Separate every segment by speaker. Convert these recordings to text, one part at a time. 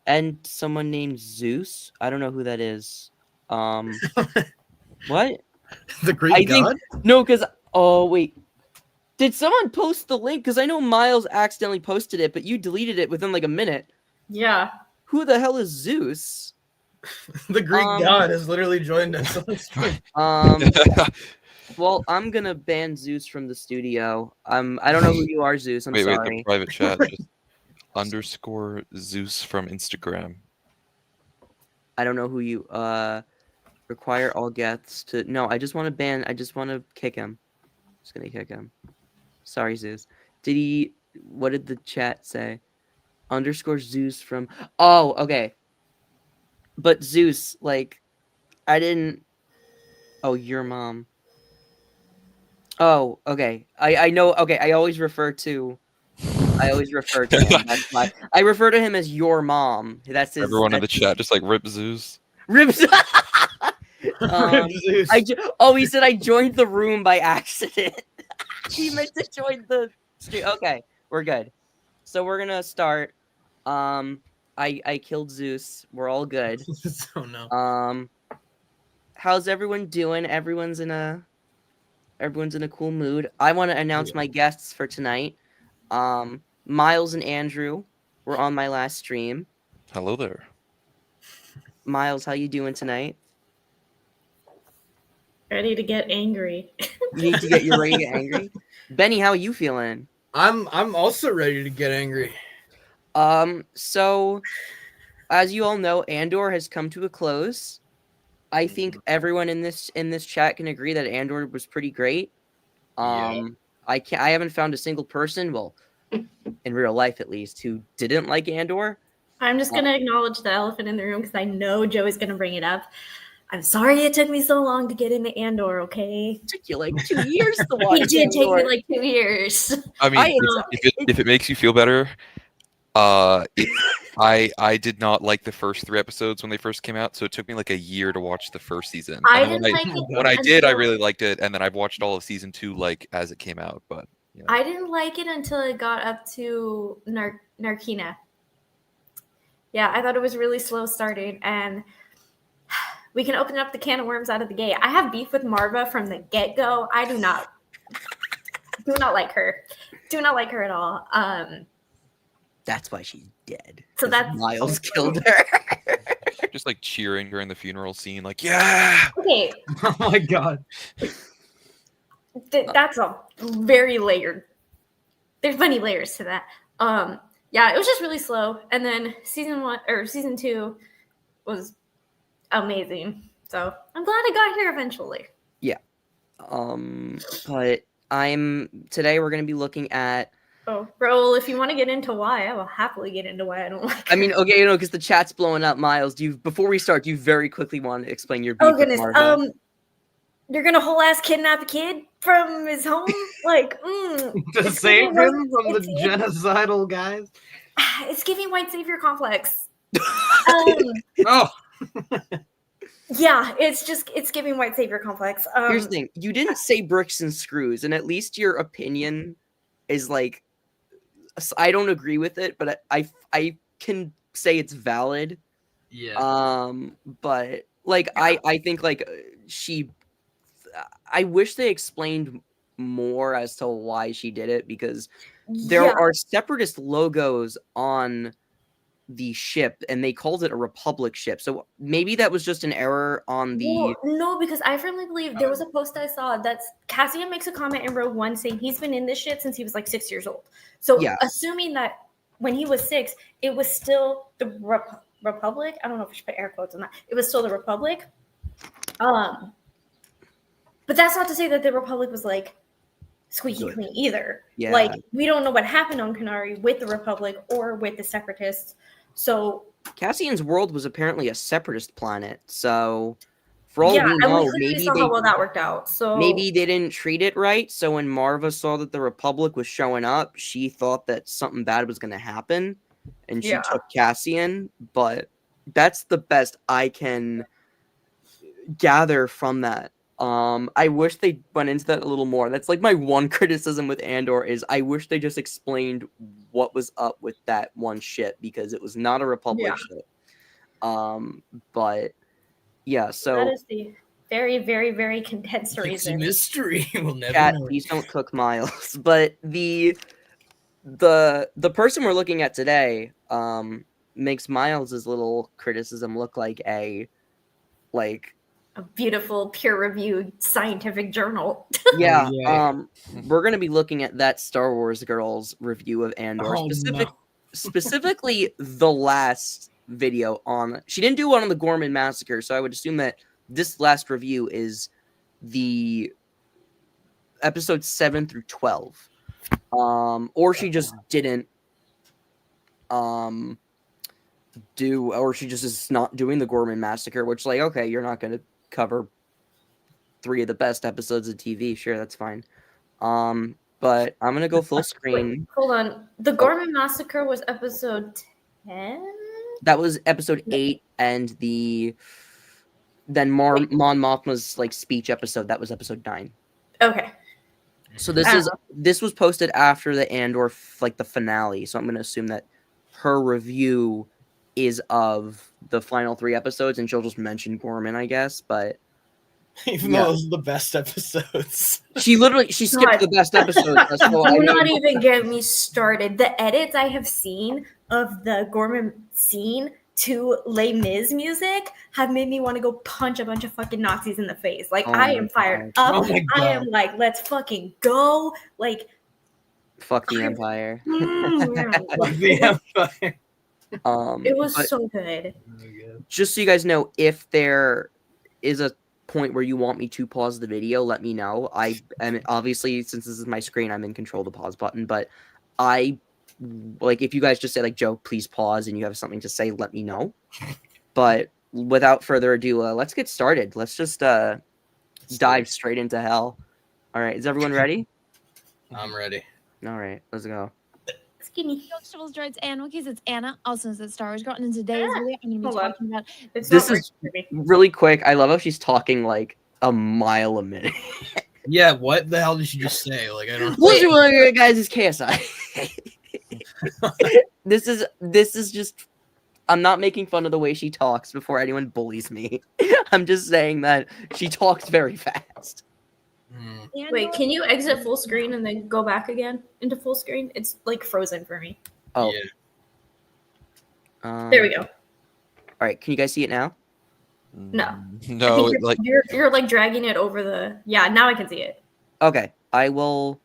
Speaker 1: and someone named Zeus. I don't know who that is. What?
Speaker 2: The Greek
Speaker 1: I
Speaker 2: god?
Speaker 1: think no, because wait. Did someone post the link? Because I know Miles accidentally posted it, but you deleted it within like a minute.
Speaker 3: Yeah.
Speaker 1: Who the hell is Zeus?
Speaker 2: The Greek god has literally joined us on the stream.
Speaker 1: Well, I'm gonna ban Zeus from the studio. I don't know who you are, Zeus. I'm
Speaker 4: Wait,
Speaker 1: sorry.
Speaker 4: the private chat. Just underscore Zeus from Instagram.
Speaker 1: I don't know who you require all guests to. No, I just want to ban. I just want to kick him. Just gonna kick him. Sorry, Zeus. What did the chat say? Underscore Zeus from. Oh, okay. But Zeus, like, I didn't. Oh, your mom. Oh, okay. I know. Okay, I always refer to him. That's why I refer to him as your mom. That's his.
Speaker 4: Everyone in the chat just like rip Zeus.
Speaker 1: Rips.
Speaker 2: Zeus.
Speaker 1: He said I joined the room by accident. He meant to join the stream. Okay, we're good. So we're gonna start. I killed Zeus. We're all good.
Speaker 2: Oh no.
Speaker 1: How's everyone doing? Everyone's in a cool mood. I want to announce my guests for tonight. Miles and Andrew were on my last stream.
Speaker 4: Hello there.
Speaker 1: Miles, how you doing tonight?
Speaker 3: Ready to get angry.
Speaker 1: You need to get ready to get angry. Benny, how are you feeling?
Speaker 2: I'm also ready to get angry.
Speaker 1: So as you all know, Andor has come to a close. I think everyone in this chat can agree that Andor was pretty great. I haven't found a single person, well, in real life at least, who didn't like Andor.
Speaker 3: I'm just gonna acknowledge the elephant in the room because I know Joey's gonna bring it up. I'm sorry it took me so long to get into Andor, okay?
Speaker 1: It took you like 2 years to watch.
Speaker 3: It did take me like 2 years.
Speaker 4: I mean, if it makes you feel better, I did not like the first 3 episodes when they first came out, so it took me like a year to watch the first season.
Speaker 3: I
Speaker 4: And
Speaker 3: didn't like it.
Speaker 4: when I did, I really liked it, and then I've watched all of season 2 like as it came out. But you know.
Speaker 3: I didn't like it until it got up to Narkina. Yeah, I thought it was really slow starting, and we can open up the can of worms out of the gate. I have beef with Marva from the get-go. I do not like her. Do not like her at all.
Speaker 1: That's why she's dead.
Speaker 3: So that's
Speaker 1: Miles killed her.
Speaker 4: Just like cheering during the funeral scene, like yeah.
Speaker 3: Okay.
Speaker 2: Oh my god.
Speaker 3: That's a very layered. There's many layers to that. Yeah, it was just really slow, and then season 2 was amazing. So I'm glad I got here eventually.
Speaker 1: Yeah. But today we're gonna be looking at.
Speaker 3: Oh, bro, if you want to get into why, I will happily get into why I don't like.
Speaker 1: I mean, okay, because the chat's blowing up. Miles, before we start, do you very quickly want to explain your beef?
Speaker 3: Oh goodness. You're gonna whole ass kidnap a kid from his home, like
Speaker 2: to save him from the genocidal guys.
Speaker 3: It's giving white savior complex.
Speaker 2: Oh.
Speaker 3: Yeah, it's giving white savior complex.
Speaker 1: Here's the thing: you didn't say bricks and screws, and at least your opinion is like, I don't agree with it, but I can say it's valid.
Speaker 2: Yeah.
Speaker 1: But like I think like I wish they explained more as to why she did it, because there are separatist logos on the ship and they called it a Republic ship. So maybe that was just an error on the...
Speaker 3: Well, no, because I firmly believe there was a post I saw that Cassian makes a comment in Rogue One saying he's been in this ship since he was like 6 years old. So assuming that when he was 6, it was still the Republic. I don't know if I should put air quotes on that. It was still the Republic. But that's not to say that the Republic was like squeaky clean either.
Speaker 1: Yeah.
Speaker 3: Like, we don't know what happened on Kenari with the Republic or with the Separatists. So
Speaker 1: Cassian's world was apparently a Separatist planet. So for all we know, maybe
Speaker 3: how well that worked out. So
Speaker 1: maybe they didn't treat it right. So when Marva saw that the Republic was showing up, she thought that something bad was going to happen, and she took Cassian. But that's the best I can gather from that. I wish they went into that a little more. That's like my one criticism with Andor is I wish they just explained what was up with that one ship because it was not a Republic ship. But yeah,
Speaker 3: That
Speaker 1: so
Speaker 3: is the very, very, very condensed
Speaker 2: It's a
Speaker 3: reason.
Speaker 2: mystery. We'll never
Speaker 1: Cat,
Speaker 2: know.
Speaker 1: please don't cook Miles. But the person we're looking at today makes Miles's little criticism look like a
Speaker 3: A beautiful, peer-reviewed scientific journal.
Speaker 1: yeah.
Speaker 2: yeah.
Speaker 1: We're gonna be looking at that Star Wars Girl's review of Andor,
Speaker 2: Oh, no.
Speaker 1: specifically the last video on. She didn't do one on the Gorman massacre, so I would assume that this last review is the episodes 7 through 12. Or she just didn't do, or she just is not doing the Gorman massacre, which, like, okay, you're not gonna cover 3 of the best episodes of TV. Sure, that's fine. But I'm gonna go full screen.
Speaker 3: Wait, hold on. The Gorman Massacre was episode 10?
Speaker 1: That was episode 8, and then Mon Mothma's like speech episode. That was episode 9.
Speaker 3: Okay.
Speaker 1: So this was posted after the Andor like the finale. So I'm gonna assume that her review is of the final 3 episodes, and she'll just mention Gorman, I guess. But
Speaker 2: Even though those are the best episodes.
Speaker 1: she skipped the best episodes. So
Speaker 3: Do not even get me started. The edits I have seen of the Gorman scene to Les Mis music have made me want to go punch a bunch of fucking Nazis in the face. Like, I am fired up.
Speaker 2: Oh my
Speaker 3: I
Speaker 2: God.
Speaker 3: am like, let's fucking go. Like,
Speaker 1: fuck the Empire.
Speaker 2: The Empire.
Speaker 3: it was so good.
Speaker 1: Just so you guys know, if there is a point where you want me to pause the video, let me know. I am obviously, since this is my screen, I'm in control of the pause button, but if you guys just say like, Joe, please pause, and you have something to say, let me know. But without further ado, let's get started. Let's just dive straight into hell. All right, is everyone ready?
Speaker 2: I'm ready.
Speaker 1: All right, let's go.
Speaker 3: Skinny.
Speaker 5: Vegetables, droids, and Wookiees. It's Anna, also known as Star Wars Girl, and in today's video, I'm going to be
Speaker 3: Hold on.
Speaker 5: talking about
Speaker 3: It's
Speaker 1: This
Speaker 3: not
Speaker 1: is
Speaker 3: working for me.
Speaker 1: really quick. I love how she's talking like a mile a minute.
Speaker 2: Yeah, what the hell did you just say? Like, I don't.
Speaker 1: What's going on, guys? It's KSI. This is just. I'm not making fun of the way she talks before anyone bullies me. I'm just saying that she talks very fast.
Speaker 3: Wait, can you exit full screen and then go back again into full screen? It's like frozen for me.
Speaker 1: Oh,
Speaker 2: Yeah.
Speaker 3: There we go.
Speaker 1: All right, can you guys see it now?
Speaker 3: No. I
Speaker 4: No,
Speaker 3: think you're,
Speaker 4: like
Speaker 3: you're like dragging it over the. Yeah, now I can see it.
Speaker 1: Okay, I will.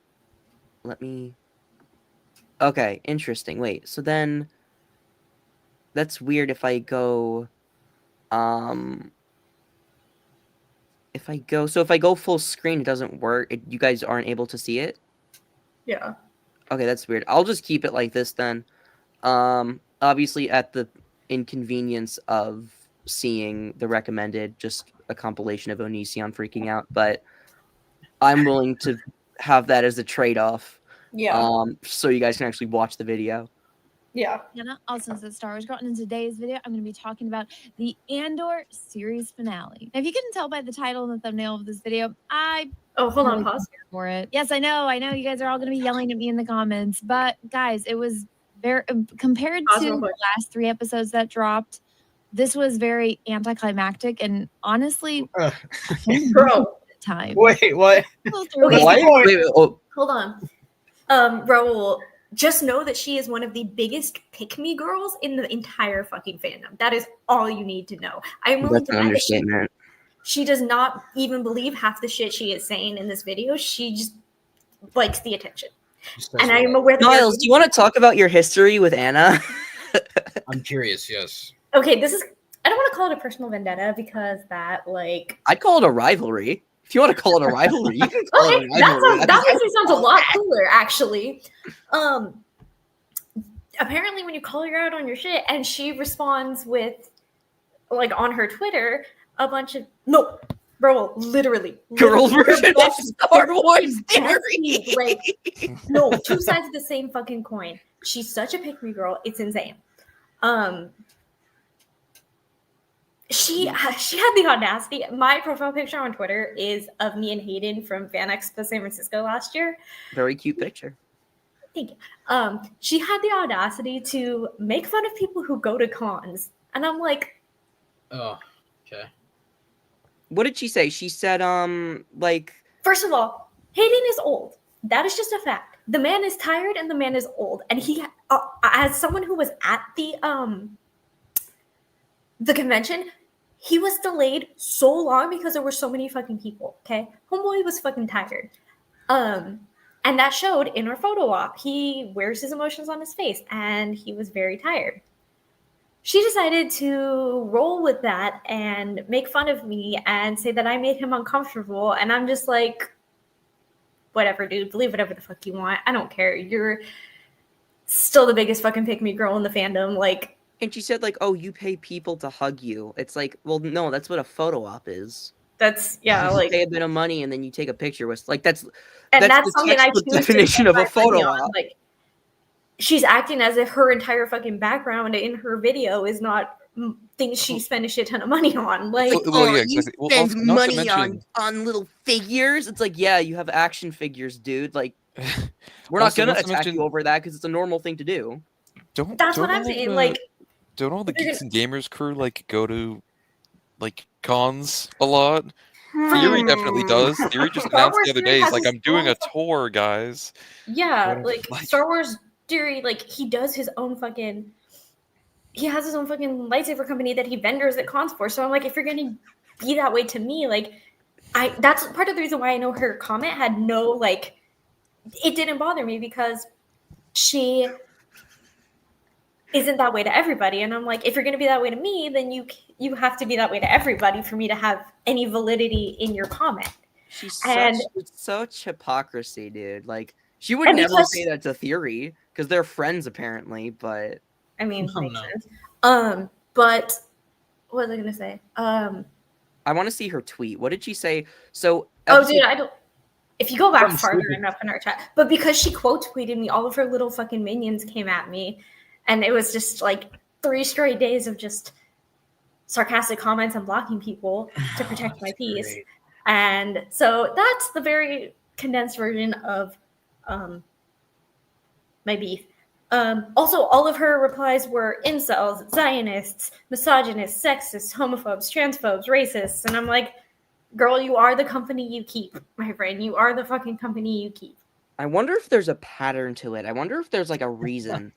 Speaker 1: Let me. Okay, interesting. Wait, so then. That's weird if I go. If I go full screen, it doesn't work. You guys aren't able to see it?
Speaker 3: Yeah.
Speaker 1: Okay, that's weird. I'll just keep it like this then. Obviously at the inconvenience of seeing the recommended, just a compilation of Onision freaking out, but I'm willing to have that as a trade-off.
Speaker 3: Yeah.
Speaker 1: So you guys can actually watch the video.
Speaker 3: Yeah.
Speaker 5: Anna, also known as Star Wars Girl, and in today's video, I'm going to be talking about the Andor series finale. Now, if you couldn't tell by the title and the thumbnail of this video,
Speaker 3: Oh, hold on. Pause.
Speaker 5: for it. Yes, I know. You guys are all going to be yelling at me in the comments, but guys, it was very compared
Speaker 3: Pause
Speaker 5: to
Speaker 3: real
Speaker 5: the
Speaker 3: quick.
Speaker 5: last 3 episodes that dropped. This was very anticlimactic and honestly,
Speaker 3: Bro.
Speaker 5: time.
Speaker 2: Wait, what?
Speaker 3: Okay.
Speaker 1: Wait, oh,
Speaker 3: Hold on. Raul, just know that she is one of the biggest pick-me girls in the entire fucking fandom. That is all you need to know. I'm willing
Speaker 1: that's
Speaker 3: to
Speaker 1: an
Speaker 3: bet that
Speaker 1: understatement.
Speaker 3: she does not even believe half the shit she is saying in this video. She just likes the attention. And I am aware that
Speaker 1: Miles, do you want to talk about your history with Anna?
Speaker 2: I'm curious. Yes.
Speaker 3: Okay, this is. I don't want to call it a personal vendetta because that, like.
Speaker 1: I'd call it a rivalry. If you want to call it a rivalry, you can call
Speaker 3: Okay,
Speaker 1: it a rivalry.
Speaker 3: that actually sounds a lot cooler, actually. Apparently, when you call her out on your shit, and she responds with, like, on her Twitter, a bunch of bro, literally,
Speaker 1: Girl version of
Speaker 3: best-
Speaker 1: Star Wars
Speaker 3: best
Speaker 1: theory.
Speaker 3: like, no, 2 sides of the same fucking coin. She's such a pick me girl. It's insane. She had the audacity. My profile picture on Twitter is of me and Hayden from Fan Expo San Francisco last year.
Speaker 1: Very cute picture.
Speaker 3: Thank you. She had the audacity to make fun of people who go to cons, and I'm like,
Speaker 2: Oh, okay.
Speaker 1: What did she say? She said, like,
Speaker 3: first of all, Hayden is old. That is just a fact. The man is tired and the man is old, and he, as someone who was at the convention, he was delayed so long because there were so many fucking people. Okay, homeboy was fucking tired. And that showed in our photo op. He wears his emotions on his face, and he was very tired. She decided to roll with that and make fun of me and say that I made him uncomfortable. And I'm just like, whatever, dude. Believe whatever the fuck you want. I don't care. You're still the biggest fucking pick-me girl in the fandom. Like,
Speaker 1: and she said, like, oh, you pay people to hug you. It's like, well, no, that's what a photo op is.
Speaker 3: that's, yeah,
Speaker 1: You
Speaker 3: like,
Speaker 1: pay a bit of money and then you take a picture with, like, that's
Speaker 3: and that's
Speaker 1: the
Speaker 3: something I
Speaker 1: textbook
Speaker 3: choose to
Speaker 1: definition
Speaker 3: spend
Speaker 1: of a
Speaker 3: my
Speaker 1: photo
Speaker 3: money on.
Speaker 1: op.
Speaker 3: Like, she's acting as if her entire fucking background in her video is not things she spent a shit ton of money on. Like,
Speaker 4: Well, yeah,
Speaker 1: you
Speaker 4: exactly. Well,
Speaker 1: spend
Speaker 4: also, not to
Speaker 1: money
Speaker 4: mention,
Speaker 1: on little figures. It's like, yeah, you have action figures, dude. Like, we're not
Speaker 4: also,
Speaker 1: gonna
Speaker 4: not to
Speaker 1: attack
Speaker 4: mention,
Speaker 1: you over that because it's a normal thing to do.
Speaker 3: that's what I'm saying. Like,
Speaker 4: don't all the
Speaker 3: they're
Speaker 4: Geeks and Gamers crew like go to like cons a lot? Theory definitely does. Theory just
Speaker 3: Star
Speaker 4: announced
Speaker 3: Wars
Speaker 4: the other
Speaker 3: Theory
Speaker 4: day,
Speaker 3: has
Speaker 4: he's like,
Speaker 3: his
Speaker 4: I'm doing
Speaker 3: own
Speaker 4: a tour, guys.
Speaker 3: yeah,
Speaker 4: But,
Speaker 3: like
Speaker 4: like-
Speaker 3: Star Wars Theory, like he does his own fucking. He has his own fucking lightsaber company that he vendors at cons for. So I'm like, if you're gonna be that way to me, like, that's part of the reason why I know her comment had no like. It didn't bother me because she isn't that way to everybody, and I'm like, if you're gonna be that way to me, then you have to be that way to everybody for me to have any validity in your comment.
Speaker 1: She's
Speaker 3: And-
Speaker 1: such hypocrisy, dude. Like, she would
Speaker 3: And
Speaker 1: never
Speaker 3: because-
Speaker 1: say that to Theory because they're friends apparently. But
Speaker 3: I mean,
Speaker 2: Oh,
Speaker 3: makes
Speaker 2: no.
Speaker 3: sense. But what was I gonna say?
Speaker 1: I want to see her tweet. What did she say? So,
Speaker 3: Oh, dude, I don't. If you go back
Speaker 2: Something
Speaker 3: farther
Speaker 2: stupid.
Speaker 3: enough in our chat, but because she quote tweeted me, all of her little fucking minions came at me, and it was just like 3 straight days of just sarcastic comments and blocking people to protect my
Speaker 2: That's
Speaker 3: peace.
Speaker 2: great.
Speaker 3: And so that's the very condensed version of my beef. Also, all of her replies were incels, Zionists, misogynists, sexists, homophobes, transphobes, racists, and I'm like, girl, you are the company you keep, my friend. You are the fucking company you keep.
Speaker 1: I wonder if there's a pattern to it. I wonder if there's like a reason.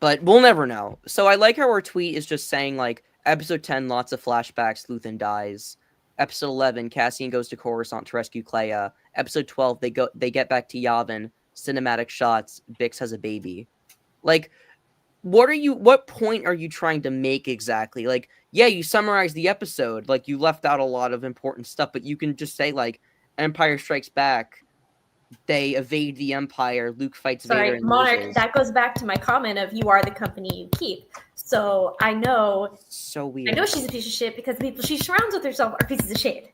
Speaker 1: But we'll never know. So I like how her tweet is just saying like episode 10, lots of flashbacks, Luthen dies. Episode 11, Cassian goes to Coruscant to rescue Clea. Episode 12, they get back to Yavin. Cinematic shots, Bix has a baby. Like, what point are you trying to make exactly? Like, yeah, you summarize the episode, like you left out a lot of important stuff, but you can just say like Empire Strikes Back, they evade the Empire, Luke fights Vader
Speaker 3: Sorry,
Speaker 1: and
Speaker 3: Monarch,
Speaker 1: loses.
Speaker 3: that goes back to my comment of you are the company you keep. So I know
Speaker 1: So weird.
Speaker 3: I know she's a piece of shit because the people she surrounds with herself are pieces of shit.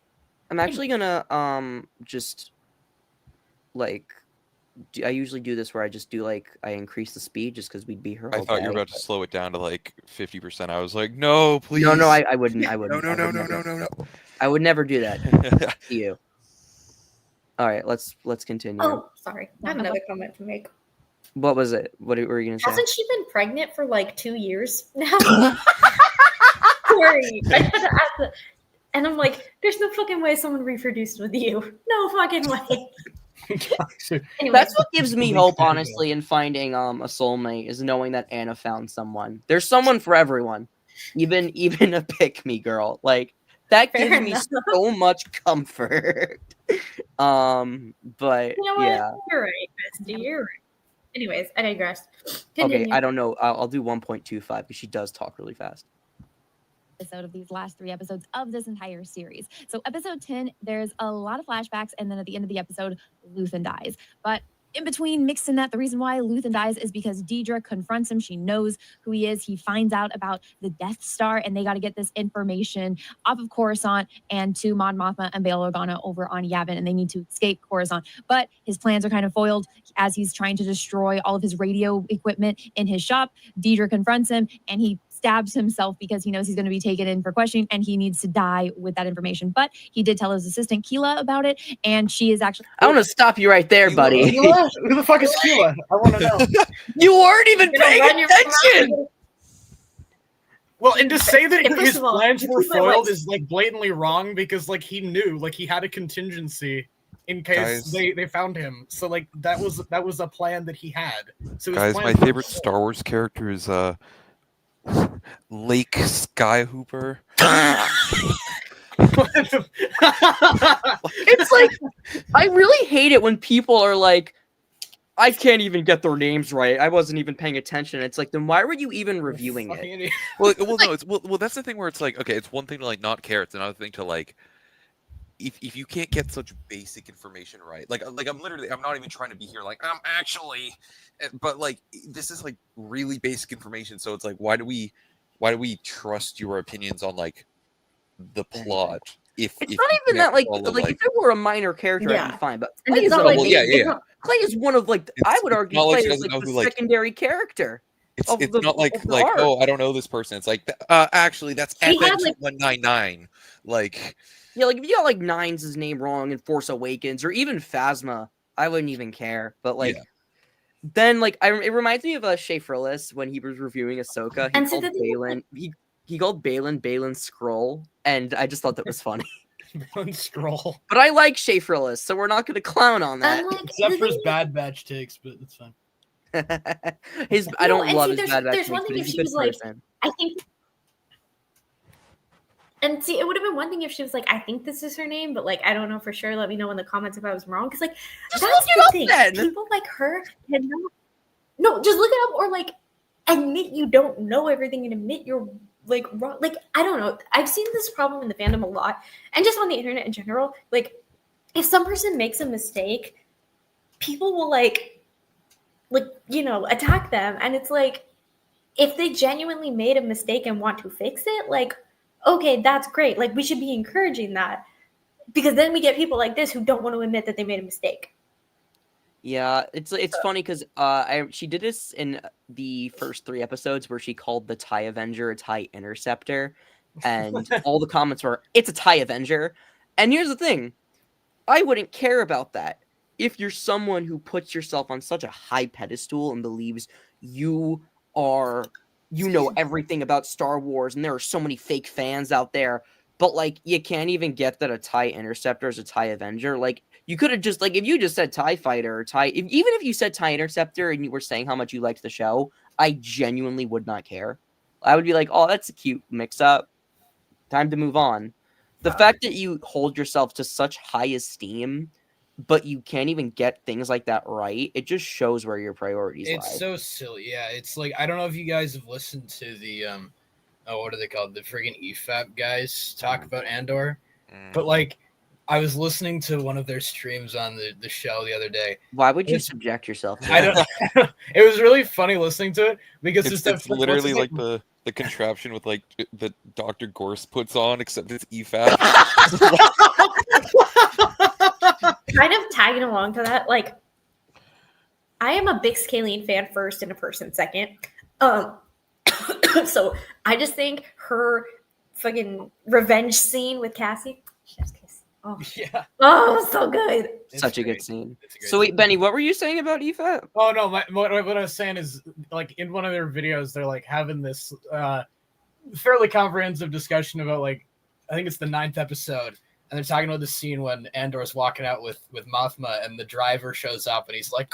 Speaker 1: I'm actually gonna just like I usually do this where I just do like I increase the speed just because we'd be her.
Speaker 4: I
Speaker 1: all
Speaker 4: thought you were
Speaker 1: day,
Speaker 4: about to
Speaker 1: but-
Speaker 4: slow it down to like 50%. I was like, no, please.
Speaker 1: No, I wouldn't. I wouldn't.
Speaker 4: No,
Speaker 1: I
Speaker 4: no,
Speaker 1: would
Speaker 4: no,
Speaker 1: never-
Speaker 4: no.
Speaker 1: I would never do that to you. All right, let's continue.
Speaker 3: Oh, sorry. I have another comment to make.
Speaker 1: What was it? What were you gonna say?
Speaker 3: Hasn't she been pregnant for like 2 years now? Sorry. I had to ask the- and I'm like, there's no fucking way someone reproduced with you. No fucking way. Anyway,
Speaker 1: That's what gives me
Speaker 2: Holy
Speaker 1: hope,
Speaker 2: crap.
Speaker 1: honestly, in finding a soulmate is knowing that Anna found someone. There's someone for everyone, even a pick me girl. Like that
Speaker 3: Fair
Speaker 1: gives me
Speaker 3: enough.
Speaker 1: so much comfort. But
Speaker 3: you know what?
Speaker 1: yeah.
Speaker 3: You're right, Bestie. You're right. Anyways, I digress.
Speaker 1: Okay,
Speaker 3: Continue.
Speaker 1: I don't know. I'll do 1.25 because she does talk really fast.
Speaker 5: Episode of these last 3 episodes of this entire series. So episode 10, there's a lot of flashbacks, and then at the end of the episode, Luthen dies. But in between, mixed in that, the reason why Luthen dies is because Deidre confronts him. She knows who he is. He finds out about the Death Star, and they got to get this information off of Coruscant and to Mon Mothma and Bail Organa over on Yavin, and they need to escape Coruscant. But his plans are kind of foiled as he's trying to destroy all of his radio equipment in his shop. Deidre confronts him, and he stabs himself because he knows he's going to be taken in for questioning and he needs to die with that information. But he did tell his assistant Keela about it, and she is actually.
Speaker 1: I want to stop you right there, buddy.
Speaker 2: Keela? Who the fuck is Keela? I want to know.
Speaker 1: You weren't even
Speaker 3: You're gonna
Speaker 1: paying
Speaker 3: run your
Speaker 1: attention.
Speaker 3: mouth.
Speaker 2: Well, and to say that
Speaker 3: Okay, first
Speaker 2: his
Speaker 3: of all,
Speaker 2: plans were
Speaker 3: keep my
Speaker 2: foiled
Speaker 3: lights-
Speaker 2: is like blatantly wrong because like he knew, like he had a contingency in case
Speaker 4: Guys.
Speaker 2: they found him. So like that was a plan that he had. So his
Speaker 4: Guys, my
Speaker 2: plans were
Speaker 4: favorite
Speaker 2: foiled.
Speaker 4: Star Wars character is Lake Skyhooper.
Speaker 1: It's like I really hate it when people are like, I can't even get their names right. I wasn't even paying attention. It's like, then why were you even reviewing it?
Speaker 2: Fucking idiot.
Speaker 4: Well, no, it's well, that's the thing where it's like, okay, it's one thing to like not care. It's another thing to like, if you can't get such basic information right, like I'm not even trying to be here like I'm actually, but like this is like really basic information. So it's like, why do we trust your opinions on like the plot? If
Speaker 1: It's
Speaker 4: if
Speaker 1: not
Speaker 4: you
Speaker 1: even
Speaker 4: can't
Speaker 1: that like
Speaker 4: follow,
Speaker 1: if it were a minor character, I'd
Speaker 3: Yeah.
Speaker 1: be fine. But
Speaker 3: And
Speaker 1: Clay
Speaker 3: it's
Speaker 1: is
Speaker 3: not
Speaker 1: a-
Speaker 3: like
Speaker 4: well, yeah,
Speaker 3: it's
Speaker 4: yeah.
Speaker 3: not-
Speaker 1: Clay is one of like I
Speaker 4: It's-
Speaker 1: would
Speaker 4: it's
Speaker 1: argue
Speaker 4: not like
Speaker 1: Clay
Speaker 4: she
Speaker 1: is
Speaker 4: doesn't
Speaker 1: like
Speaker 4: know
Speaker 1: the
Speaker 4: who, like-
Speaker 1: secondary character.
Speaker 4: It's
Speaker 1: of the-
Speaker 4: not like
Speaker 1: of the arc.
Speaker 4: oh, I don't know this person. It's like actually that's
Speaker 3: He had,
Speaker 4: FX
Speaker 3: like-
Speaker 4: 199. Like
Speaker 1: Yeah, like if you got like Nines' name wrong in Force Awakens or even Phasma, I wouldn't even care. But like
Speaker 4: Yeah.
Speaker 1: then like it reminds me of Shea Frillis when he was reviewing Ahsoka. He
Speaker 3: And so
Speaker 1: called
Speaker 3: the thing is,
Speaker 1: Balin he called Balin Scroll, and I just thought that was funny.
Speaker 2: One scroll.
Speaker 1: But I like Shea Frillis, so we're not gonna clown on that.
Speaker 3: And like,
Speaker 2: Except
Speaker 3: the
Speaker 2: for his
Speaker 3: thing is-
Speaker 2: Bad Batch takes, but it's fine.
Speaker 1: I
Speaker 3: No,
Speaker 1: don't
Speaker 3: and
Speaker 1: love
Speaker 3: see,
Speaker 1: his
Speaker 3: there's-
Speaker 1: bad
Speaker 3: there's
Speaker 1: match,
Speaker 3: one
Speaker 1: but
Speaker 3: thing
Speaker 1: he's
Speaker 3: if
Speaker 1: a
Speaker 3: she
Speaker 1: good
Speaker 3: was like-
Speaker 1: person.
Speaker 3: I think. And see, it would have been one thing if she was like, I think this is her name, but like, I don't know for sure. Let me know in the comments if I was wrong. Because like,
Speaker 1: Just
Speaker 3: that's
Speaker 1: look it
Speaker 3: the
Speaker 1: up
Speaker 3: thing.
Speaker 1: then.
Speaker 3: People like her cannot. No, just look it up or like admit you don't know everything and admit you're like wrong. Like, I don't know. I've seen this problem in the fandom a lot and just on the internet in general. Like, if some person makes a mistake, people will like, attack them. And it's like, if they genuinely made a mistake and want to fix it, like, okay, that's great. Like, we should be encouraging that because then we get people like this who don't want to admit that they made a mistake.
Speaker 1: Yeah, it's funny because she did this in the first 3 episodes where she called the TIE Avenger a TIE Interceptor, and all the comments were, "It's a TIE Avenger." And here's the thing, I wouldn't care about that if you're someone who puts yourself on such a high pedestal and believes you know everything about Star Wars, and there are so many fake fans out there. But like, you can't even get that a TIE Interceptor is a TIE Avenger. Like, you could have just like if you just said TIE Fighter or even if you said TIE Interceptor and you were saying how much you liked the show, I genuinely would not care. I would be like, oh, that's a cute mix-up. Time to move on. The fact that you hold yourself to such high esteem, but you can't even get things like that right, it just shows where your priorities lie.
Speaker 2: It's so silly. Yeah, it's like I don't know if you guys have listened to the what are they called? The friggin' EFAP guys talk about Andor. But like I was listening to one of their streams on the show the other day.
Speaker 1: Why would you
Speaker 2: It's-
Speaker 1: subject yourself to
Speaker 2: I
Speaker 1: that?
Speaker 2: don't it was really funny listening to it because
Speaker 4: it's literally like the contraption with like that Dr. Gorse puts on, except it's E EFAP.
Speaker 3: Kind of tagging along to that, like, I am a big Scalene fan first and a person second. So I just think her fucking revenge scene with Cassie, chef's kiss. Oh,
Speaker 2: Yeah.
Speaker 3: oh, so good.
Speaker 2: It's
Speaker 1: Such a
Speaker 2: great.
Speaker 1: good scene.
Speaker 2: It's a great
Speaker 1: So wait,
Speaker 2: scene.
Speaker 1: Benny, what were you saying about E EFAP?
Speaker 2: Oh no, what I was saying is like in one of their videos they're like having this fairly comprehensive discussion about like I think it's the 9th episode and they're talking about the scene when Andor's walking out with Mothma and the driver shows up and he's like,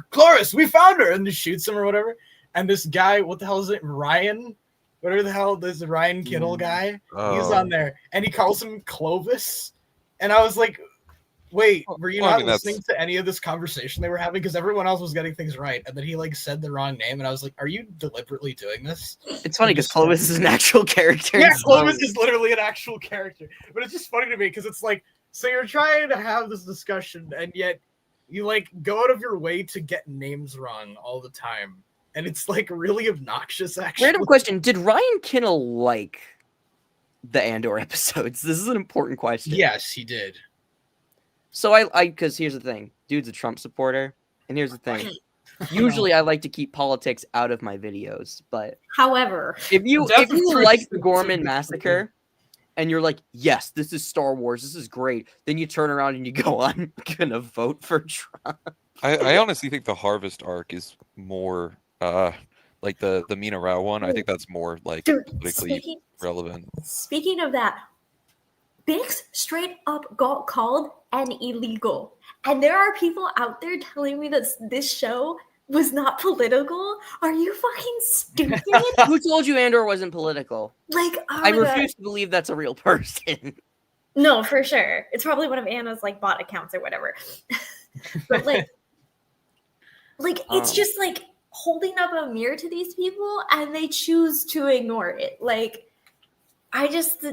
Speaker 2: Cloris, we found her, and just shoots him or whatever. And this guy, what the hell is it, Ryan? Whatever the hell, this Ryan Kittle guy, he's on there and he calls him Clovis. And I was like, wait, were you
Speaker 4: Well, I
Speaker 2: not
Speaker 4: mean, that's-
Speaker 2: listening to any of this conversation they were having? Because everyone else was getting things right. And then he like said the wrong name. And I was like, are you deliberately doing this?
Speaker 1: It's funny because Clovis is an actual character.
Speaker 2: Yeah,
Speaker 1: in Star
Speaker 2: Clovis
Speaker 1: Wars.
Speaker 2: is literally an actual character. But it's just funny to me because it's like, so you're trying to have this discussion and yet you like go out of your way to get names wrong all the time. And it's like really obnoxious, actually.
Speaker 1: Random question: did Ryan Kittle like the Andor episodes? This is an important question.
Speaker 2: Yes, he did.
Speaker 1: So I because here's the thing, dude's a Trump supporter, and here's the thing: Usually, I like to keep politics out of my videos, but
Speaker 3: However,
Speaker 1: if you
Speaker 2: Death of
Speaker 1: like
Speaker 2: Priest
Speaker 1: the
Speaker 2: is
Speaker 1: Gorman
Speaker 2: a-
Speaker 1: Massacre and you're like, yes, this is Star Wars, this is great, then you turn around and you go, I'm gonna vote for Trump.
Speaker 4: I honestly think the Harvest arc is more like the Mina Rao one. I think that's more like
Speaker 3: dude,
Speaker 4: politically relevant.
Speaker 3: speaking of that, Bix straight up got called an illegal. And there are people out there telling me that this show was not political. Are you fucking stupid?
Speaker 1: Who told you Andor wasn't political?
Speaker 3: Like, oh
Speaker 1: I
Speaker 3: my God.
Speaker 1: refuse to believe that's a real person.
Speaker 3: No, for sure. It's probably one of Anna's like bot accounts or whatever. But like it's just like holding up a mirror to these people and they choose to ignore it. Like, I just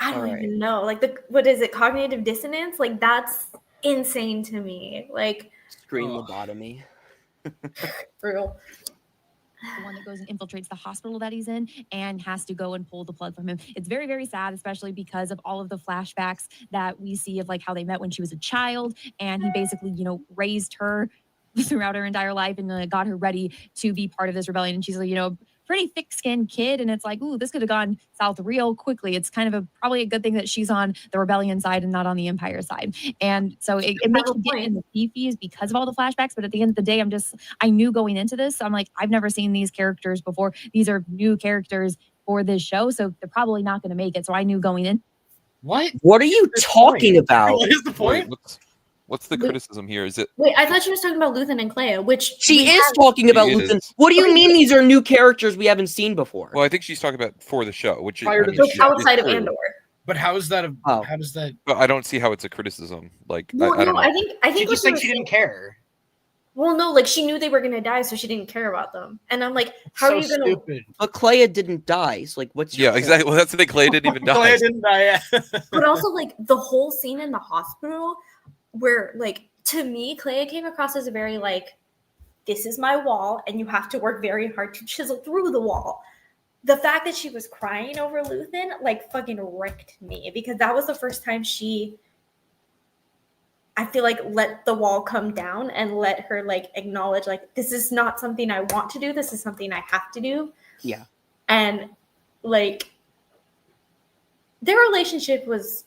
Speaker 3: I don't
Speaker 1: Alright.
Speaker 3: even know. Like what is it? Cognitive dissonance? Like that's insane to me. Like
Speaker 1: Screen lobotomy.
Speaker 3: real.
Speaker 5: The one that goes and infiltrates the hospital that he's in and has to go and pull the plug from him. It's very, very sad, especially because of all of the flashbacks that we see of like how they met when she was a child. And he basically, raised her throughout her entire life and got her ready to be part of this rebellion. And she's like, pretty thick-skinned kid. And it's like, ooh, this could have gone south real quickly. It's kind of probably a good thing that she's on the rebellion side and not on the Empire side. And so it makes you get in the fee-fees because of all the flashbacks. But at the end of the day, I knew going into this, I'm like, I've never seen these characters before. These are new characters for this show. So they're probably not going to make it. So I knew going in.
Speaker 2: What?
Speaker 1: What are you talking about?
Speaker 2: What is the point?
Speaker 4: What's the criticism here? Is it?
Speaker 3: Wait, I thought she was talking about Luthen and Clea, which
Speaker 1: She is talking about
Speaker 4: She
Speaker 1: Luthen.
Speaker 4: is.
Speaker 1: What do you mean these are new characters we haven't seen before?
Speaker 4: Well, I think she's talking about for the show, which
Speaker 2: Prior to
Speaker 4: I mean,
Speaker 2: the
Speaker 4: is
Speaker 2: show.
Speaker 3: outside of
Speaker 4: true.
Speaker 3: Andor.
Speaker 2: But how is that?
Speaker 1: Oh.
Speaker 2: How does that?
Speaker 4: But I don't see how it's a criticism. Like
Speaker 3: Well,
Speaker 4: I don't
Speaker 3: no,
Speaker 4: know.
Speaker 3: I think
Speaker 2: She
Speaker 3: what
Speaker 2: just said
Speaker 3: was
Speaker 2: she didn't
Speaker 3: saying-
Speaker 2: care.
Speaker 3: Well, no, like she knew they were gonna die, so she didn't care about them. And I'm like, how
Speaker 2: So
Speaker 3: are you gonna?
Speaker 2: stupid.
Speaker 1: But Clea didn't die. So like, what's your
Speaker 4: Yeah, exactly. Well, that's the thing. Clay didn't even die.
Speaker 2: Clea didn't die. Yeah.
Speaker 3: But also like the whole scene in the hospital, where like to me, Clea came across as a very like, this is my wall, and you have to work very hard to chisel through the wall. The fact that she was crying over Luthen like fucking wrecked me because that was the first time I feel like let the wall come down and let her like acknowledge like this is not something I want to do. This is something I have to do.
Speaker 1: Yeah.
Speaker 3: And like their relationship was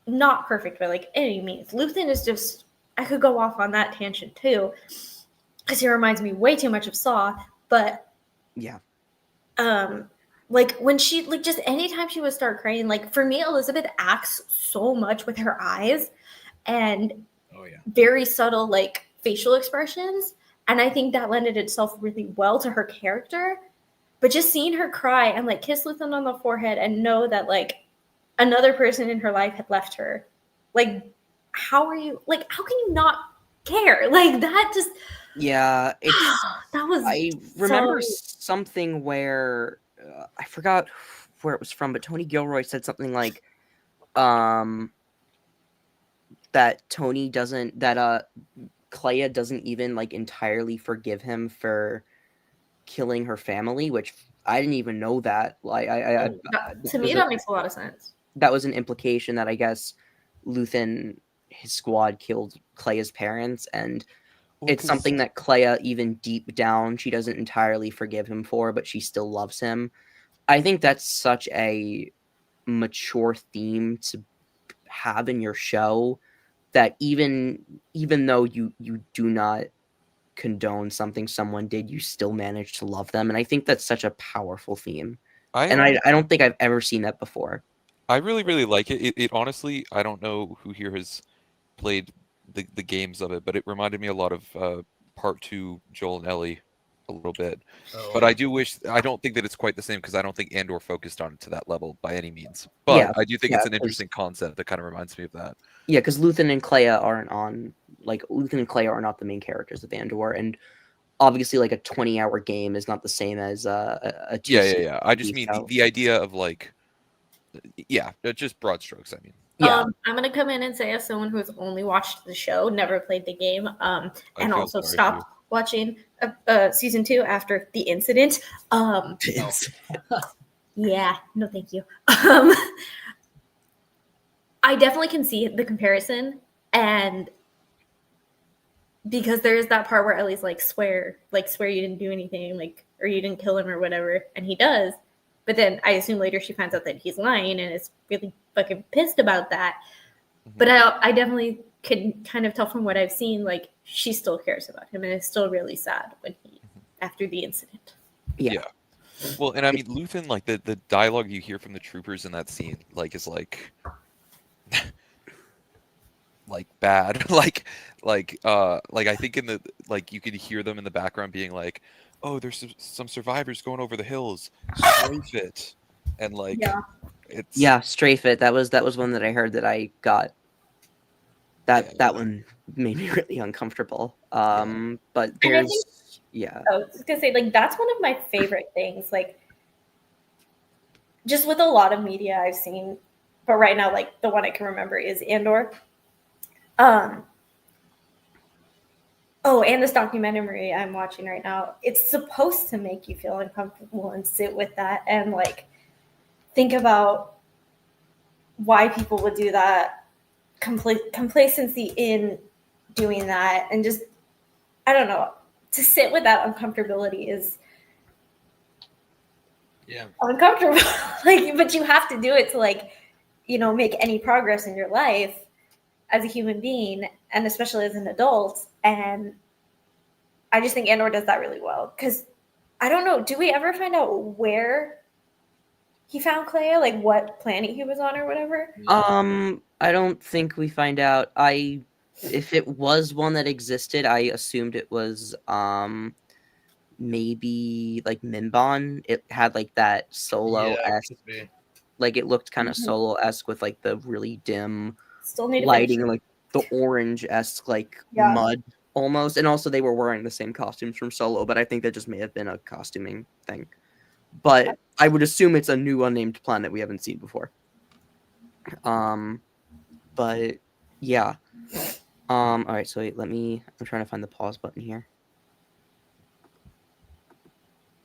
Speaker 3: not perfect by like any means. Luthen is just I could go off on that tangent too because he reminds me way too much of Saw. But
Speaker 1: Yeah.
Speaker 3: like when she like just anytime she would start crying, like for me, Elizabeth acts so much with her eyes and
Speaker 2: Oh yeah.
Speaker 3: very subtle like facial expressions, and I think that lended itself really well to her character. But just seeing her cry and like kiss Luthen on the forehead and know that like another person in her life had left her, like how can you not care? Like that just
Speaker 1: Yeah. It's.
Speaker 3: that was
Speaker 1: I remember
Speaker 3: so-
Speaker 1: something where I forgot where it was from, but Tony Gilroy said something like, that Clea doesn't even like entirely forgive him for killing her family, which I didn't even know that. Like,
Speaker 3: to me that makes a lot of sense.
Speaker 1: That was an implication that I guess Luthen, his squad, killed Clea's parents, and it's something that Clea, even deep down, she doesn't entirely forgive him for, but she still loves him. I think that's such a mature theme to have in your show that even though you do not condone something someone did, you still manage to love them. And I think that's such a powerful theme. I don't think I've ever seen that before.
Speaker 4: I really, really like it. It honestly, I don't know who here has played the games of it, but it reminded me a lot of Part 2, Joel and Ellie, a little bit.
Speaker 2: Oh,
Speaker 4: But I don't think that it's quite the same because I don't think Andor focused on it to that level by any means. But
Speaker 1: Yeah,
Speaker 4: I do think it's an
Speaker 1: 'cause-
Speaker 4: interesting concept that kind of reminds me of that.
Speaker 1: Yeah, because Luthen and Clea aren't on, like, Luthen and Clea are not the main characters of Andor, and obviously, like, a 20-hour game is not the same as a
Speaker 4: Yeah. I just mean
Speaker 1: so-
Speaker 4: the idea of like, yeah, just broad strokes. I mean,
Speaker 1: Yeah,
Speaker 3: I'm gonna come in and say, as someone who has only watched the show, never played the game, and
Speaker 4: feel
Speaker 3: also
Speaker 4: sorry for
Speaker 3: stopped watching season 2 after the incident. Yeah, no, thank you. I definitely can see the comparison, and because there is that part where Ellie's like, swear you didn't do anything, like, or you didn't kill him or whatever, and he does. But then I assume later she finds out that he's lying and is really fucking pissed about that. But I definitely can kind of tell from what I've seen, like, she still cares about him and is still really sad when after the incident.
Speaker 1: Yeah.
Speaker 4: Well, and I mean, Luthen, like the dialogue you hear from the troopers in that scene, like, is like, like bad, like I think in the like you could hear them in the background being like, oh, there's some survivors going over the hills, strafe it, and like, it's
Speaker 1: strafe it. That was one that I heard that I got. That one made me really uncomfortable. But there's
Speaker 3: I was just gonna say, like, that's one of my favorite things. Like, just with a lot of media I've seen, but right now, like, the one I can remember is Andor. And this documentary I'm watching right now, it's supposed to make you feel uncomfortable and sit with that and, like, think about why people would do that, complacency in doing that, and just, I don't know, to sit with that uncomfortability is uncomfortable. Like, but you have to do it to, like, you know, make any progress in your life as a human being, and especially as an adult. And I just think Andor does that really well. Because I don't know, do we ever find out where he found Clea? Like, what planet he was on or whatever?
Speaker 1: I don't think we find out. If it was one that existed, I assumed it was maybe like Minbon. It had like that Solo-esque, like it looked kind of Solo-esque with like the really dim
Speaker 3: Still need
Speaker 1: lighting, like the orange-esque like mud almost. And also they were wearing the same costumes from Solo, but I think that just may have been a costuming thing. But I would assume it's a new unnamed planet we haven't seen before. But yeah. All right, so wait, I'm trying to find the pause button here.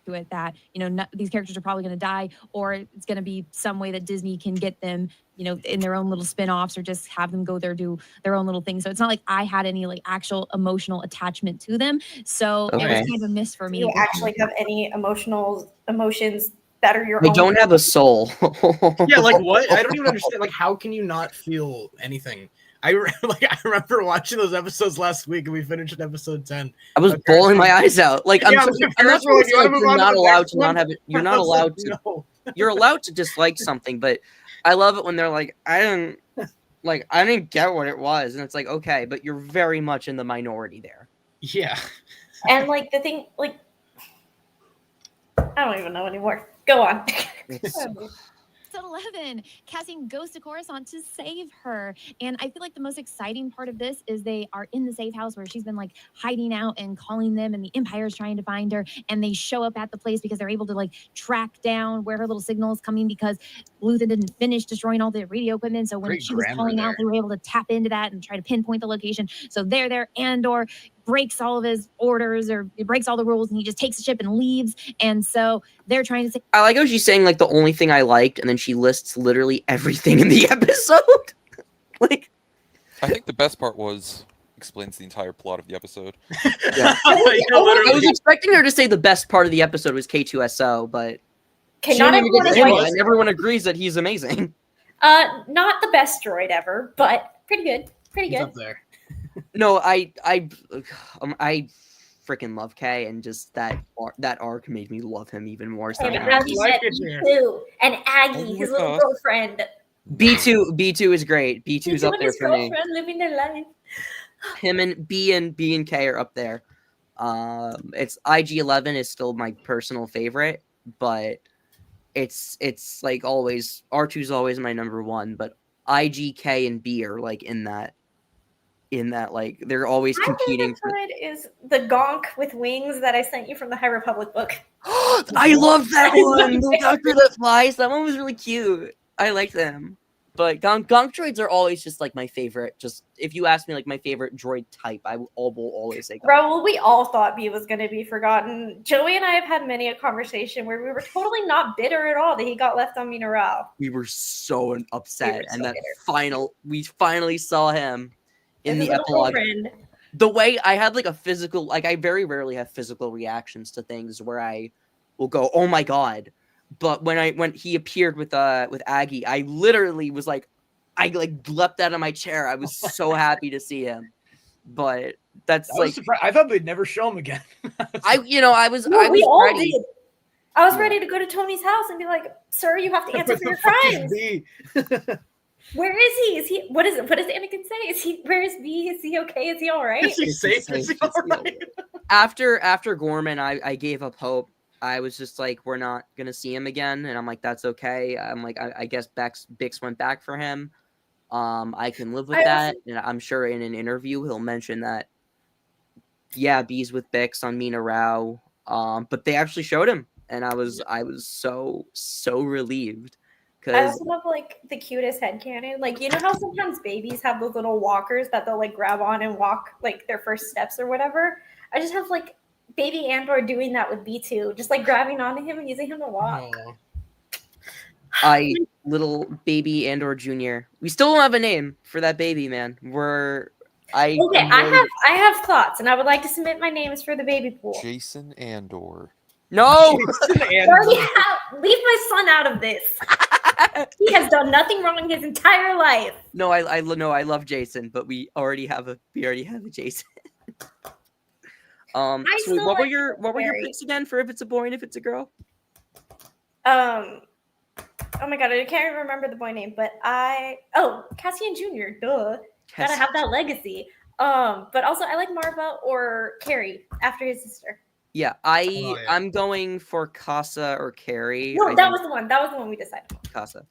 Speaker 5: To it that, you know, these characters are probably going to die, or it's going to be some way that Disney can get them, you know, in their own little spin-offs, or just have them go there, do their own little thing. So it's not like I had any like actual emotional attachment to them. So it was kind of a miss for me.
Speaker 3: Do you actually have any emotions that are your
Speaker 1: I
Speaker 3: own?
Speaker 1: don't have a soul.
Speaker 2: Yeah, like what? I don't even understand. Like, how can you not feel anything? I remember watching those episodes last week, and we finished episode 10.
Speaker 1: I was bawling my eyes out. Like,
Speaker 2: Yeah,
Speaker 1: I'm not
Speaker 2: like,
Speaker 1: you're not allowed to not have it. You're not allowed to.
Speaker 2: No.
Speaker 1: You're allowed to dislike something, but I love it when they're like, I didn't get what it was, and it's like, okay, but you're very much in the minority there.
Speaker 2: Yeah.
Speaker 3: And like the thing, like, I don't even know anymore. Go on.
Speaker 5: Episode 11, Cassian goes to Coruscant to save her. And I feel like the most exciting part of this is they are in the safe house where she's been like hiding out and calling them, and the Empire's trying to find her. And they show up at the place because they're able to like track down where her little signal is coming, because Luthen didn't finish destroying all the radio equipment. So when she was calling out, they were able to tap into that and try to pinpoint the location. So they're there. Andor breaks all of his orders, or he breaks all the rules, and he just takes the ship and leaves. And so they're trying to say,
Speaker 1: I like how she's saying like the only thing I liked, and then she lists literally everything in the episode. Like,
Speaker 4: I think the best part explains the entire plot of the episode.
Speaker 1: Yeah. I was expecting her to say the best part of the episode was K2SO, but everyone agrees that he's amazing.
Speaker 3: Not the best droid ever, but pretty good. Pretty good.
Speaker 2: He's up there.
Speaker 1: No, I freaking love K, and just that arc made me love him even more. So
Speaker 3: And Aggie, his little girlfriend.
Speaker 1: B2 is great. B2's up there for me.
Speaker 3: Living their life.
Speaker 1: Him and B and K are up there. It's IG-11 is still my personal favorite, but it's like always R2's always my number one, but IG, K, and B are like in that like they're always competing.
Speaker 3: My favorite is the Gonk with wings that I sent you from the High Republic book.
Speaker 1: I love that one. The doctor that flies. That one was really cute. I like them. But Gonk droids are always just like my favorite. Just if you ask me like my favorite droid type, I will always say Gonk.
Speaker 3: Raul, we all thought B was going to be forgotten. Joey and I have had many a conversation where we were totally not bitter at all that he got left on Mineral.
Speaker 1: We were so upset, and we finally saw him in the epilogue. the way I had like a physical, like I very rarely have physical reactions to things where I will go, "Oh my god!" But when he appeared with Aggie, I literally was like, I like leapt out of my chair. I was so happy to see him. But that's
Speaker 2: I was
Speaker 1: like
Speaker 2: surprised. I thought they'd never show him again.
Speaker 1: I was
Speaker 3: No,
Speaker 1: I
Speaker 3: we
Speaker 1: was
Speaker 3: all
Speaker 1: ready.
Speaker 3: did. I was
Speaker 1: Yeah.
Speaker 3: ready to go to Tony's house and be like, "Sir, you have to answer
Speaker 2: What
Speaker 3: for
Speaker 2: the
Speaker 3: your
Speaker 2: fuck is
Speaker 3: crimes.
Speaker 2: B?
Speaker 3: Where is he? Is he? What does Anakin say? Is he? Where is B? Is he okay? Is he all right?"
Speaker 2: Is he safe? Is he all right?
Speaker 1: After Gorman, I gave up hope. I was just like, we're not gonna see him again, and I'm like, that's okay. I'm like, I guess Bix went back for him. I can live with that, and I'm sure in an interview he'll mention that. Yeah, B's with Bix on Mina Rao. But they actually showed him, and I was so relieved.
Speaker 3: I
Speaker 1: Because
Speaker 3: also love like the cutest headcanon. Like, you know how sometimes babies have those little walkers that they'll like grab on and walk like their first steps or whatever. I just have like baby Andor doing that with B2, just like grabbing onto him and using him to walk.
Speaker 1: little baby Andor Jr. We still don't have a name for that baby, man.
Speaker 3: I have thoughts, and I would like to submit my names for the baby pool.
Speaker 4: Jason Andor.
Speaker 1: No.
Speaker 3: Leave my son out of this. He has done nothing wrong his entire life.
Speaker 1: No, I love Jason, but we already have a Jason. So what were your picks again for if it's a boy and if it's a girl?
Speaker 3: Oh my god, I can't even remember the boy name, but Cassian Jr. Duh, gotta have that legacy. But also I like Marva or Carrie after his sister.
Speaker 1: Yeah, I'm going for Casa or Carrie.
Speaker 3: No, that was the one. That was the one we decided on.
Speaker 1: Casa.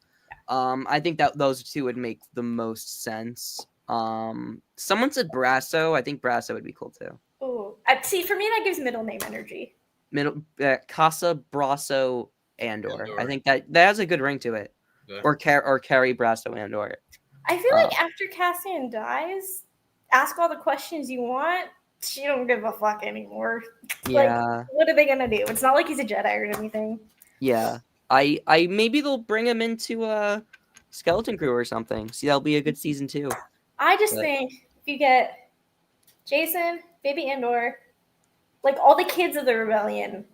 Speaker 1: I think that those two would make the most sense. Someone said Brasso. I think Brasso would be cool too.
Speaker 3: Oh, see, for me that gives middle name energy.
Speaker 1: Casa, Brasso, Andor. I think that has a good ring to it. Yeah. Or Carrie, Brasso, Andor.
Speaker 3: I feel like after Cassian dies, ask all the questions you want. She don't give a fuck anymore.
Speaker 1: Yeah.
Speaker 3: Like, what are they gonna do? It's not like he's a Jedi or anything.
Speaker 1: Yeah. I maybe they'll bring him into a Skeleton Crew or something. See, that'll be a good season 2.
Speaker 3: I just think if you get Jason, baby Andor, like all the kids of the rebellion,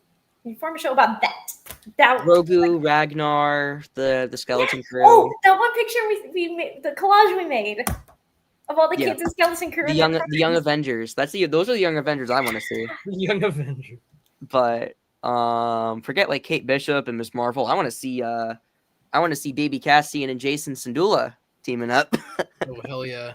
Speaker 3: you form a show about that.
Speaker 1: Grogu, Ragnar, the Skeleton Crew.
Speaker 3: Oh, that one picture we made, the collage we made of all the kids in Skeleton Crew.
Speaker 1: The young Avengers. Those are the young Avengers I want to see.
Speaker 2: Young Avengers.
Speaker 1: But forget like Kate Bishop and Miss Marvel. I want to see baby Cassian and Jason Syndulla teaming up.
Speaker 2: Oh hell yeah!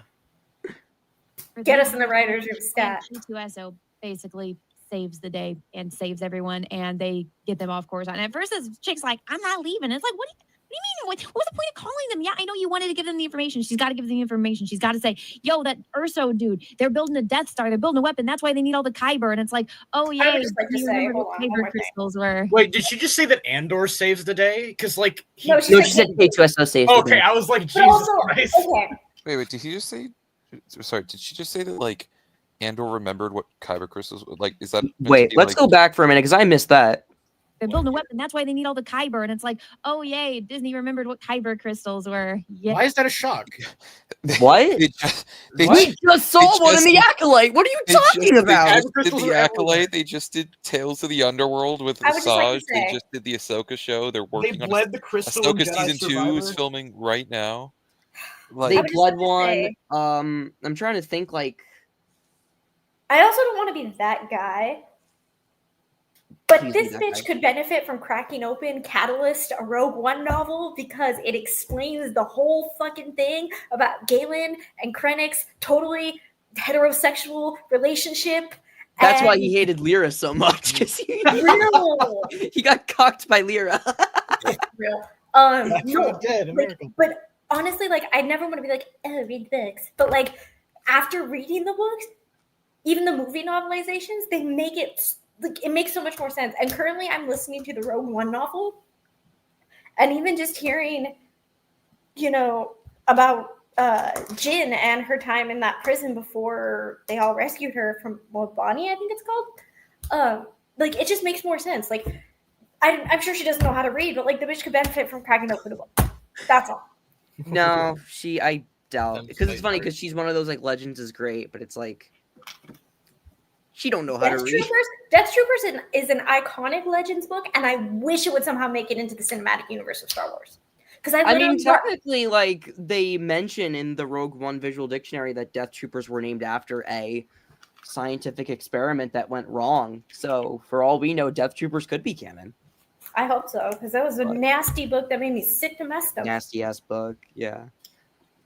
Speaker 3: Get us in the writers' room stat.
Speaker 5: G2SO basically saves the day and saves everyone, and they get them off Coruscant. And at first, this chick's like, "I'm not leaving." It's like, what do you mean? What was the point of calling them? Yeah, I know you wanted to give them the information. She's got to give them the information. She's got to say, yo, that Urso dude, they're building a Death Star. They're building a weapon. That's why they need all the Kyber. And it's like, oh, yeah.
Speaker 3: I would just like to say, hold on,
Speaker 5: Kyber crystals were.
Speaker 2: Wait, did she just say that Andor saves the day? Because, like...
Speaker 3: No, she said
Speaker 1: K2SO saves the day.
Speaker 2: Okay, I was like, Jesus Christ.
Speaker 3: Okay.
Speaker 4: Wait, did he just say... Sorry, did she just say that, like, Andor remembered what Kyber crystals... Like, is that...
Speaker 1: Wait, let's go back for a minute, because I missed that.
Speaker 5: They're building a weapon. That's why they need all the Kyber. And it's like, oh, yay, Disney remembered what Kyber crystals were. Yeah.
Speaker 2: Why is that a shock?
Speaker 1: What? We just saw one in the Acolyte. What are you talking about?
Speaker 4: They just did the Acolyte. They just did Tales of the Underworld with Asajj. They just did the Ahsoka show. They're working on
Speaker 2: bled the crystal.
Speaker 4: Ahsoka season 2 is filming right now.
Speaker 1: Like, they bled one. I'm trying to think, like...
Speaker 3: I also don't want to be that guy. But this bitch could benefit from cracking open Catalyst, a Rogue One novel, because it explains the whole fucking thing about Galen and Krennic's totally heterosexual relationship.
Speaker 1: That's why he hated Lyra so much, because he got cocked by Lyra.
Speaker 3: Real.
Speaker 2: Dead,
Speaker 3: but honestly, like, I never want to be like, oh, read books. But like, after reading the books, even the movie novelizations, they make it... Like, it makes so much more sense. And currently I'm listening to the Rogue One novel. And even just hearing, about Jyn and her time in that prison before they all rescued her from Bonnie, I think it's called. Like, it just makes more sense. Like, I'm sure she doesn't know how to read, but like the bitch could benefit from cracking open a book. That's all.
Speaker 1: No, I doubt. Because it's funny, because she's one of those, like, Legends is great, but it's like... She don't know how to read.
Speaker 3: Death Troopers is an iconic Legends book, and I wish it would somehow make it into the cinematic universe of Star Wars. Because
Speaker 1: I mean, technically, like, they mention in the Rogue One visual dictionary that Death Troopers were named after a scientific experiment that went wrong. So, for all we know, Death Troopers could be canon.
Speaker 3: I hope so, because that was a nasty book that made me sick to my stomach.
Speaker 1: Nasty ass book, yeah.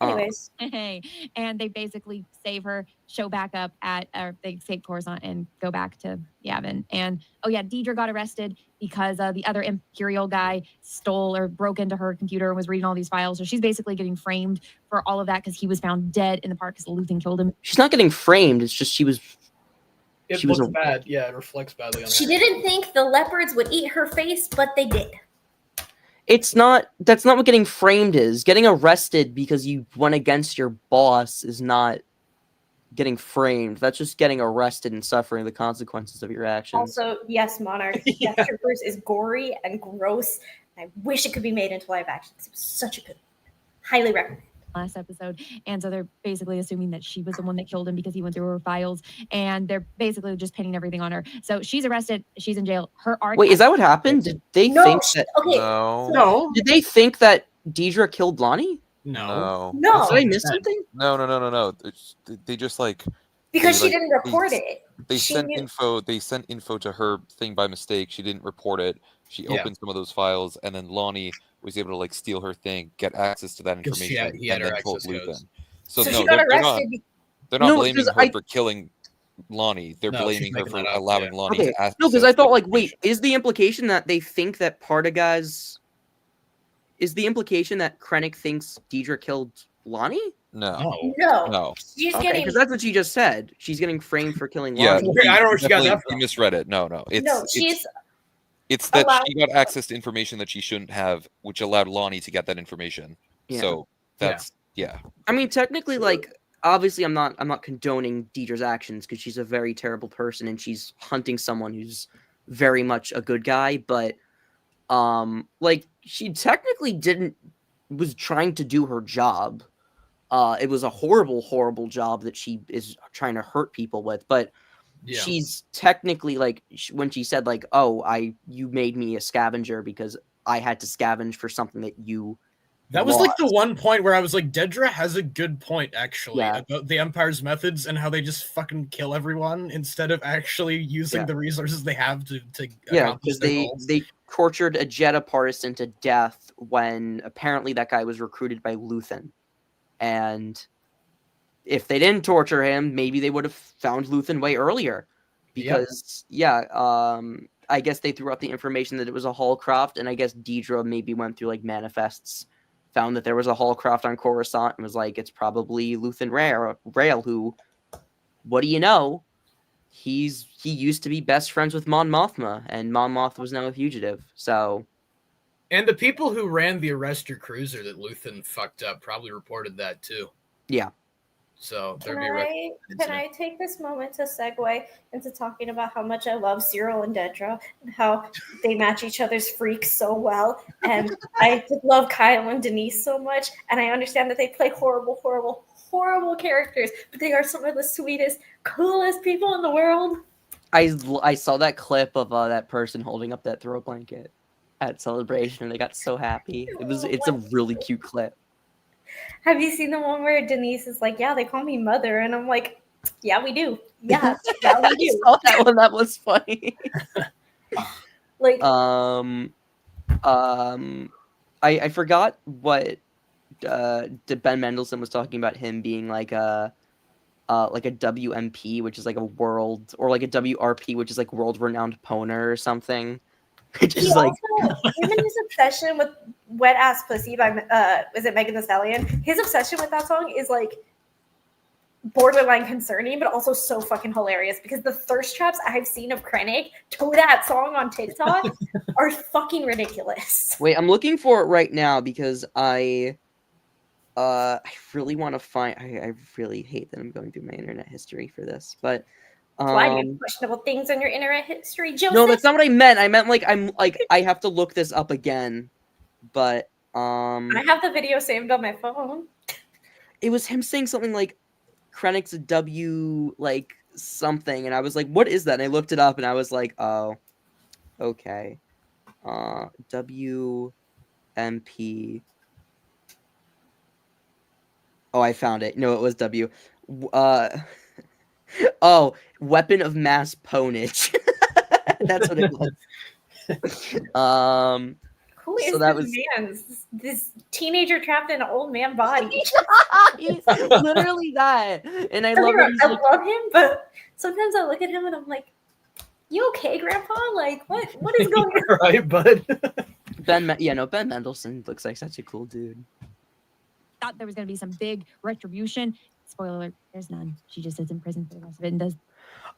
Speaker 3: Anyways.
Speaker 5: Hey, and they basically save her, show back up or they save Coruscant and go back to Yavin. And Deidre got arrested because the other Imperial guy stole or broke into her computer and was reading all these files. So she's basically getting framed for all of that because he was found dead in the park because Luthen killed him.
Speaker 1: She's not getting framed. It's just she was
Speaker 2: bad. Yeah, it reflects badly on her.
Speaker 3: She didn't think the leopards would eat her face, but they did.
Speaker 1: That's not what getting framed is. Getting arrested because you went against your boss is not getting framed. That's just getting arrested and suffering the consequences of your actions.
Speaker 3: Also, yes, Monarch. Death Troopers is gory and gross. I wish it could be made into live action. It was such a good one. Highly recommend.
Speaker 5: Last episode, and so they're basically assuming that she was the one that killed him because he went through her files, and they're basically just pinning everything on her. So she's arrested, she's in jail. Her arc.
Speaker 1: Wait, is that what happened? Did they think that?
Speaker 3: Okay,
Speaker 2: no.
Speaker 1: Did they think that Deidre killed Lonnie?
Speaker 2: No.
Speaker 1: Did I miss something?
Speaker 4: No. They just like
Speaker 3: because she didn't report it.
Speaker 4: They sent info. They sent info to her thing by mistake. She didn't report it. She opened some of those files, and then Lonnie was able to like steal her thing, get access to that information,
Speaker 2: he had
Speaker 4: and
Speaker 2: her
Speaker 4: then told
Speaker 2: access
Speaker 4: Luthen.
Speaker 2: codes.
Speaker 3: So she got arrested.
Speaker 4: They're not blaming her for killing Lonnie. They're blaming her for allowing Lonnie to access.
Speaker 1: No, because I thought, like, wait, is the implication that they think that Partagaz? Is the implication that Krennic thinks Deidre killed Lonnie?
Speaker 2: No.
Speaker 3: She's
Speaker 1: okay,
Speaker 3: getting.
Speaker 1: because that's what she just said. She's getting framed for killing
Speaker 4: Yeah,
Speaker 1: Lonnie.
Speaker 2: I don't know where she got that from.
Speaker 4: You misread it. No. It's that she got access to information that she shouldn't have, which allowed Lonnie to get that information.
Speaker 1: Yeah.
Speaker 4: So that's
Speaker 1: I mean, technically, like, obviously, I'm not condoning Deidre's actions because she's a very terrible person and she's hunting someone who's very much a good guy. But, like, she technically was trying to do her job. It was a horrible, horrible job that she is trying to hurt people with, but. Yeah. She's technically like when she said like, "Oh, you made me a scavenger because I had to scavenge for something that you."
Speaker 2: That was like the one point where I was like, Dedra has a good point actually about the Empire's methods and how they just fucking kill everyone instead of actually using the resources they have to accomplish their goals.
Speaker 1: They tortured a Jedha partisan to death when apparently that guy was recruited by Luthen, and. If they didn't torture him, maybe they would have found Luthen way earlier. Because, I guess they threw out the information that it was a Hallcraft, and I guess Deidre maybe went through, like, manifests, found that there was a Hallcraft on Coruscant, and was like, it's probably Luthen Rael, who, what do you know? He used to be best friends with Mon Mothma, and Mon Mothma was now a fugitive, so...
Speaker 2: And the people who ran the Arrestor cruiser that Luthen fucked up probably reported that, too.
Speaker 1: Yeah.
Speaker 2: So
Speaker 3: can I take this moment to segue into talking about how much I love Cyril and Dedra and how they match each other's freaks so well, and I love Kyle and Denise so much, and I understand that they play horrible, horrible, horrible characters, but they are some of the sweetest, coolest people in the world.
Speaker 1: I saw that clip of that person holding up that throw blanket at Celebration, and they got so happy. It's a really cute clip.
Speaker 3: Have you seen the one where Denise is like, yeah, they call me mother? And I'm like, yeah, we do. Yeah, we do.
Speaker 1: I saw that one. That was funny.
Speaker 3: Like,
Speaker 1: I forgot what Ben Mendelsohn was talking about him being like a WMP, which is like a world, or like a WRP, which is like world-renowned poner or something. Which is like
Speaker 3: him and his obsession with Wet Ass Pussy by is it Megan Thee Stallion? His obsession with that song is like borderline concerning, but also so fucking hilarious because the thirst traps I've seen of Krennic to that song on TikTok are fucking ridiculous.
Speaker 1: Wait, I'm looking for it right now because I really want to find. I really hate that I'm going through my internet history for this, but.
Speaker 3: Why do you have questionable things on your internet history, Joseph?
Speaker 1: No, that's not what I meant. I meant like I have to look this up again. But
Speaker 3: I have the video saved on my phone.
Speaker 1: It was him saying something like Krennic's a W, like something, and I was like, what is that? And I looked it up, and I was like, oh, okay. WMP. Oh, I found it. No, it was W. Oh, weapon of mass ponage. That's what it was.
Speaker 3: Who is
Speaker 1: So that
Speaker 3: this
Speaker 1: was
Speaker 3: man? This teenager trapped in an old man body.
Speaker 1: he's literally that, and I love that he's
Speaker 3: I
Speaker 1: like,
Speaker 3: love him, but sometimes I look at him and I'm like, "You okay, Grandpa? Like, what is going on?"
Speaker 2: Right, bud.
Speaker 1: Ben Mendelsohn looks like such a cool dude.
Speaker 5: Thought there was going to be some big retribution. Spoiler alert, there's none. She just sits in prison for the rest of it and does.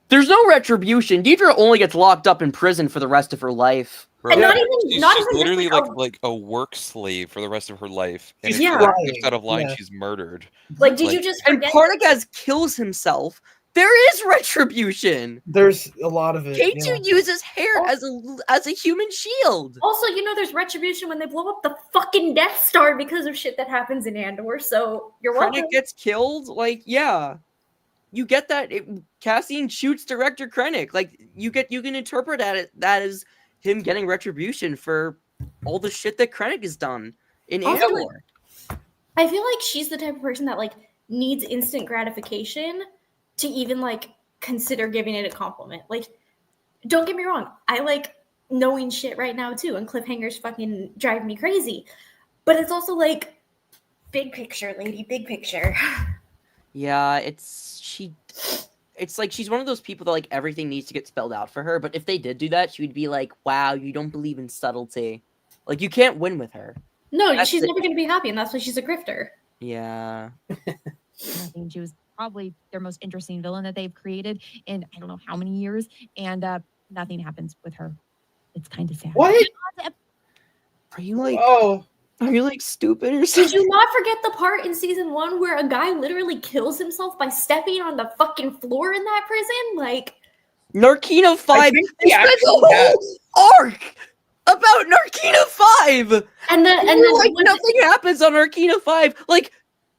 Speaker 1: There's no retribution. Deidre only gets locked up in prison for the rest of her life.
Speaker 3: And not
Speaker 4: She's
Speaker 3: even just
Speaker 4: literally
Speaker 3: like
Speaker 4: like a work slave for the rest of her life. And
Speaker 2: She's
Speaker 4: if she
Speaker 3: crying,
Speaker 4: steps out of line,
Speaker 2: yeah.
Speaker 4: she's murdered.
Speaker 3: like, did
Speaker 4: Like-
Speaker 3: you just
Speaker 1: And
Speaker 3: forget?
Speaker 1: Partagas kills himself. There is retribution.
Speaker 2: There's a lot of it.
Speaker 1: K2
Speaker 2: yeah.
Speaker 1: uses hair as a human shield.
Speaker 3: Also, there's retribution when they blow up the fucking Death Star because of shit that happens in Andor. So you're welcome.
Speaker 1: Krennic gets killed. Like, yeah, you get that. Cassian shoots Director Krennic. Like, you can interpret that as him getting retribution for all the shit that Krennic has done in
Speaker 3: Also,
Speaker 1: Andor.
Speaker 3: I feel like she's the type of person that like needs instant gratification to even like consider giving it a compliment. Like, don't get me wrong, I like knowing shit right now too, and cliffhangers fucking drive me crazy. But it's also like big picture, lady, big picture.
Speaker 1: Yeah, it's like she's one of those people that like everything needs to get spelled out for her, but if they did do that, she would be like, wow, you don't believe in subtlety. Like, you can't win with her.
Speaker 3: No,
Speaker 1: That's
Speaker 3: she's
Speaker 1: it.
Speaker 3: never gonna be happy, and that's why she's a grifter.
Speaker 1: Yeah.
Speaker 5: I think she was probably their most interesting villain that they've created in I don't know how many years, and nothing happens with her. It's kind of sad.
Speaker 2: What?
Speaker 1: Are you like
Speaker 2: Oh,
Speaker 1: stupid or
Speaker 3: Did
Speaker 1: something?
Speaker 3: you not forget the part in season 1 where a guy literally kills himself by stepping on the fucking floor in that prison? Like,
Speaker 1: Narkina 5.
Speaker 2: think
Speaker 1: They
Speaker 2: we
Speaker 1: spent
Speaker 2: actually
Speaker 1: the whole arc about Narkina 5.
Speaker 3: and then
Speaker 1: Like,
Speaker 3: when-
Speaker 1: nothing happens on Narkina 5. Like,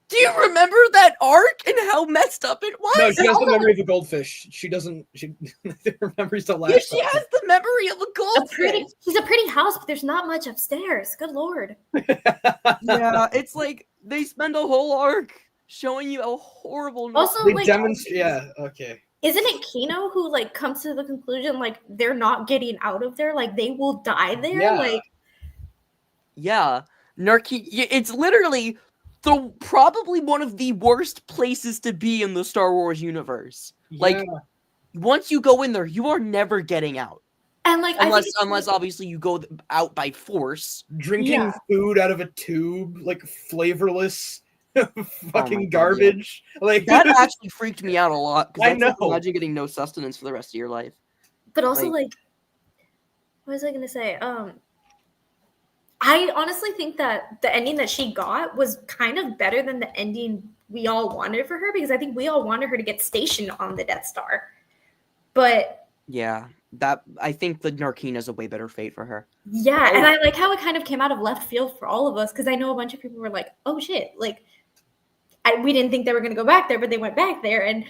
Speaker 1: do you remember that arc and how messed up it was?
Speaker 2: no, she has the memory of a goldfish. She doesn't. Her memory's the last.
Speaker 1: Yeah, she has the memory of a goldfish.
Speaker 3: he's a pretty house, but there's not much upstairs. Good lord.
Speaker 1: Yeah, it's like they spend a whole arc showing you how horrible.
Speaker 3: Also,
Speaker 2: They
Speaker 3: like,
Speaker 2: demonstrate. Yeah. Okay.
Speaker 3: isn't it Kino who like comes to the conclusion like they're not getting out of there, like they will die there?
Speaker 2: Yeah.
Speaker 3: Like,
Speaker 1: Yeah, it's literally probably one of the worst places to be in the Star Wars universe. Like,
Speaker 2: Yeah.
Speaker 1: once you go in there, you are never getting out.
Speaker 3: and like I think
Speaker 1: Unless obviously you go out by force.
Speaker 2: Drinking
Speaker 3: Yeah.
Speaker 2: food out of a tube, like flavorless, fucking
Speaker 1: God,
Speaker 2: garbage. Like
Speaker 1: That actually freaked me out a lot.
Speaker 2: I
Speaker 1: That's like,
Speaker 2: know.
Speaker 1: imagine getting no sustenance for the rest of your life.
Speaker 3: but also
Speaker 1: like-
Speaker 3: like what was I gonna say? I honestly think that the ending that she got was kind of better than the ending we all wanted for her, because I think we all wanted her to get stationed on the Death Star. But
Speaker 1: Yeah, I think the Narkina is a way better fate for her.
Speaker 3: yeah, and I like how it kind of came out of left field for all of us, because I know a bunch of people were like, oh shit, like we didn't think they were going to go back there, but they went back there. And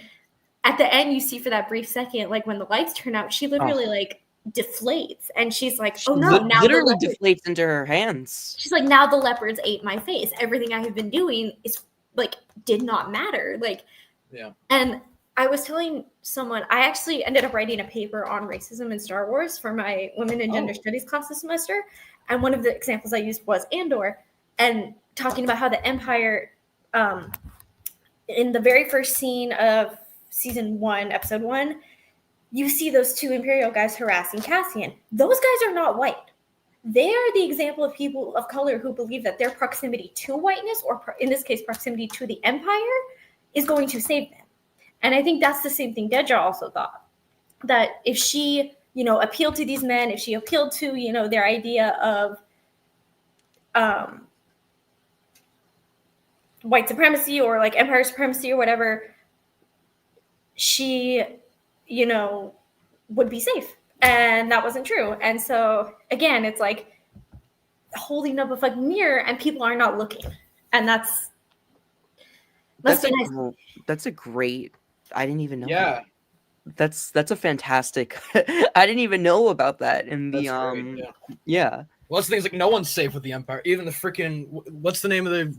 Speaker 3: at the end, you see for that brief second, like when the lights turn out, she literally like deflates, and she's like, oh no, now the
Speaker 1: literally
Speaker 3: leopard-
Speaker 1: deflates into her hands.
Speaker 3: she's like, now the leopards ate my face. Everything I have been doing is like did not matter. Like,
Speaker 2: Yeah.
Speaker 3: And I was telling someone, I actually ended up writing a paper on racism in Star Wars for my women and gender studies class this semester. And one of the examples I used was Andor, and talking about how the Empire, in the very first scene of season 1, episode 1, you see those two Imperial guys harassing Cassian. Those guys are not white. They are the example of people of color who believe that their proximity to whiteness, or in this case, proximity to the Empire, is going to save them. And I think that's the same thing Dedra also thought. That if she, appealed to these men, if she appealed to, their idea of white supremacy or like Empire supremacy or whatever, she, would be safe. And that wasn't true. And so again, it's like holding up a fucking mirror and people are not looking. And that's
Speaker 1: That's
Speaker 3: be nice.
Speaker 1: a great. I didn't even know.
Speaker 2: Yeah.
Speaker 1: That's a fantastic. I didn't even know about that in the
Speaker 2: That's great, yeah.
Speaker 1: yeah.
Speaker 2: Well, that's the things like no one's safe with the Empire. Even the freaking what's the name of the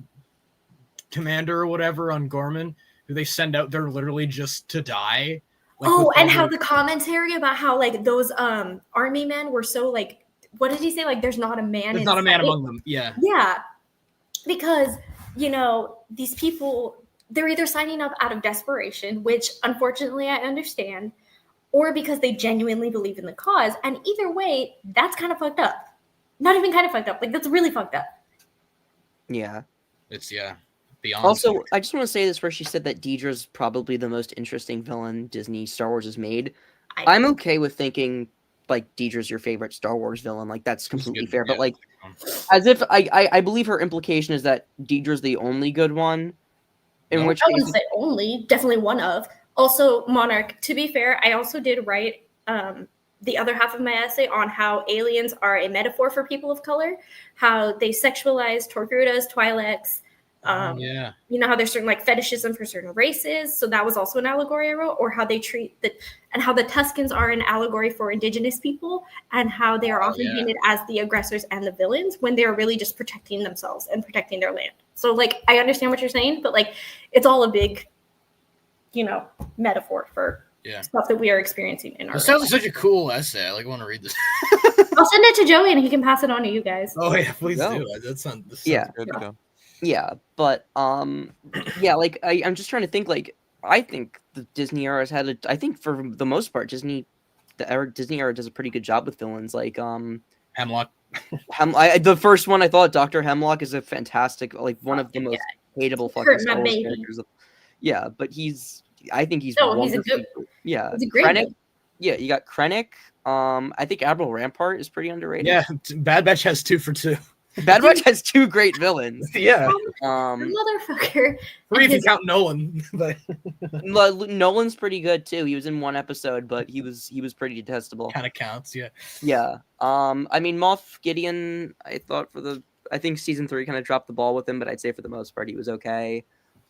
Speaker 2: commander or whatever on Gorman, who they send out there literally just to die. Like,
Speaker 3: Oh,
Speaker 2: with
Speaker 3: and
Speaker 2: all
Speaker 3: how the commentary about how like those army men were so like, what did he say? Like, there's not a man.
Speaker 2: there's
Speaker 3: in
Speaker 2: not a man
Speaker 3: sight.
Speaker 2: among them. Yeah.
Speaker 3: Yeah, because these people, they're either signing up out of desperation, which unfortunately I understand, or because they genuinely believe in the cause. And either way, that's kind of fucked up. Not even kind of fucked up. Like, that's really fucked up.
Speaker 1: Yeah.
Speaker 2: It's beyond.
Speaker 1: Also, I just want to say this where she said that Deidre's probably the most interesting villain Disney Star Wars has made. I'm okay with thinking like Deidre's your favorite Star Wars villain. Like that's completely fair. But like, as if I believe her implication is that Deidre's the only good one. In which
Speaker 3: I
Speaker 1: case,
Speaker 3: wouldn't say only, definitely one of. Also, Monarch. To be fair, I also did write the other half of my essay on how aliens are a metaphor for people of color, how they sexualize Tortugas, Twi'leks. You know how there's certain like fetishism for certain races, so that was also an allegory I wrote, or how they treat and how the Tuscans are an allegory for indigenous people, and how they are often painted as the aggressors and the villains when they're really just protecting themselves and protecting their land. So like I understand what you're saying, but like it's all a big, metaphor for stuff that we are experiencing in our.
Speaker 2: It sounds like such a cool essay. I want to read this.
Speaker 3: I'll send it to Joey and he can pass it on to you guys.
Speaker 2: Oh yeah, please do. That sounds
Speaker 1: good. Yeah, but yeah, like I'm just trying to think. Like I think the Disney era has had I think for the most part, Disney era does a pretty good job with villains. Like
Speaker 2: Hemlock.
Speaker 1: The first one I thought Dr. Hemlock is a fantastic, like one of the most hateable fucking Star Wars characters. Yeah, but I think he's
Speaker 3: a good.
Speaker 1: Yeah,
Speaker 3: he's a great
Speaker 1: Krennic. Yeah, you got Krennic. I think Admiral Rampart is pretty underrated.
Speaker 2: Yeah, Bad Batch has 2 for 2.
Speaker 1: Bad Batch has 2 great villains.
Speaker 2: Yeah.
Speaker 3: Motherfucker.
Speaker 2: 3 if you count Nolan. But
Speaker 1: Nolan's pretty good too. He was in 1 episode, but he was pretty detestable.
Speaker 2: Kind of counts, yeah.
Speaker 1: Yeah. I mean Moff Gideon, I think season 3 kind of dropped the ball with him, but I'd say for the most part he was okay.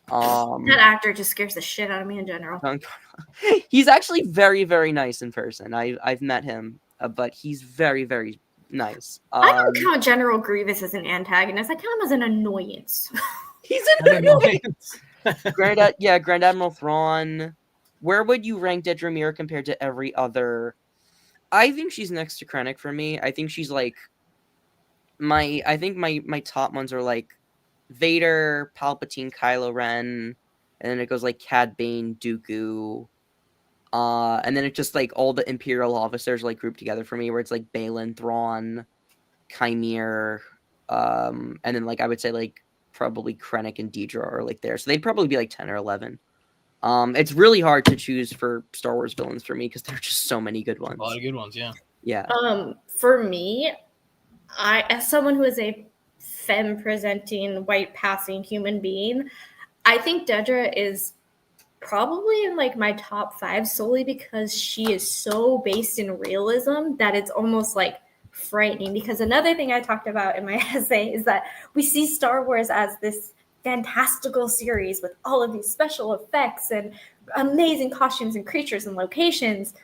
Speaker 3: That actor just scares the shit out of me in general.
Speaker 1: He's actually very, very nice in person. I've met him, but he's very, very nice.
Speaker 3: I don't count General Grievous as an antagonist. I count him as an annoyance.
Speaker 1: He's an annoyance. Grand Admiral Thrawn. Where would you rank Dedra Meero compared to every other? I think she's next to Krennic for me. I think she's like my top ones are like Vader, Palpatine, Kylo Ren, and then it goes like Cad Bane, Dooku. And then it's just like all the Imperial officers like grouped together for me, where it's like Baylan, Thrawn, Chimere, and then like I would say like probably Krennic and Deidre are like there, so they'd probably be like 10 or 11. It's really hard to choose for Star Wars villains for me because there are just so many good ones.
Speaker 2: A lot of good ones, yeah.
Speaker 1: Yeah.
Speaker 3: For me, as someone who is a femme-presenting, white-passing human being, I think Dedra is probably in like my top 5 solely because she is so based in realism that it's almost like frightening. Because another thing I talked about in my essay is that we see Star Wars as this fantastical series with all of these special effects and amazing costumes and creatures and locations.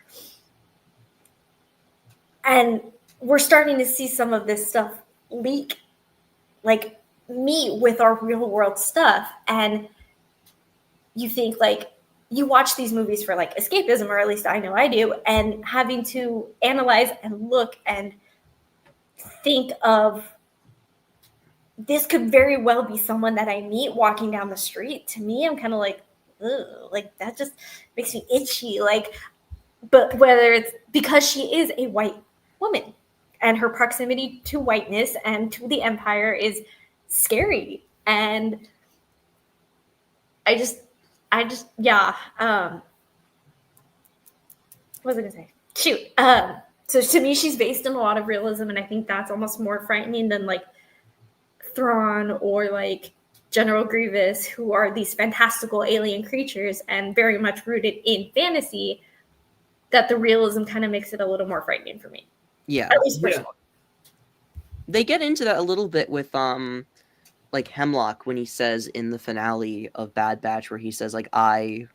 Speaker 3: And we're starting to see some of this stuff leak, like meet with our real world stuff. And you think like, you watch these movies for like escapism, or at least I know I do, and having to analyze and look and think of, this could very well be someone that I meet walking down the street. To me, I'm kind of like, ugh, like that just makes me itchy. Like, but whether it's because she is a white woman and her proximity to whiteness and to the Empire is scary. And I just, yeah. What was I gonna say? Shoot. So to me, she's based in a lot of realism, and I think that's almost more frightening than like Thrawn or like General Grievous, who are these fantastical alien creatures and very much rooted in fantasy. That the realism kind of makes it a little more frightening for me.
Speaker 1: Yeah.
Speaker 3: At least personally.
Speaker 1: They get into that a little bit with like Hemlock when he says in the finale of Bad Batch, where he says like I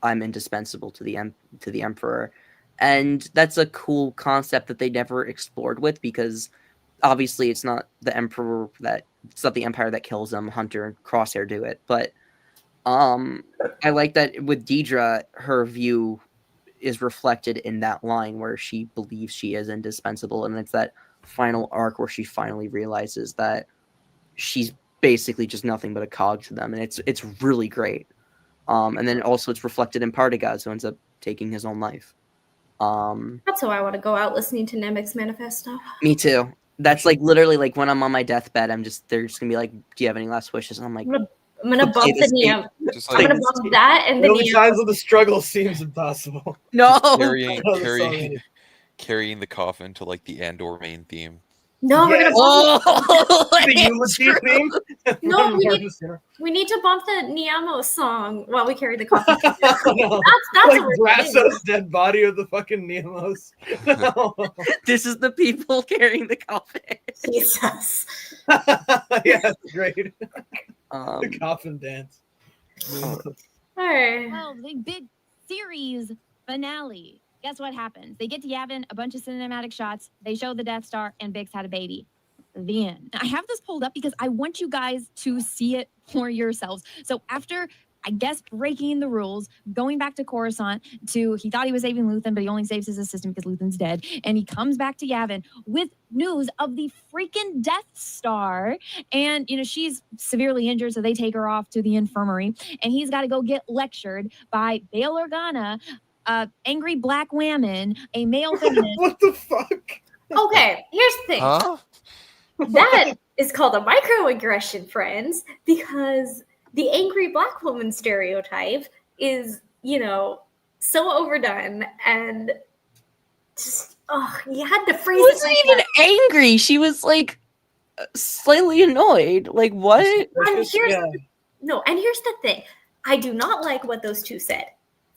Speaker 1: I'm indispensable to the Emperor. And that's a cool concept that they never explored with, because obviously it's not the Empire that kills him. Hunter and Crosshair do it. But I like that with Deidre, her view is reflected in that line where she believes she is indispensable, and it's that final arc where she finally realizes that she's basically just nothing but a cog to them, and it's really great. And then also it's reflected in Partagas, who ends up taking his own life.
Speaker 3: That's how I want to go out, listening to Nemec's manifesto.
Speaker 1: Me too. That's like literally like when I'm on my deathbed, they're just gonna be like, "Do you have any last wishes?" And I'm like,
Speaker 3: I'm gonna
Speaker 1: "Play
Speaker 3: bump the
Speaker 1: this
Speaker 3: Neom.
Speaker 4: Just
Speaker 3: I'm
Speaker 4: like
Speaker 3: gonna bump that and the
Speaker 2: Early
Speaker 3: Neom.
Speaker 2: signs of the struggle seems impossible.
Speaker 1: no."
Speaker 4: carrying
Speaker 2: Oh, that's
Speaker 4: carrying
Speaker 2: already-
Speaker 4: carrying the coffin to like the Andor main theme.
Speaker 3: No, we're gonna bump
Speaker 1: Oh,
Speaker 2: The eulogy theme.
Speaker 3: No, we need-
Speaker 2: That's
Speaker 3: we need to bump the Niamo song while we carry the coffin.
Speaker 2: no.
Speaker 3: That's
Speaker 2: Like
Speaker 3: what we're doing.
Speaker 2: Brasso's dead body of the fucking Neamos. No.
Speaker 1: This is the people carrying the coffin.
Speaker 3: Jesus.
Speaker 2: Yeah, that's great. The
Speaker 1: Um,
Speaker 2: coffin dance.
Speaker 3: All right.
Speaker 5: Well, the big series finale. Guess what happens? They get to Yavin, a bunch of cinematic shots. They show the Death Star, and Bix had a baby. The end. I have this pulled up because I want you guys to see it for yourselves. So after, I guess, breaking the rules, going back to Coruscant he thought he was saving Luthen, but he only saves his assistant because Luthen's dead. And he comes back to Yavin with news of the freaking Death Star. And, she's severely injured, so they take her off to the infirmary. And he's got to go get lectured by Bail Organa, angry black woman, a male feminist.
Speaker 2: What the fuck?
Speaker 3: Okay, here's the thing.
Speaker 4: Huh?
Speaker 3: That is called a microaggression, friends, because the angry black woman stereotype is, so overdone, and just, you had to
Speaker 1: she
Speaker 3: freeze
Speaker 1: wasn't
Speaker 3: it.
Speaker 1: even angry. She was like slightly annoyed. Like, what?
Speaker 3: And here's
Speaker 2: Yeah.
Speaker 3: and here's the thing. I do not like what those two said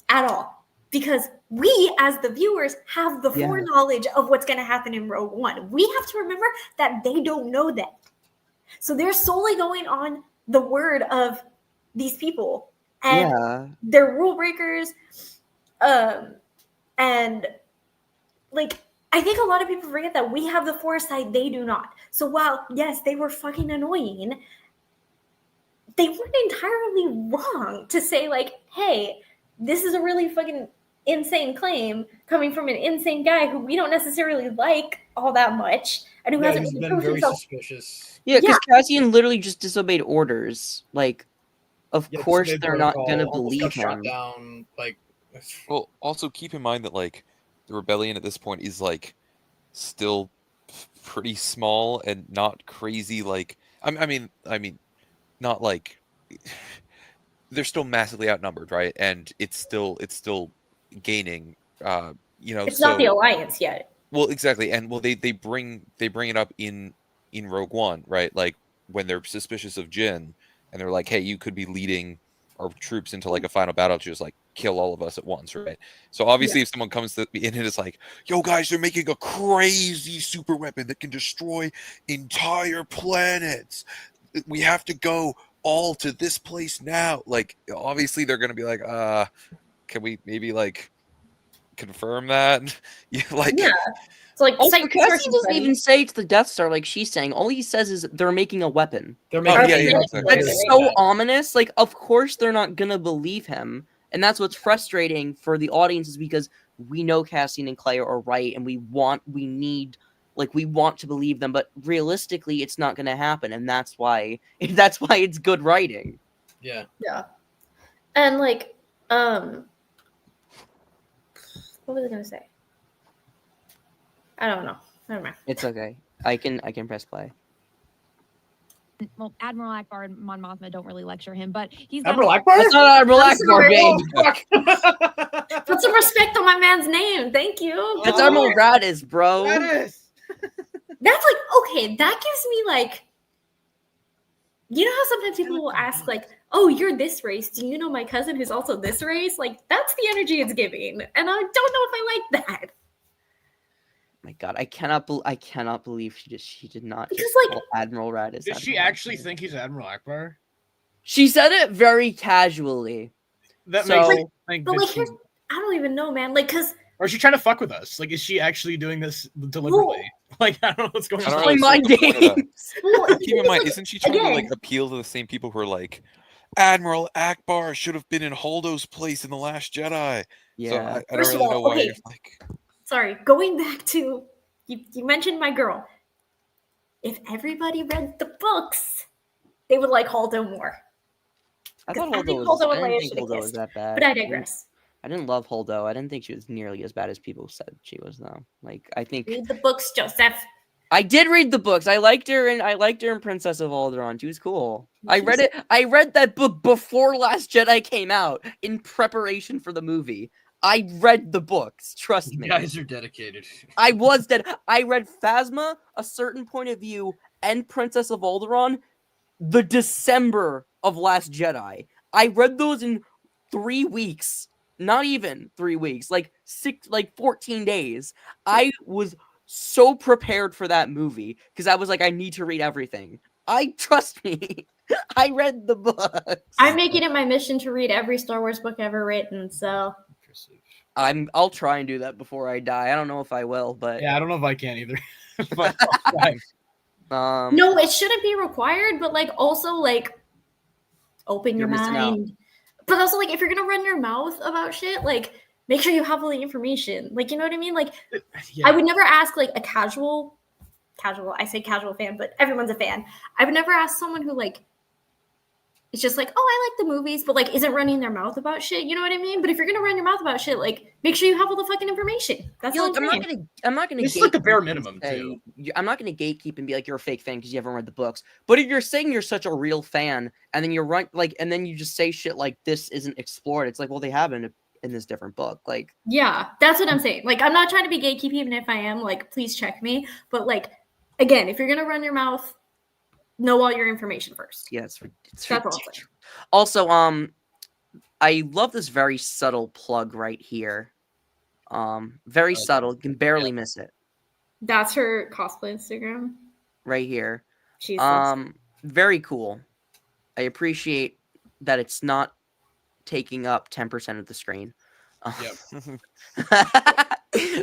Speaker 3: at all, because we, as the viewers, have the
Speaker 1: Yeah.
Speaker 3: foreknowledge of what's going to happen in Rogue One. We have to remember that they don't know that. So they're solely going on the word of these people. And
Speaker 1: Yeah.
Speaker 3: they're rule breakers. And, like, I think a lot of people forget that we have the foresight, they do not. So while, yes, they were fucking annoying, they weren't entirely wrong to say, like, hey, this is a really fucking insane claim coming from an insane guy who we don't necessarily like all that much, and who
Speaker 2: Yeah,
Speaker 3: hasn't
Speaker 2: he's
Speaker 3: really
Speaker 2: been
Speaker 3: proved
Speaker 2: very
Speaker 3: himself.
Speaker 2: suspicious.
Speaker 1: Yeah, because Cassian literally just disobeyed orders. Like, of
Speaker 2: Yeah,
Speaker 1: course
Speaker 2: disobeyed
Speaker 1: they're not
Speaker 2: protocol,
Speaker 1: gonna
Speaker 2: almost
Speaker 1: believe
Speaker 2: got shot
Speaker 1: him.
Speaker 2: down. Like,
Speaker 4: Well, also keep in mind that like the rebellion at this point is like still pretty small and not crazy. Like, I mean, not like they're still massively outnumbered, right? And it's still gaining.
Speaker 3: It's not the alliance yet.
Speaker 4: Well, exactly, and they bring it up in Rogue One, right? Like when they're suspicious of Jin, and they're like, "Hey, you could be leading our troops into like a final battle to just like kill all of us at once," right? So obviously, if someone comes to in and it's like, "Yo, guys, they're making a crazy super weapon that can destroy entire planets. We have to go all to this place now." Like, obviously, they're gonna be like, can we maybe like confirm that?" Like,
Speaker 3: Yeah. It's like
Speaker 1: Also,
Speaker 3: cite
Speaker 1: Cassian
Speaker 3: sources,
Speaker 1: doesn't
Speaker 3: buddy.
Speaker 1: even say it's the Death Star like she's saying. All he says is they're making a weapon.
Speaker 2: they're
Speaker 4: Oh,
Speaker 2: making
Speaker 4: yeah,
Speaker 2: it
Speaker 4: yeah,
Speaker 2: very
Speaker 4: exactly.
Speaker 1: That's
Speaker 2: clear.
Speaker 1: so ominous. Like, of course they're not gonna believe him, and that's what's frustrating for the audience, is because we know Cassian and Claire are right, and we want to believe them, but realistically, it's not gonna happen, and that's why it's good writing.
Speaker 2: Yeah.
Speaker 3: Yeah. And like, what was I gonna say? I don't know. Never mind.
Speaker 1: It's okay. I can press play.
Speaker 5: Well, Admiral Akbar and Mon Mothma don't really lecture him, but he's got
Speaker 2: Admiral Akbar?
Speaker 1: That's not Admiral
Speaker 3: I'm
Speaker 1: Akbar,
Speaker 3: sorry.
Speaker 1: babe.
Speaker 2: Fuck.
Speaker 3: Put some respect on my man's name. Thank you.
Speaker 1: That's
Speaker 2: Oh.
Speaker 1: Admiral Radis, bro.
Speaker 2: That is.
Speaker 3: That's like, okay, that gives me like, you know how sometimes people will ask like, oh, you're this race. Do you know my cousin who's also this race? Like, that's the energy it's giving. And I don't know if I like that.
Speaker 1: My God, I cannot believe she did not
Speaker 3: Because,
Speaker 1: just
Speaker 3: like-
Speaker 1: call Admiral Radis.
Speaker 2: Does she
Speaker 1: Admiral
Speaker 2: actually
Speaker 1: Radis.
Speaker 2: think he's Admiral Akbar?
Speaker 1: She said it very casually.
Speaker 2: That
Speaker 1: So-
Speaker 2: makes me think
Speaker 3: But
Speaker 2: that
Speaker 3: like,
Speaker 2: she's,
Speaker 3: here's, I don't even know, man. Like, cause
Speaker 2: or is she trying to fuck with us? Like, is she actually doing this deliberately? Like, I don't know what's going
Speaker 4: I don't
Speaker 2: on.
Speaker 4: know.
Speaker 1: Play
Speaker 4: it's
Speaker 1: mind
Speaker 4: like the point of that.
Speaker 1: games.
Speaker 3: well,
Speaker 4: Keep in mind, isn't she trying to like
Speaker 3: again-
Speaker 4: appeal to the same people who are like, Admiral Akbar should have been in Holdo's place in The Last Jedi? So
Speaker 1: Yeah.
Speaker 4: I don't
Speaker 3: First of
Speaker 4: really know
Speaker 3: all,
Speaker 4: why
Speaker 3: okay.
Speaker 4: you're like.
Speaker 3: sorry, going back to you mentioned my girl. If everybody read the books, they would like Holdo more.
Speaker 1: I
Speaker 3: 'Cause
Speaker 1: thought
Speaker 3: I think
Speaker 1: Holdo was.
Speaker 3: Holdo
Speaker 1: I
Speaker 3: and
Speaker 1: didn't
Speaker 3: Leia
Speaker 1: think
Speaker 3: should have
Speaker 1: Holdo was
Speaker 3: kissed.
Speaker 1: that bad.
Speaker 3: But I digress.
Speaker 1: I didn't love Holdo. I didn't think she was nearly as bad as people said she was, though. Like, I think
Speaker 3: Read the books, Joseph.
Speaker 1: I did read the books. I liked her in Princess of Alderaan. She was cool. I
Speaker 3: She
Speaker 1: read
Speaker 3: was-
Speaker 1: it. I read that book before Last Jedi came out in preparation for the movie. I read the books. Trust
Speaker 2: You
Speaker 1: me.
Speaker 2: guys are dedicated.
Speaker 1: I was dead. I read Phasma, A Certain Point of View, and Princess of Alderaan the December of Last Jedi. I read those in 3 weeks. Not even 3 weeks. Like 14 days. I was so prepared for that movie because I was like, I need to read everything. Trust me. I read the books.
Speaker 3: I'm making it my mission to read every Star Wars book ever written. So
Speaker 1: I'll try and do that before I die. I don't know if I will, but
Speaker 2: Yeah, I don't know if I can either. But I'll try.
Speaker 3: no, it shouldn't be required. But like, also like, open your
Speaker 1: You're missing out.
Speaker 3: mind. But also like, if you're gonna run your mouth about shit, like, make sure you have all the information. Like, you know what I mean? Like,
Speaker 2: Yeah.
Speaker 3: I would never ask like a casual. I say casual fan, but everyone's a fan. I would never ask someone who like. It's just like, oh, I like the movies, but like isn't running their mouth about shit. You know what I mean? But if you're gonna run your mouth about shit, like make sure you have all the fucking information. That's
Speaker 1: Yeah,
Speaker 3: all
Speaker 1: like,
Speaker 3: I'm saying.
Speaker 1: I'm not gonna.
Speaker 2: This is like the bare
Speaker 1: gatekeep and
Speaker 2: minimum, too.
Speaker 1: I'm not gonna gatekeep and be like you're a fake fan because you haven't read the books. But if you're saying you're such a real fan and then and then you just say shit like this isn't explored, it's like, well, they haven't in this different book. Like,
Speaker 3: Yeah, that's what I'm saying. Like, I'm not trying to be gatekeep, even if I am. Like, please check me. But like, again, if you're gonna run your mouth, know all your information first.
Speaker 1: yeah, it's
Speaker 3: That's all I'm saying.
Speaker 1: ridiculous. Also, I love this very subtle plug right here. Very subtle. You can barely miss it.
Speaker 3: That's her cosplay Instagram.
Speaker 1: Right here.
Speaker 3: Jesus.
Speaker 1: Very cool. I appreciate that it's not taking up 10% of the screen.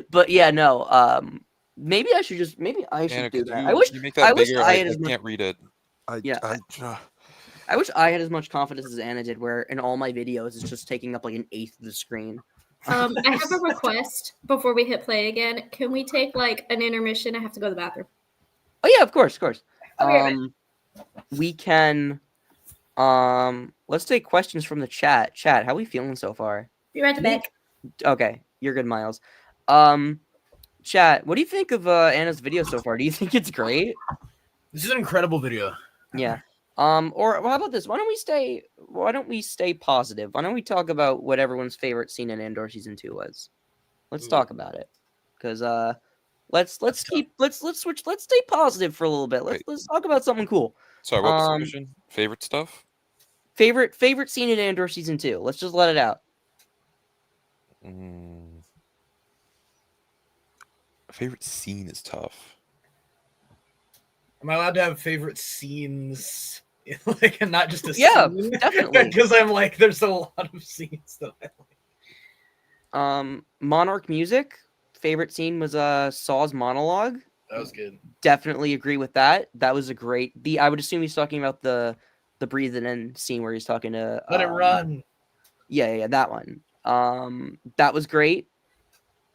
Speaker 1: But yeah, no. Maybe I should do
Speaker 4: Anna,
Speaker 1: that.
Speaker 4: could
Speaker 1: I wish
Speaker 4: you make that
Speaker 1: I wish
Speaker 4: bigger?
Speaker 1: I
Speaker 4: I
Speaker 1: had as much.
Speaker 4: can't read it.
Speaker 1: Yeah. I wish I had as much confidence as Anna did, where in all my videos it's just taking up like an eighth of the screen.
Speaker 3: I have a request before we hit play again. Can we take like an intermission? I have to go to the bathroom.
Speaker 1: Oh yeah, of course.
Speaker 3: I'll be right
Speaker 1: We can. Let's take questions from the chat. Chat, how are we feeling so far?
Speaker 3: Be right back.
Speaker 1: Okay, you're good, Miles. Chat, what do you think of Anna's video so far? Do you think it's great?
Speaker 2: This is an incredible video.
Speaker 1: Yeah. Or how about this? Why don't we stay positive? Why don't we talk about what everyone's favorite scene in Andor season 2 was? Let's talk about it. Cause let's stay positive for a little bit. Let's talk about something cool.
Speaker 4: Sorry, what was the question? Favorite stuff?
Speaker 1: Favorite scene in Andor season 2. Let's just let it out.
Speaker 4: Favorite scene is tough.
Speaker 2: Am I allowed to have favorite scenes? Like, and not just a
Speaker 1: Yeah,
Speaker 2: scene?
Speaker 1: definitely.
Speaker 2: Because I'm like, there's a lot of scenes that I like.
Speaker 1: Monarch music. Favorite scene was Saw's monologue.
Speaker 2: That was good.
Speaker 1: Definitely agree with that. That was a great. I would assume he's talking about the breathing in scene where he's talking to.
Speaker 2: Let it run.
Speaker 1: Yeah, that one. That was great.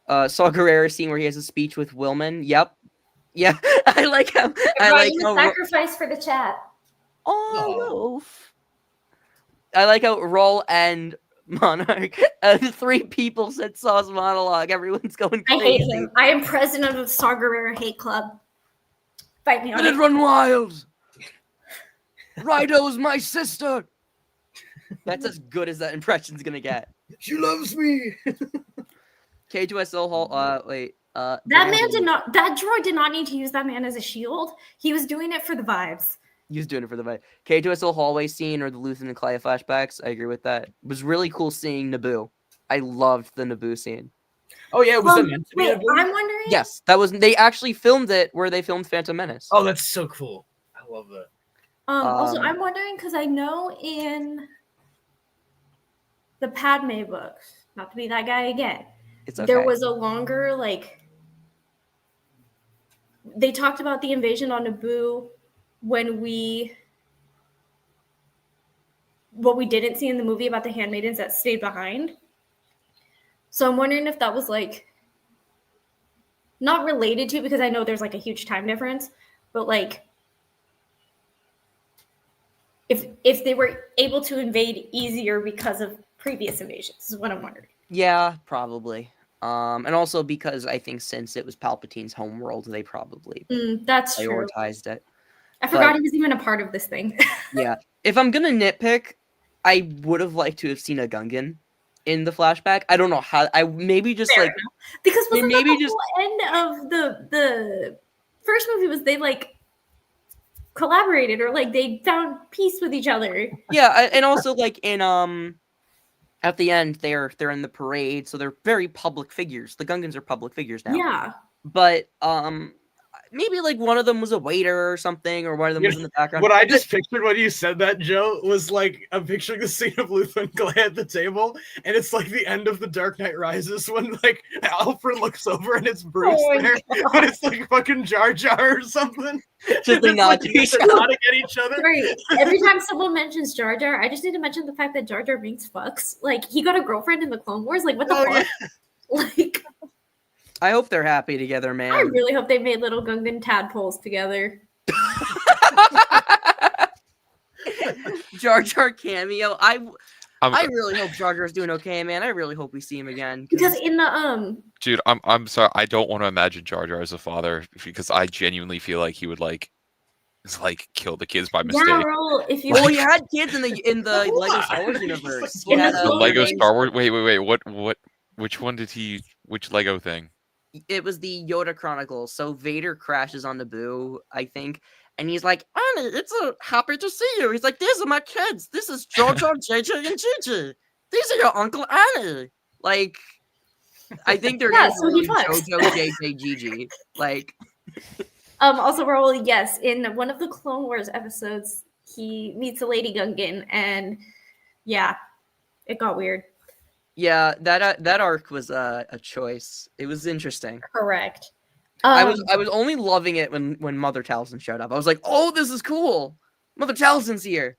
Speaker 1: Saw Gerrera scene where he has a speech with Willman. Yep. Yeah, I like how.
Speaker 3: Sacrifice for the chat.
Speaker 1: Oh, Wolf. I like how Roll and Monarch, 3 people said Saw's monologue. Everyone's going
Speaker 3: I
Speaker 1: crazy.
Speaker 3: hate him. I am president of the Saw Gerrera Hate Club. Fight me on
Speaker 1: Let it
Speaker 3: it.
Speaker 1: run wild. Rido's my sister. That's as good as that impression's gonna get.
Speaker 2: She loves me.
Speaker 1: K2SL Hall. Wait.
Speaker 3: That droid did not need to use that man as a shield. He was doing it for the vibes.
Speaker 1: He was doing it for the fight. K2SL hallway scene or the Luthen and Clay flashbacks. I agree with that. It was really cool seeing Naboo. I loved the Naboo scene.
Speaker 2: Oh yeah, was that meant to be
Speaker 3: Wait,
Speaker 2: a movie?
Speaker 3: I'm wondering.
Speaker 1: Yes, that was. They actually filmed it where they filmed Phantom Menace.
Speaker 2: Oh, that's so cool. I love that.
Speaker 3: Also, I'm wondering because I know in the Padme books, not to be that guy again,
Speaker 1: It's okay.
Speaker 3: there was a longer, like, they talked about the invasion on Naboo when what we didn't see in the movie about the handmaidens that stayed behind. So I'm wondering if that was, like, not related to, because I know there's, like, a huge time difference, but, like, if they were able to invade easier because of previous invasions, is what I'm wondering.
Speaker 1: Yeah, probably. And also because I think since it was Palpatine's homeworld, they probably
Speaker 3: That's true.
Speaker 1: prioritized it.
Speaker 3: I forgot
Speaker 1: But-
Speaker 3: he was even a part of this thing.
Speaker 1: Yeah. If I'm gonna nitpick, I would have liked to have seen a Gungan in the flashback. I don't know how. I maybe just
Speaker 3: Fair
Speaker 1: like
Speaker 3: enough. Because wasn't
Speaker 1: maybe
Speaker 3: that the
Speaker 1: just-
Speaker 3: whole end of the first movie was they like collaborated or like they found peace with each other.
Speaker 1: yeah, and also like in at the end they're in the parade, so they're very public figures. The Gungans are public figures now.
Speaker 3: Yeah.
Speaker 1: But maybe like one of them was a waiter or something, or one of them was in the background.
Speaker 2: What I just pictured when you said that, Joe, was like I'm picturing the scene of Luther and Clay at the table, and it's like the end of The Dark Knight Rises when like Alfred looks over and it's Bruce
Speaker 3: Oh my
Speaker 2: there, but it's like fucking Jar Jar or something.
Speaker 1: Just they
Speaker 2: It's
Speaker 1: nod
Speaker 2: like
Speaker 1: to
Speaker 2: they're
Speaker 1: each other.
Speaker 2: nodding at each other.
Speaker 3: Sorry. Every time someone mentions Jar Jar, I just need to mention the fact that Jar Jar Binks fucks. Like he got a girlfriend in the Clone Wars. Like what the
Speaker 2: Oh,
Speaker 3: fuck?
Speaker 2: yeah.
Speaker 3: Like
Speaker 1: I hope they're happy together, man.
Speaker 3: I really hope they made little Gungan tadpoles together.
Speaker 1: Jar Jar cameo. I
Speaker 4: I'm,
Speaker 1: really hope Jar Jar's doing okay, man. I really hope we see him again.
Speaker 3: Because in the
Speaker 4: dude, I'm sorry. I don't want to imagine Jar Jar as a father because I genuinely feel like he would like kill the kids by mistake.
Speaker 3: yeah, Raul, if you
Speaker 1: Well, he had kids in the Lego Star Wars universe. He
Speaker 3: In
Speaker 1: had
Speaker 3: the
Speaker 4: The
Speaker 3: Clone
Speaker 4: Lego
Speaker 3: Wars.
Speaker 4: Star Wars. Wait. What? Which one did he? Which Lego thing?
Speaker 1: It was the Yoda Chronicles. So Vader crashes on Naboo, I think, and he's like, "Annie, it's happy to see you." He's like, "These are my kids. This is Jojo, JJ, and Gigi. These are your Uncle Annie." Like, I think they're
Speaker 3: Yeah,
Speaker 1: gonna
Speaker 3: so he
Speaker 1: call him
Speaker 3: fucks.
Speaker 1: Jojo, JJ, Gigi. Like,
Speaker 3: also Raul, yes, in one of the Clone Wars episodes, he meets a lady Gungan, and yeah, it got weird.
Speaker 1: yeah, that arc was a choice. It was interesting.
Speaker 3: Correct.
Speaker 1: I was only loving it when Mother Talzin showed up. I was like, "Oh, this is cool. Mother Talzin's here."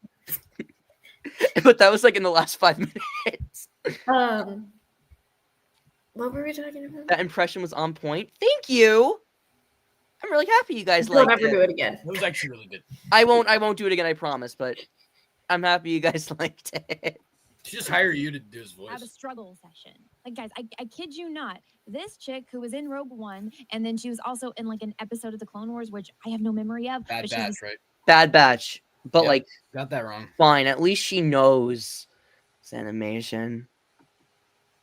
Speaker 1: But that was like in the last 5 minutes.
Speaker 3: What were we talking about?
Speaker 1: That impression was on point. Thank you. I'm really happy you guys
Speaker 3: Don't
Speaker 1: liked
Speaker 3: ever do
Speaker 1: it.
Speaker 3: it again.
Speaker 2: It was actually really good.
Speaker 1: I won't do it again, I promise, but I'm happy you guys liked it.
Speaker 2: She just hire you to do his
Speaker 5: Have a
Speaker 2: voice.
Speaker 5: struggle session. Like, guys, I kid you not. This chick who was in Rogue One, and then she was also in like an episode of the Clone Wars, which I have no memory of.
Speaker 2: Bad
Speaker 5: but she
Speaker 2: Batch,
Speaker 5: was
Speaker 2: right?
Speaker 1: Bad Batch. But
Speaker 2: Yeah.
Speaker 1: like,
Speaker 2: Got that wrong.
Speaker 1: fine. At least she knows it's animation.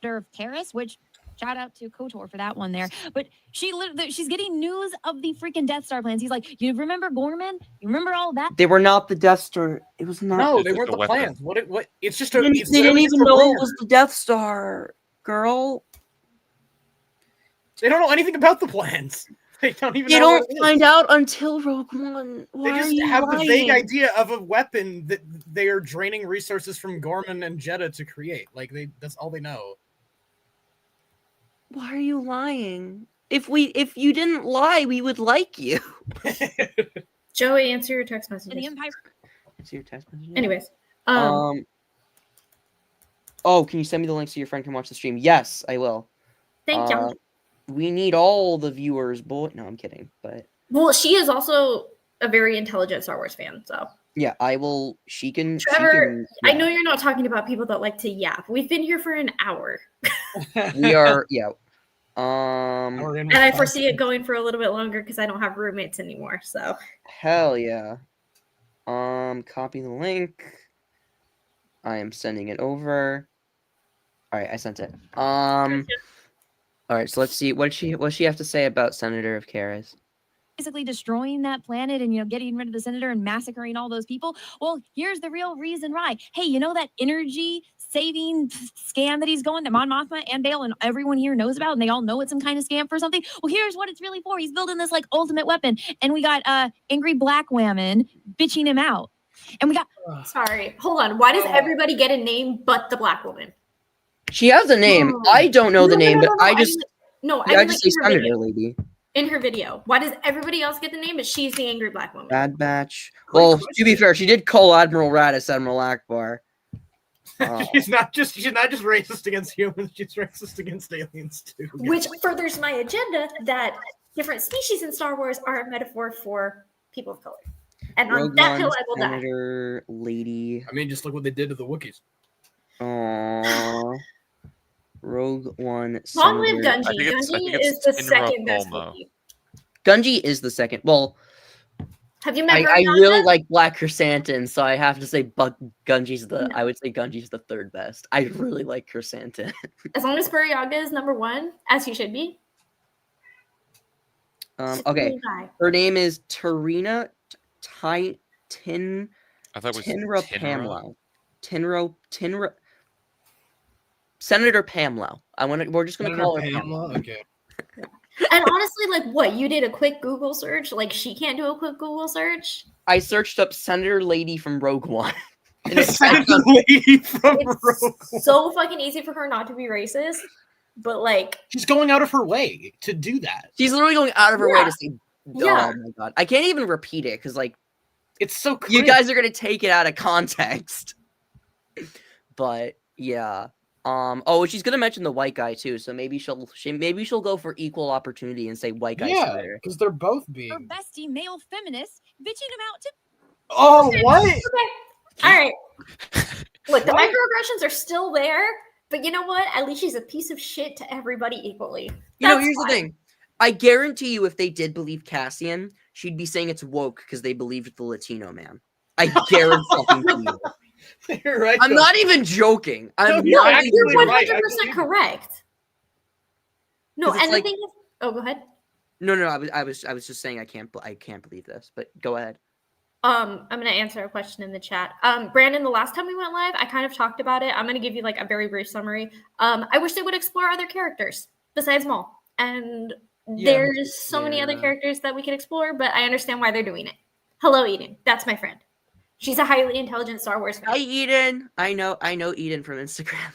Speaker 5: of Karis, which shout out to KOTOR for that one there. But she's getting news of the freaking Death Star plans. He's like, you remember Gorman? You remember all that?
Speaker 1: They were not the Death Star. It was not.
Speaker 2: No,
Speaker 4: It's
Speaker 2: they
Speaker 4: just
Speaker 2: weren't
Speaker 4: a
Speaker 2: the
Speaker 4: weapon.
Speaker 2: plans. What? It's just
Speaker 1: They
Speaker 2: a.
Speaker 1: didn't,
Speaker 2: It's
Speaker 1: they didn't
Speaker 2: literally
Speaker 1: even
Speaker 2: just a
Speaker 1: know it
Speaker 2: rumor.
Speaker 1: was the Death Star, girl.
Speaker 2: They don't know anything about the plans. They don't even.
Speaker 1: You
Speaker 2: know
Speaker 1: don't
Speaker 2: what it is.
Speaker 1: find out until Rogue One. Why
Speaker 2: They
Speaker 1: are
Speaker 2: just
Speaker 1: you
Speaker 2: have the vague
Speaker 1: lying?
Speaker 2: idea of a weapon that they are draining resources from Gorman and Jeddah to create. Like that's all they know.
Speaker 1: Why are you lying? If you didn't lie, we would like you.
Speaker 3: Joey, answer your text
Speaker 5: And the
Speaker 3: messages.
Speaker 5: Empire.
Speaker 1: Is your text message?
Speaker 3: Anyways,
Speaker 1: Oh, can you send me the link so your friend can watch the stream? Yes, I will.
Speaker 3: thank you.
Speaker 1: We need all the viewers, boy. No, I'm kidding. But
Speaker 3: Well, she is also a very intelligent Star Wars fan, so
Speaker 1: yeah, I will. She can.
Speaker 3: Trevor,
Speaker 1: yeah.
Speaker 3: I know you're not talking about people that like to yap. We've been here for an hour,
Speaker 1: We are. Yeah.
Speaker 3: and I foresee it going for a little bit longer because I don't have roommates anymore. So
Speaker 1: Hell yeah. Copy the link. I am sending it over. All right, I sent it. All right, so let's see what she have to say about Senator of Karis.
Speaker 5: Basically destroying that planet and, getting rid of the senator and massacring all those people. Well, here's the real reason why. Hey, you know that energy saving scam that he's going that Mon Mothma and Bale and everyone here knows about, and they all know it's some kind of scam for something? Well, here's what it's really for. He's building this like ultimate weapon, and we got angry black women bitching him out. And we got
Speaker 3: sorry, hold on. Why does everybody get a name but the black woman?
Speaker 1: She has a name.
Speaker 3: No.
Speaker 1: I don't know the name, but I just
Speaker 3: I
Speaker 1: yeah, I
Speaker 3: mean,
Speaker 1: just
Speaker 3: like
Speaker 1: say
Speaker 3: in her
Speaker 1: Senator
Speaker 3: video.
Speaker 1: Lady.
Speaker 3: In her video, why does everybody else get the name, but she's the angry black woman?
Speaker 1: Bad Batch.
Speaker 2: Great
Speaker 1: Well, to be
Speaker 2: question.
Speaker 1: fair, she did call Admiral Raddus Admiral Akbar.
Speaker 2: she's not just racist against humans, she's racist against aliens too.
Speaker 3: Which furthers my agenda that different species in Star Wars are a metaphor for people of color. And on
Speaker 1: Rogue
Speaker 3: that
Speaker 1: One,
Speaker 3: hill, I will die.
Speaker 1: Senator Lady.
Speaker 2: I mean, just look what they did to the Wookiees.
Speaker 1: Aww. Rogue One.
Speaker 3: Long live
Speaker 1: Senator.
Speaker 4: I
Speaker 3: Gunji.
Speaker 4: think it's
Speaker 3: Gunji is the
Speaker 4: Inra
Speaker 3: second best
Speaker 4: Palma.
Speaker 3: Wookiee.
Speaker 1: Gunji is the second. Well,
Speaker 3: Have you met
Speaker 1: I
Speaker 3: Gurion
Speaker 1: really
Speaker 3: yet?
Speaker 1: like Black Chrysanthemum, so I have to say, but Gunji's the. I would say Gunji's the third best. I really like Chrysanthemum.
Speaker 3: As long as Buryaga is number one, as he should be. she's a
Speaker 1: Okay,
Speaker 3: cool guy.
Speaker 1: her name is Tarina Tin.
Speaker 4: I thought it was
Speaker 1: Tinra
Speaker 4: Tinra.
Speaker 1: Pamela. Tinra. Senator Pamela. We're just gonna call her Pamela.
Speaker 2: Okay.
Speaker 3: And honestly, like, what? You did a quick Google search? Like, she can't do a quick Google search?
Speaker 1: I searched up Senator Lady from Rogue One. And it's
Speaker 2: Senator Lady from Rogue
Speaker 3: It's
Speaker 2: One.
Speaker 3: so fucking easy for her not to be racist, but like,
Speaker 2: She's going out of her way to do that.
Speaker 1: she's literally going out of her way to say,
Speaker 3: Yeah.
Speaker 1: "Oh my god!" I can't even repeat it because like
Speaker 2: It's so
Speaker 1: you
Speaker 2: cringe.
Speaker 1: guys are gonna take it out of context. But yeah. Oh, she's gonna mention the white guy too, so maybe she'll go for equal opportunity and say white guy
Speaker 2: Yeah,
Speaker 1: senator.
Speaker 2: because they're both
Speaker 5: Her
Speaker 2: being.
Speaker 5: bestie male feminist bitching him out to
Speaker 2: Oh, what?
Speaker 3: okay, all right. Look, the
Speaker 2: What?
Speaker 3: microaggressions are still there, but you know what? At least she's a piece of shit to everybody equally.
Speaker 1: You know,
Speaker 3: That's
Speaker 1: here's
Speaker 3: fine.
Speaker 1: the thing. I guarantee you, if they did believe Cassian, she'd be saying it's woke because they believed the Latino man. I guarantee you.
Speaker 2: You're right.
Speaker 1: I'm
Speaker 2: though.
Speaker 1: not even joking. I'm
Speaker 2: you're
Speaker 1: not
Speaker 2: actually
Speaker 1: even
Speaker 3: You're
Speaker 1: joking.
Speaker 2: right.
Speaker 3: 100% correct. No,
Speaker 1: 'Cause it's
Speaker 3: and
Speaker 1: like-
Speaker 3: the thing is, oh, go ahead.
Speaker 1: No, I was just saying I can't believe this. But go ahead.
Speaker 3: I'm gonna answer a question in the chat. Brandon, the last time we went live, I kind of talked about it. I'm gonna give you like a very brief summary. I wish they would explore other characters besides Maul, and there's so many other
Speaker 1: Yeah.
Speaker 3: characters that we could explore. But I understand why they're doing it. Hello, Eden. That's my friend. She's a highly intelligent Star Wars fan.
Speaker 1: Hi, Eden. I know Eden from Instagram.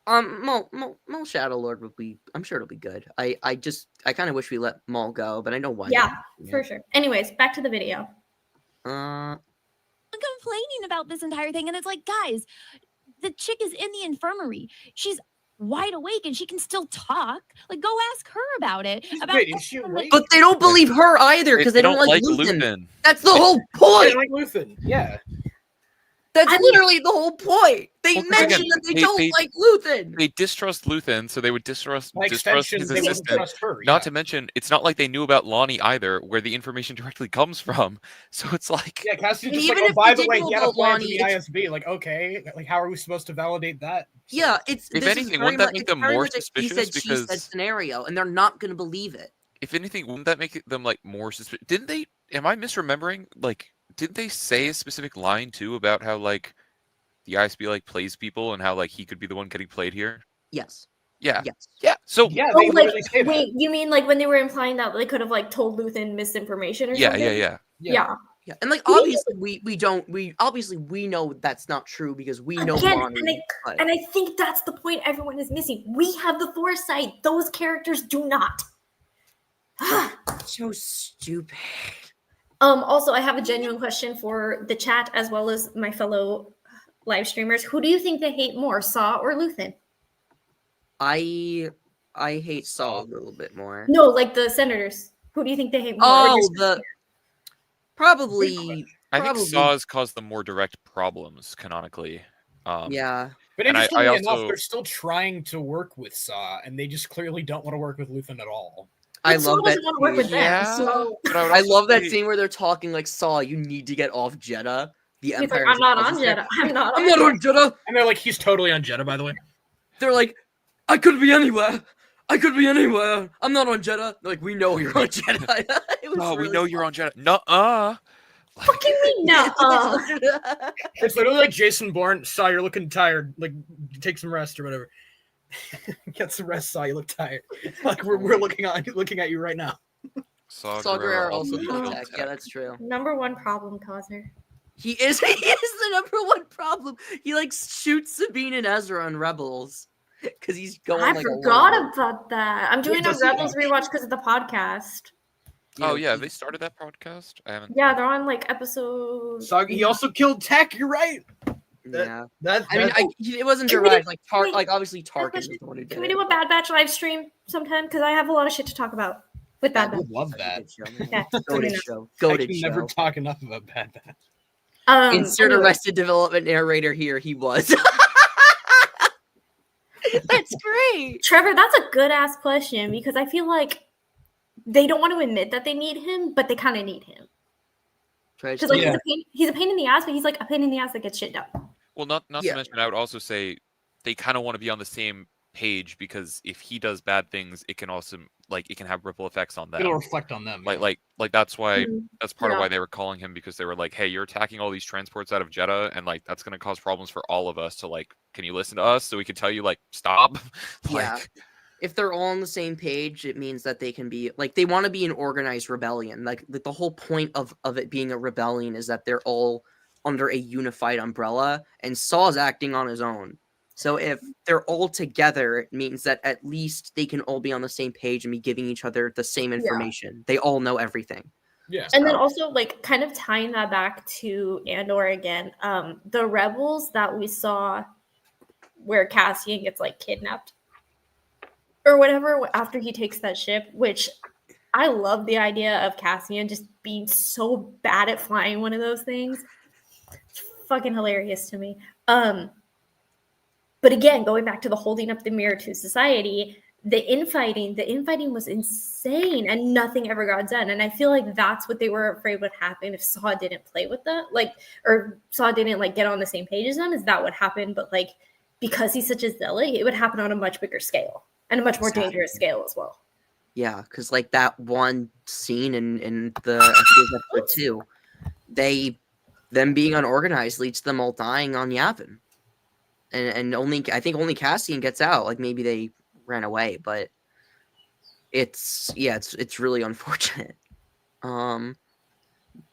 Speaker 1: Maul Shadow Lord would be. I'm sure it'll be good. I kind of wish we let Maul go, but I know why.
Speaker 3: Yeah, for sure. Anyways, back to the video.
Speaker 1: Uh,
Speaker 5: complaining about this entire thing. And it's like, guys, the chick is in the infirmary. She's wide awake and she can still talk. Like, go ask her about it. About
Speaker 2: Wait, is she awake?
Speaker 1: but they don't believe her either because they don't like Luthen.
Speaker 4: Luthen.
Speaker 1: That's the whole
Speaker 2: I
Speaker 1: point.
Speaker 2: like Luthen. Yeah.
Speaker 1: That's
Speaker 3: I mean-
Speaker 1: literally the whole point. They
Speaker 4: Well, 'cause
Speaker 1: mentioned
Speaker 4: again,
Speaker 1: that they
Speaker 4: they-
Speaker 1: don't
Speaker 4: they-
Speaker 1: like Luthen.
Speaker 4: They distrust Luthen, so they would distrust
Speaker 2: By extension,
Speaker 4: his
Speaker 2: they wouldn't
Speaker 4: assistant.
Speaker 2: trust her.
Speaker 4: Not
Speaker 2: yeah.
Speaker 4: to mention, it's not like they knew about Lonnie either, where the information directly comes from. So it's like,
Speaker 2: Yeah, Cassie's
Speaker 1: And
Speaker 2: just like,
Speaker 1: even
Speaker 2: oh,
Speaker 1: if
Speaker 2: by
Speaker 1: they
Speaker 2: the way,
Speaker 1: did
Speaker 2: he
Speaker 1: know
Speaker 2: had a
Speaker 1: about
Speaker 2: plan for
Speaker 1: Lonnie,
Speaker 2: the
Speaker 1: it's-
Speaker 2: ISB. Like, okay, like how are we supposed to validate that?
Speaker 1: Yeah, it's
Speaker 4: If
Speaker 1: this is
Speaker 4: anything,
Speaker 1: very
Speaker 4: wouldn't that
Speaker 1: much-
Speaker 4: make
Speaker 1: it's
Speaker 4: them
Speaker 1: very
Speaker 4: more
Speaker 1: much a he
Speaker 4: suspicious?
Speaker 1: said, she said
Speaker 4: Because-
Speaker 1: scenario, and they're not going to believe it.
Speaker 4: if anything, wouldn't that make them like more suspicious? Didn't they? Am I misremembering? Like, didn't they say a specific line too about how like the ISB like plays people and how like he could be the one getting played here?
Speaker 1: Yes.
Speaker 4: Yeah,
Speaker 1: Yes.
Speaker 4: yeah. So
Speaker 2: Yeah,
Speaker 3: Oh,
Speaker 2: they
Speaker 3: like,
Speaker 2: literally say that.
Speaker 3: wait, you mean like when they were implying that they could have like told Luthen misinformation or
Speaker 4: yeah,
Speaker 3: something?
Speaker 4: yeah.
Speaker 3: Yeah.
Speaker 1: Yeah, and like
Speaker 3: We-
Speaker 1: obviously we obviously we know that's not true because we know
Speaker 3: Again,
Speaker 1: Lonnie. but-
Speaker 3: And I think that's the point everyone is missing. We have the foresight; those characters do not.
Speaker 1: so stupid.
Speaker 3: Also, I have a genuine question for the chat as well as my fellow live streamers. Who do you think they hate more, Saw or Luthen?
Speaker 1: I hate Saul a little bit more.
Speaker 3: No, like the senators. Who do you think they hate more? Or
Speaker 1: Oh,
Speaker 3: just-
Speaker 1: the probably
Speaker 4: I think
Speaker 1: Probably.
Speaker 4: Saw has caused them more direct problems canonically.
Speaker 1: yeah.
Speaker 2: But
Speaker 4: And I
Speaker 2: interestingly enough,
Speaker 4: also-
Speaker 2: they're still trying to work with Saw, and they just clearly don't want to work with Luthen at all.
Speaker 1: I
Speaker 3: But Saw
Speaker 1: love that.
Speaker 3: doesn't want to work with
Speaker 1: scene.
Speaker 3: them,
Speaker 4: Yeah,
Speaker 3: so
Speaker 4: but I would
Speaker 1: I
Speaker 4: also
Speaker 1: love that
Speaker 4: say-
Speaker 1: scene where they're talking like Saw. You need to get off Jeddah. The
Speaker 3: he's like,
Speaker 1: Empire.
Speaker 3: I'm not on
Speaker 1: just like,
Speaker 3: Jeddah. I'm not.
Speaker 1: I'm not on Jeddah.
Speaker 2: And they're like, he's totally on Jeddah, by the way.
Speaker 1: They're like, I could be anywhere. I could be anywhere. I'm not on Jeddah. They're like, we know you're on Jeddah. It was
Speaker 4: Oh, we
Speaker 1: really
Speaker 4: know you're
Speaker 1: fun.
Speaker 4: on Jeddah. Nuh-uh.
Speaker 3: Fucking me, no.
Speaker 2: It's literally like Jason Bourne. Saw, you're looking tired. Like, take some rest or whatever. Get some rest, Saw. You look tired. Like we're looking at you right now.
Speaker 4: Saw
Speaker 1: Saw Gerrera also
Speaker 4: killed
Speaker 1: killed Tech.
Speaker 4: Tech.
Speaker 1: Yeah, that's true.
Speaker 3: Number one problem causer.
Speaker 1: He is the number one problem. He like shoots Sabine and Ezra on Rebels because he's going.
Speaker 3: I
Speaker 1: like,
Speaker 3: forgot about that. I'm doing a
Speaker 2: does he
Speaker 3: Rebels
Speaker 2: actually?
Speaker 3: rewatch because of the podcast.
Speaker 4: Oh yeah, they started that podcast. I haven't.
Speaker 3: Yeah, they're on like episode.
Speaker 2: He also killed Tech. You're right.
Speaker 1: Yeah.
Speaker 2: That
Speaker 1: I mean, it wasn't
Speaker 3: Can we
Speaker 1: direct.
Speaker 3: do-
Speaker 1: Like,
Speaker 3: wait,
Speaker 1: like obviously Tarkin
Speaker 3: question.
Speaker 1: was the one who did
Speaker 3: Can we
Speaker 1: it.
Speaker 3: do a Bad Batch live stream sometime? Because I have a lot of shit to talk about with Bad
Speaker 2: I
Speaker 3: Batch.
Speaker 2: would love that.
Speaker 1: Good show, man.
Speaker 3: Yeah,
Speaker 1: Goated
Speaker 3: enough.
Speaker 1: show.
Speaker 2: I
Speaker 1: Goated
Speaker 2: can
Speaker 1: show.
Speaker 2: never talk enough about Bad Batch.
Speaker 1: Insert
Speaker 3: Anyway,
Speaker 1: Arrested Development narrator here. He was. That's great.
Speaker 3: Trevor, that's a good ass question because I feel like they don't want to admit that they need him, but they kind of need him. Because like
Speaker 2: Yeah.
Speaker 3: he's a pain in the ass, but he's like a pain in the ass that gets shit done.
Speaker 4: Well, not
Speaker 1: Yeah.
Speaker 4: to mention, I would also say they kind of want to be on the same page because if he does bad things, it can also it can have ripple effects on them.
Speaker 2: It'll reflect on them.
Speaker 4: Like that's why
Speaker 3: Mhm.
Speaker 4: that's part of
Speaker 3: Yeah.
Speaker 4: why they were calling him, because they were like, hey, you're attacking all these transports out of Jeddah, and like that's gonna cause problems for all of us. So like, can you listen to us so we can tell you like stop?
Speaker 1: Yeah. If they're all on the same page, it means that they can be like they want to be an organized rebellion. Like the whole point of it being a rebellion is that they're all under a unified umbrella, and Saw's acting on his own. So if they're all together, it means that at least they can all be on the same page and be giving each other the same information. They all know everything.
Speaker 2: Yeah.
Speaker 3: And then also like kind of tying that back to Andor again, the rebels that we saw where Cassian gets like kidnapped or whatever after he takes that ship, which I love the idea of Cassian just being so bad at flying one of those things. It's fucking hilarious to me. But again, going back to the holding up the mirror to society, the infighting was insane and nothing ever got done. And I feel like that's what they were afraid would happen if Saw didn't play with that, or Saw didn't get on the same page as them. Is that what happened? But because he's such a zealot, it would happen on a much bigger scale and a much more dangerous scale as well.
Speaker 1: Yeah, because that one scene in the I think it was episode 2, them being unorganized leads to them all dying on Yavin. And I think only Cassian gets out. Like maybe they ran away, but it's really unfortunate.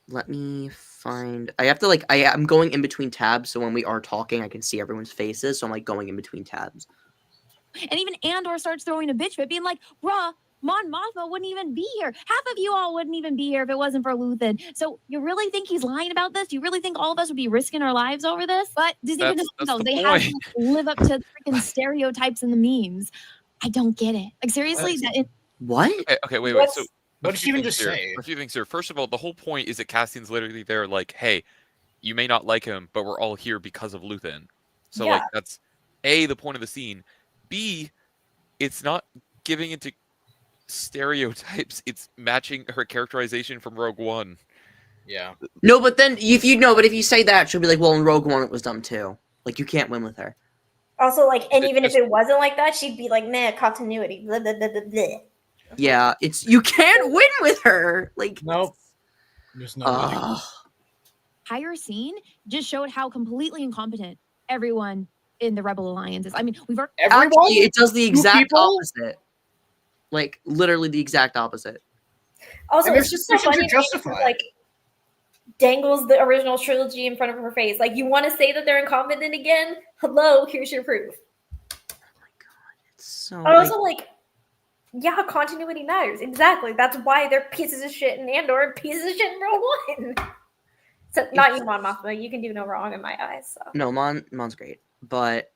Speaker 1: Let me find. I have to I'm going in between tabs, so when we are talking, I can see everyone's faces. So I'm going in between tabs.
Speaker 5: And even Andor starts throwing a bitch fit, being like, bruh, Mon Mothma wouldn't even be here. Half of you all wouldn't even be here if it wasn't for Luthen. So you really think he's lying about this? You really think all of us would be risking our lives over this? But Disney
Speaker 4: That's
Speaker 5: knows
Speaker 4: the
Speaker 5: they have
Speaker 4: point.
Speaker 5: to live up to the freaking stereotypes and the memes. I don't get it. Like seriously,
Speaker 1: What?
Speaker 4: Okay, wait. So
Speaker 2: What did she even just say?
Speaker 4: A few things here. First of all, the whole point is that Cassian's literally there, like, hey, you may not like him, but we're all here because of Luthen. So
Speaker 3: Yeah.
Speaker 4: that's A, the point of the scene. B, it's not giving into stereotypes, it's matching her characterization from Rogue One.
Speaker 2: Yeah.
Speaker 1: No, but then if you say that, she'll be like, well, in Rogue One it was dumb too. Like you can't win with her.
Speaker 3: Also, and
Speaker 4: It
Speaker 3: even
Speaker 4: just-
Speaker 3: if it wasn't like that, she'd be like, nah, continuity. Blah, blah, blah, blah, blah.
Speaker 1: Yeah, you can't win with her. Like
Speaker 2: Nope. There's no winning.
Speaker 5: entire scene just showed how completely incompetent everyone in the Rebel Alliance is. I mean, we've already
Speaker 1: Actually, it does the exact
Speaker 2: people?
Speaker 1: opposite. Like literally the exact opposite.
Speaker 3: Also,
Speaker 2: And
Speaker 3: it's
Speaker 2: there's
Speaker 3: just so
Speaker 2: suspicion
Speaker 3: funny
Speaker 2: to justify it.
Speaker 3: dangles the original trilogy in front of her face. Like, you want to say that they're incompetent again? Hello, here's your proof.
Speaker 1: It's so.
Speaker 3: And also, yeah, continuity matters. Exactly. That's why they're pieces of shit in Andor and pieces of shit in Rogue One. So, not you, Mon Mothma. You can do no wrong in my eyes. So.
Speaker 1: No, Mon's great, but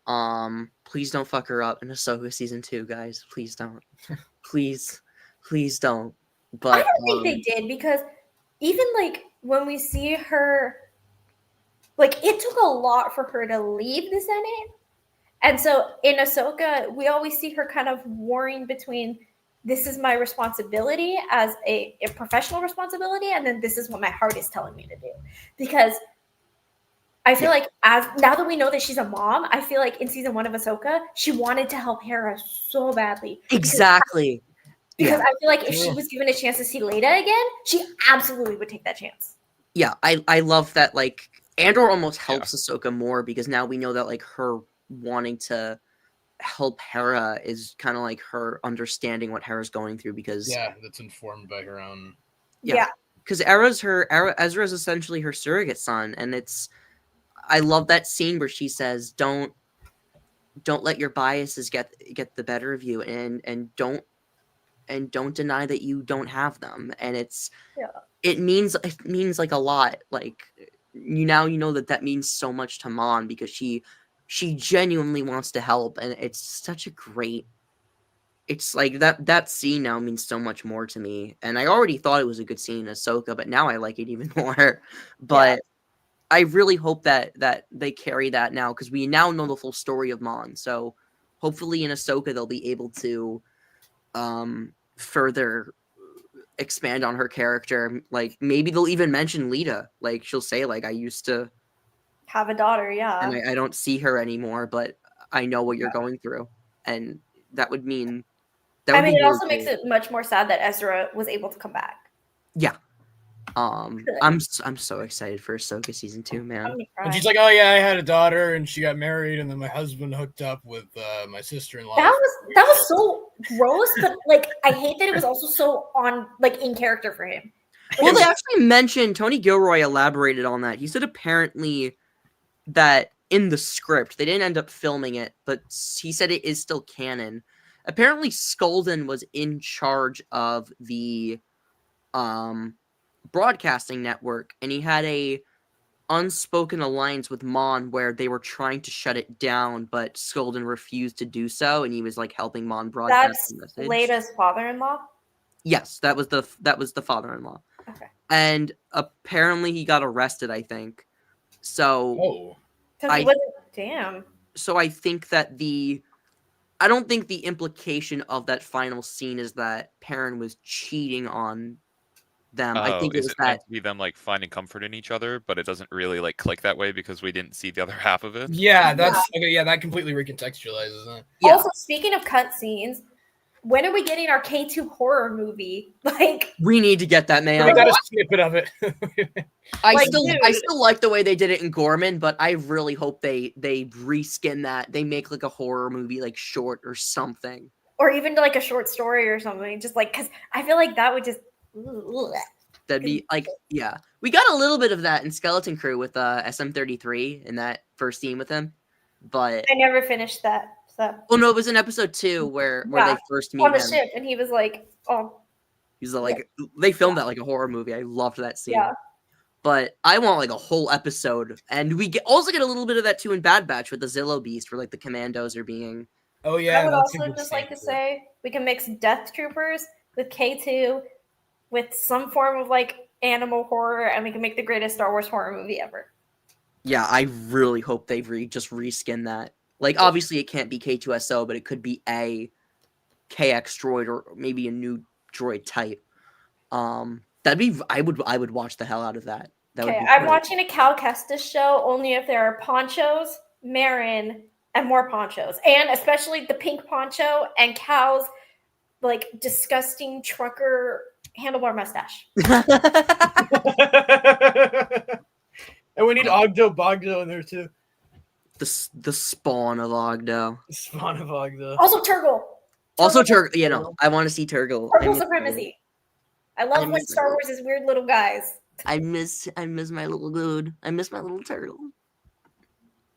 Speaker 1: please don't fuck her up in Ahsoka season 2, guys. Please don't. please don't. But
Speaker 3: I don't think they did because even when we see her, it took a lot for her to leave the Senate. And so in Ahsoka, we always see her kind of warring between this is my responsibility as a professional responsibility, and then this is what my heart is telling me to do. Because I feel like now that we know that she's a mom, I feel like in season 1 of Ahsoka, she wanted to help Hera so badly.
Speaker 1: exactly.
Speaker 3: Because
Speaker 1: Yeah.
Speaker 3: I feel like if she was given a chance to see Leia again, she absolutely would take that chance.
Speaker 1: Yeah, I love that. Andor almost helps Ahsoka more because now we know that her wanting to help Hera is kind of her understanding what Hera's going through because
Speaker 2: Yeah, that's informed by her own.
Speaker 1: Yeah. because Ezra's essentially her surrogate son, and I love that scene where she says, "Don't let your biases get the better of you, and don't deny that you don't have them." And it means like a lot. Like you know that means so much to Mon, because she genuinely wants to help, and it's such a great. It's like that scene now means so much more to me, and I already thought it was a good scene in Ahsoka, but now I like it even more. But I really hope that they carry that now, because we now know the full story of Mon. So hopefully in Ahsoka they'll be able to further expand on her character. Like maybe they'll even mention Lita. Like she'll say like, I used to
Speaker 3: Have a daughter, yeah.
Speaker 1: and I don't see her anymore, but I know what you're going through, and that would mean.
Speaker 3: I mean, it
Speaker 1: really
Speaker 3: also makes it much more sad that Ezra was able to come back.
Speaker 1: Yeah. I'm so excited for Ahsoka season 2, man.
Speaker 2: And she's like, "Oh yeah, I had a daughter, and she got married, and then my husband hooked up with my sister-in-law."
Speaker 3: That was so gross, but like I hate that it was also so on like in character for him.
Speaker 1: Well, they actually mentioned, Tony Gilroy elaborated on that. He said apparently that in the script, they didn't end up filming it, but he said it is still canon. Apparently Skolden was in charge of the broadcasting network, and he had a unspoken alliance with Mon where they were trying to shut it down, but Skolden refused to do so, and he was like helping Mon broadcast the message.
Speaker 3: Leia's father-in-law?
Speaker 1: Yes, that was the father-in-law.
Speaker 3: Okay.
Speaker 1: And apparently he got arrested, I think. So
Speaker 3: damn.
Speaker 1: So I think that I don't think the implication of that final scene is that Perrin was cheating on them. I think it was
Speaker 4: meant to be them like finding comfort in each other, but it doesn't really like click that way because we didn't see the other half of it.
Speaker 2: Yeah, that's okay. Yeah, that completely recontextualizes it.
Speaker 1: Yeah.
Speaker 3: Also, speaking of cutscenes, when are we getting our K2 horror movie? Like,
Speaker 1: we need to get that, man.
Speaker 2: We got a snippet of it.
Speaker 1: I still like the way they did it in Gorman, but I really hope they reskin that. They make like a horror movie, like short or something,
Speaker 3: or even like a short story or something. Just like, because I feel like that would just.
Speaker 1: That'd be like, yeah. We got a little bit of that in Skeleton Crew with SM33 in that first scene with him, but
Speaker 3: I never finished that. So.
Speaker 1: Oh no, it was in episode 2 where they first meet
Speaker 3: on the
Speaker 1: him.
Speaker 3: ship, and he was like, "Oh."
Speaker 1: He's like, they filmed that like a horror movie. I loved that scene.
Speaker 3: Yeah.
Speaker 1: But I want like a whole episode, and we also get a little bit of that too in Bad Batch with the Zillow Beast, where like the commandos are being.
Speaker 2: Oh yeah.
Speaker 3: I would also just like to say we can mix Death Troopers with K2, with some form of like animal horror, and we can make the greatest Star Wars horror movie ever.
Speaker 1: Yeah, I really hope they just reskin that. Like, obviously it can't be K2SO, but it could be a KX droid or maybe a new droid type. That'd be. I would watch the hell out of that.
Speaker 3: Okay, I'm watching a Cal Kestis show only if there are ponchos, Marin, and more ponchos, and especially the pink poncho and Cal's like disgusting trucker handlebar mustache.
Speaker 2: And we need Ogdo Bogdo in there too.
Speaker 1: The spawn of Ogdo.
Speaker 2: The spawn of Ogdo.
Speaker 3: Also Turgle.
Speaker 1: Turgle. You know, I want to see Turgle.
Speaker 3: Turgle supremacy. I love when Star Wars is weird little guys.
Speaker 1: I miss my little dude. I miss my little turtle.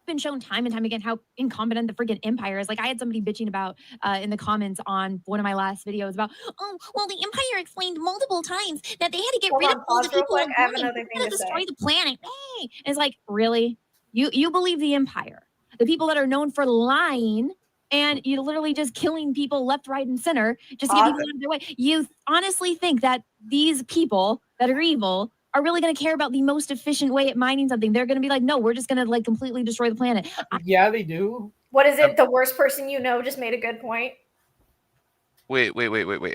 Speaker 5: Been shown time and time again how incompetent the freaking Empire is. Like, I had somebody bitching about in the comments on one of my last videos about, oh, well, the Empire explained multiple times that they had to get rid of all the people on board to destroy the planet. Hey! And it's like, really? You believe the Empire? The people that are known for lying and you're literally just killing people left, right, and center just to get people out of their way. You honestly think that these people that are evil are really going to care about the most efficient way at mining something? They're going to be like, no, we're just going to like completely destroy the planet.
Speaker 2: Yeah, they do.
Speaker 3: What is it? The worst person you know just made a good point.
Speaker 4: Wait.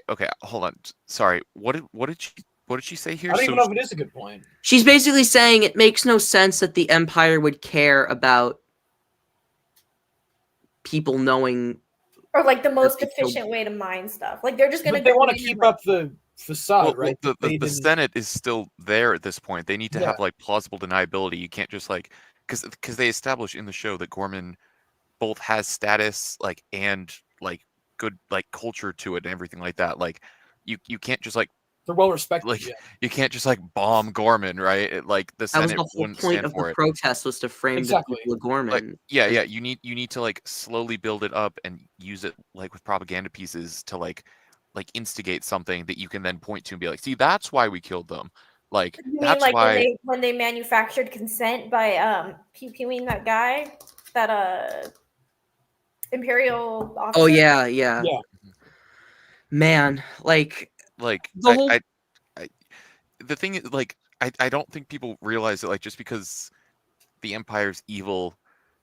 Speaker 4: Okay, hold on. Sorry. What did she say here?
Speaker 2: I don't even know if it is a good point.
Speaker 1: She's basically saying it makes no sense that the Empire would care about people knowing,
Speaker 3: or like the most efficient way to mine stuff. Like they're just going to.
Speaker 2: They want to keep up the facade, right?
Speaker 4: Well, the Senate is still there at this point. They need to have like plausible deniability. You can't just like because they establish in the show that Gorman both has status and like good like culture to it and everything like that. Like you can't just like
Speaker 2: They're well respected.
Speaker 4: Like
Speaker 2: Yeah.
Speaker 4: you can't just like bomb Gorman, right? Like the
Speaker 1: That was
Speaker 4: Senate
Speaker 1: the whole
Speaker 4: wouldn't
Speaker 1: point
Speaker 4: stand
Speaker 1: of
Speaker 4: for
Speaker 1: the
Speaker 4: it.
Speaker 1: protest, was to frame
Speaker 2: Exactly.
Speaker 1: the people of Gorman.
Speaker 4: Like yeah, you need to like slowly build it up and use it like with propaganda pieces to like instigate something that you can then point to and be like, see, that's why we killed them. Like
Speaker 3: You mean
Speaker 4: that's
Speaker 3: like
Speaker 4: why
Speaker 3: when they manufactured consent by pew-pewing that guy, that imperial officer?
Speaker 1: Oh yeah, yeah.
Speaker 2: Yeah.
Speaker 1: Man, like the whole
Speaker 4: I the thing is like I don't think people realize that like just because the Empire's evil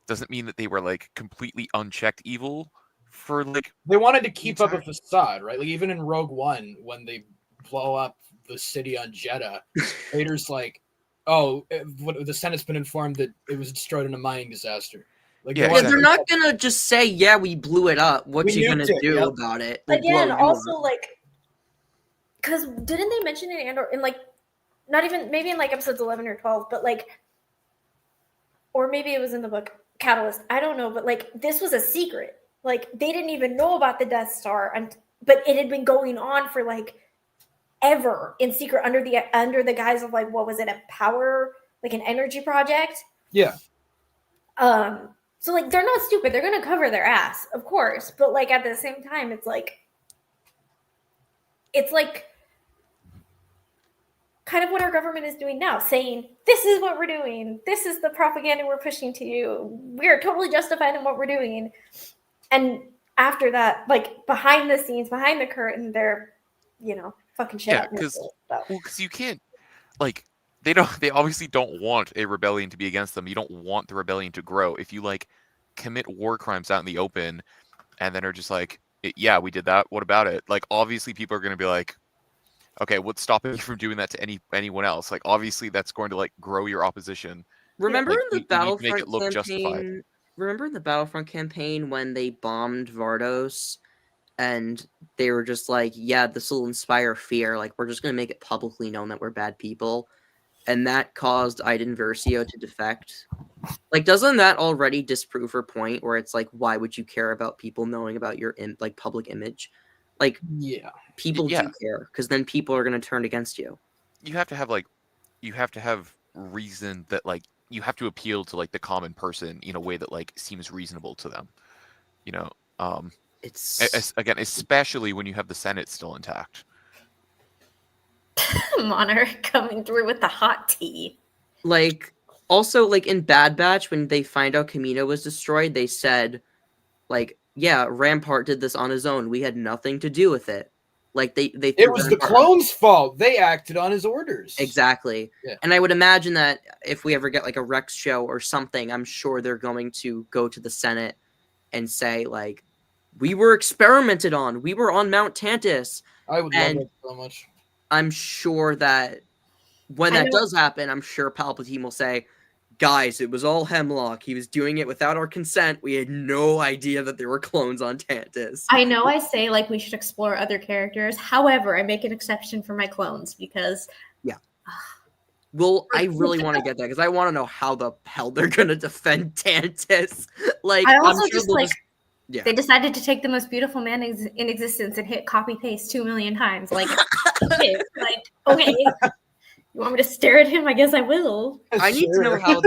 Speaker 4: doesn't mean that they were like completely unchecked evil for like
Speaker 2: They wanted to keep up a facade, right? Like even in Rogue One, when they blow up the city on Jeddah, Vader's like, "Oh, the Senate's been informed that it was destroyed in a mining disaster." Like,
Speaker 4: Yeah,
Speaker 2: they
Speaker 1: yeah,
Speaker 2: wanted
Speaker 1: they're
Speaker 2: to-
Speaker 1: not gonna just say, "Yeah, we blew it up. What
Speaker 2: We
Speaker 1: you gonna
Speaker 2: nuked it,
Speaker 1: do
Speaker 2: yep.
Speaker 1: about it?" We'll blow
Speaker 3: Again,
Speaker 1: you
Speaker 3: also
Speaker 1: up.
Speaker 3: like, because didn't they mention in Andor in like, not even maybe in like episodes 11 or 12, but like, or maybe it was in the book Catalyst. I don't know, but like this was a secret. Like they didn't even know about the Death Star, but it had been going on for like ever in secret under the guise of like, what was it, a power, like an energy project?
Speaker 2: Yeah.
Speaker 3: So like they're not stupid. They're gonna cover their ass, of course. But like at the same time, it's like kind of what our government is doing now, saying this is what we're doing. This is the propaganda we're pushing to you. We are totally justified in what we're doing. And after that, like behind the scenes, behind the curtain, they're, fucking shit
Speaker 4: yeah,
Speaker 3: up.
Speaker 4: because you can't like they obviously don't want a rebellion to be against them. You don't want the rebellion to grow. If you like commit war crimes out in the open and then are just like, yeah, we did that. What about it? Like obviously people are going to be like, okay, what's stopping you from doing that to anyone else? Like obviously that's going to like grow your opposition.
Speaker 1: Remember
Speaker 4: Like,
Speaker 1: in the
Speaker 4: we need to make it
Speaker 1: Battlefront
Speaker 4: look justified.
Speaker 1: campaign? Remember in the Battlefront campaign when they bombed Vardos, and they were just like, "Yeah, this will inspire fear. Like, we're just gonna make it publicly known that we're bad people," and that caused Iden Versio to defect. Like, doesn't that already disprove her point? Where it's like, why would you care about people knowing about your like public image? Like,
Speaker 2: Yeah.
Speaker 1: people
Speaker 4: Yeah.
Speaker 1: do care, because then people are gonna turn against you.
Speaker 4: You have to have reason that like you have to appeal to like the common person in a way that like seems reasonable to them.
Speaker 1: It's
Speaker 4: Again, especially when you have the Senate still intact.
Speaker 3: Monarch coming through with the hot tea.
Speaker 1: like also like in Bad Batch when they find out Camino was destroyed, they said like, yeah, Rampart did this on his own. We had nothing to do with it. Like they
Speaker 2: It
Speaker 1: threw
Speaker 2: was the
Speaker 1: Rampart-
Speaker 2: clones' fault. They acted on his orders.
Speaker 1: Exactly.
Speaker 2: Yeah.
Speaker 1: And I would imagine that if we ever get like a Rex show or something, I'm sure they're going to go to the Senate and say like, we were experimented on. We were on Mount Tantus.
Speaker 2: I would love
Speaker 1: And
Speaker 2: it so much.
Speaker 1: I'm sure that when
Speaker 3: I
Speaker 1: that
Speaker 3: know-
Speaker 1: does happen, I'm sure Palpatine will say, guys, it was all Hemlock. He was doing it without our consent. We had no idea that there were clones on Tantus.
Speaker 3: I know I say like we should explore other characters. However, I make an exception for my clones because
Speaker 1: Well, I really want to get that because I want to know how the hell they're gonna defend Tantus. Like,
Speaker 3: I
Speaker 1: I'm
Speaker 3: also
Speaker 1: sure
Speaker 3: just
Speaker 1: they'll
Speaker 3: like
Speaker 1: yeah.
Speaker 3: they decided to take the most beautiful man in existence and hit copy paste 2 million times. Like, okay, you want me to stare at him? I guess I will.
Speaker 1: I need to know
Speaker 2: Sure.
Speaker 1: how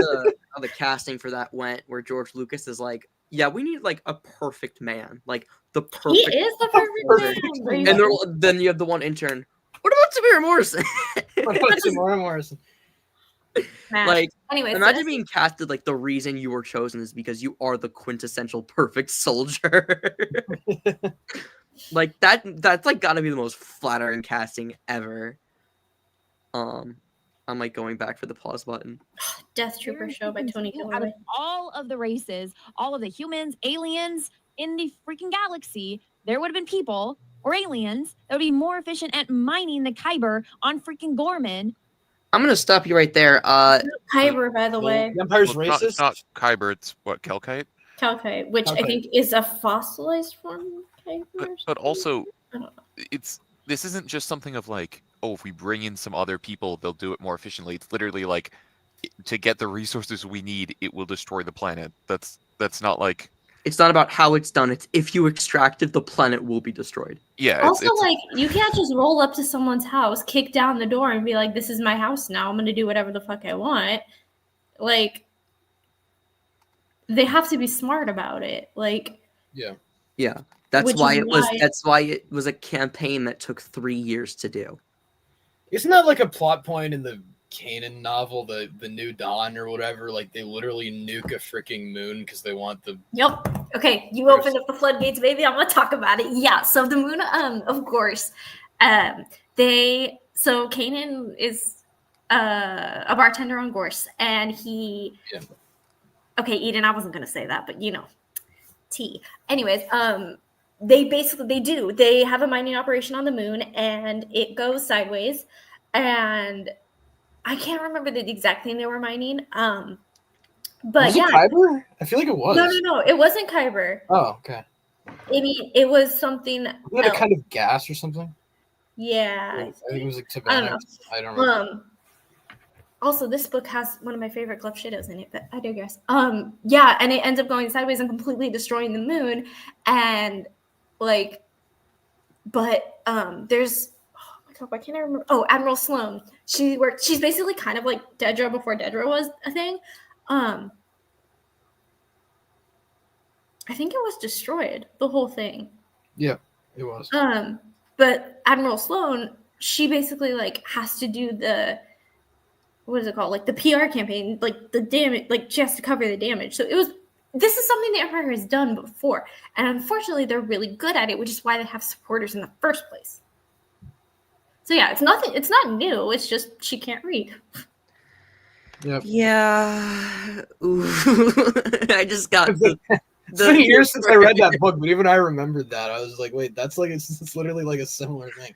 Speaker 1: the casting for that went. Where George Lucas is like, yeah, we need like a perfect man, like the
Speaker 3: He
Speaker 1: perfect.
Speaker 3: is the perfect
Speaker 2: Perfect.
Speaker 3: man.
Speaker 1: And then you have the one intern. What about Tamir Morrison?
Speaker 2: What about Tamora Morrison?
Speaker 3: Smash.
Speaker 1: Like,
Speaker 3: Anyways,
Speaker 1: imagine being casted like the reason you were chosen is because you are the quintessential perfect soldier. Like that's like gotta be the most flattering casting ever. I'm like going back for the pause button.
Speaker 3: Death Trooper show by Tony
Speaker 5: Out of
Speaker 3: Gilroy.
Speaker 5: all of the races, all of the humans, aliens in the freaking galaxy, there would have been people or aliens that would be more efficient at mining the Kyber on freaking Gorman.
Speaker 1: I'm gonna stop you right there.
Speaker 3: Kyber, by the way.
Speaker 2: The Empire's
Speaker 4: Well,
Speaker 2: racist.
Speaker 4: it's not Kyber, it's what, Kelkite?
Speaker 3: Calcite, which I
Speaker 2: Calcite.
Speaker 3: think is a fossilized form of Kyber. or
Speaker 4: But
Speaker 3: something?
Speaker 4: also,
Speaker 3: I don't know.
Speaker 4: this isn't just something of like, oh, if we bring in some other people, they'll do it more efficiently. It's literally like, to get the resources we need, it will destroy the planet. That's not like,
Speaker 1: It's not about how it's done. It's if you extract it, the planet will be destroyed.
Speaker 4: Yeah.
Speaker 3: Also, like, you can't just roll up to someone's house, kick down the door, and be like, "This is my house now. I'm gonna do whatever the fuck I want." Like, they have to be smart about it. Like,
Speaker 2: Yeah.
Speaker 1: That's
Speaker 3: Which
Speaker 1: why
Speaker 3: is
Speaker 1: it was.
Speaker 3: why-
Speaker 1: That's why it was a campaign that took 3 years to do.
Speaker 2: Isn't that like a plot point in the Kanan novel, the New Dawn or whatever? Like they literally nuke a freaking moon because they want the.
Speaker 3: Yep. Okay, you opened up the floodgates, baby. I'm gonna talk about it. Yeah. So the moon, of course, so Kanan is a bartender on Gorse, and he.
Speaker 2: Yeah.
Speaker 3: Okay, Eden. I wasn't gonna say that, but tea. Anyways, they have a mining operation on the moon, and it goes sideways, and I can't remember the exact thing they were mining. But
Speaker 2: Was
Speaker 3: yeah,
Speaker 2: it Kyber? I feel like it was.
Speaker 3: no, it wasn't Kyber.
Speaker 2: Oh, okay.
Speaker 3: It was something.
Speaker 2: Wasn't it a
Speaker 3: else.
Speaker 2: kind of gas or something?
Speaker 3: Yeah,
Speaker 2: I think it was like
Speaker 3: I don't know.
Speaker 2: Tabanic. I don't remember.
Speaker 3: Also, this book has one of my favorite Gluff Shadows in it, but I digress. Yeah, and it ends up going sideways and completely destroying the moon, and like, but there's oh my god, why can't I remember? Oh, Admiral Sloan. She's basically kind of like Dedra before Dedra was a thing. I think it was destroyed, the whole thing.
Speaker 2: Yeah, it was.
Speaker 3: But Admiral Sloan, she basically like has to do the what is it called? Like the PR campaign, like the damage, like she has to cover the damage. So this is something the Empire has done before. And unfortunately they're really good at it, which is why they have supporters in the first place. So yeah, it's not new, it's just she can't read.
Speaker 2: Yep.
Speaker 1: Yeah. Ooh. I just got
Speaker 2: It's been years since I read that book, but even I remembered that. I was like, wait, that's like it's literally like a similar thing.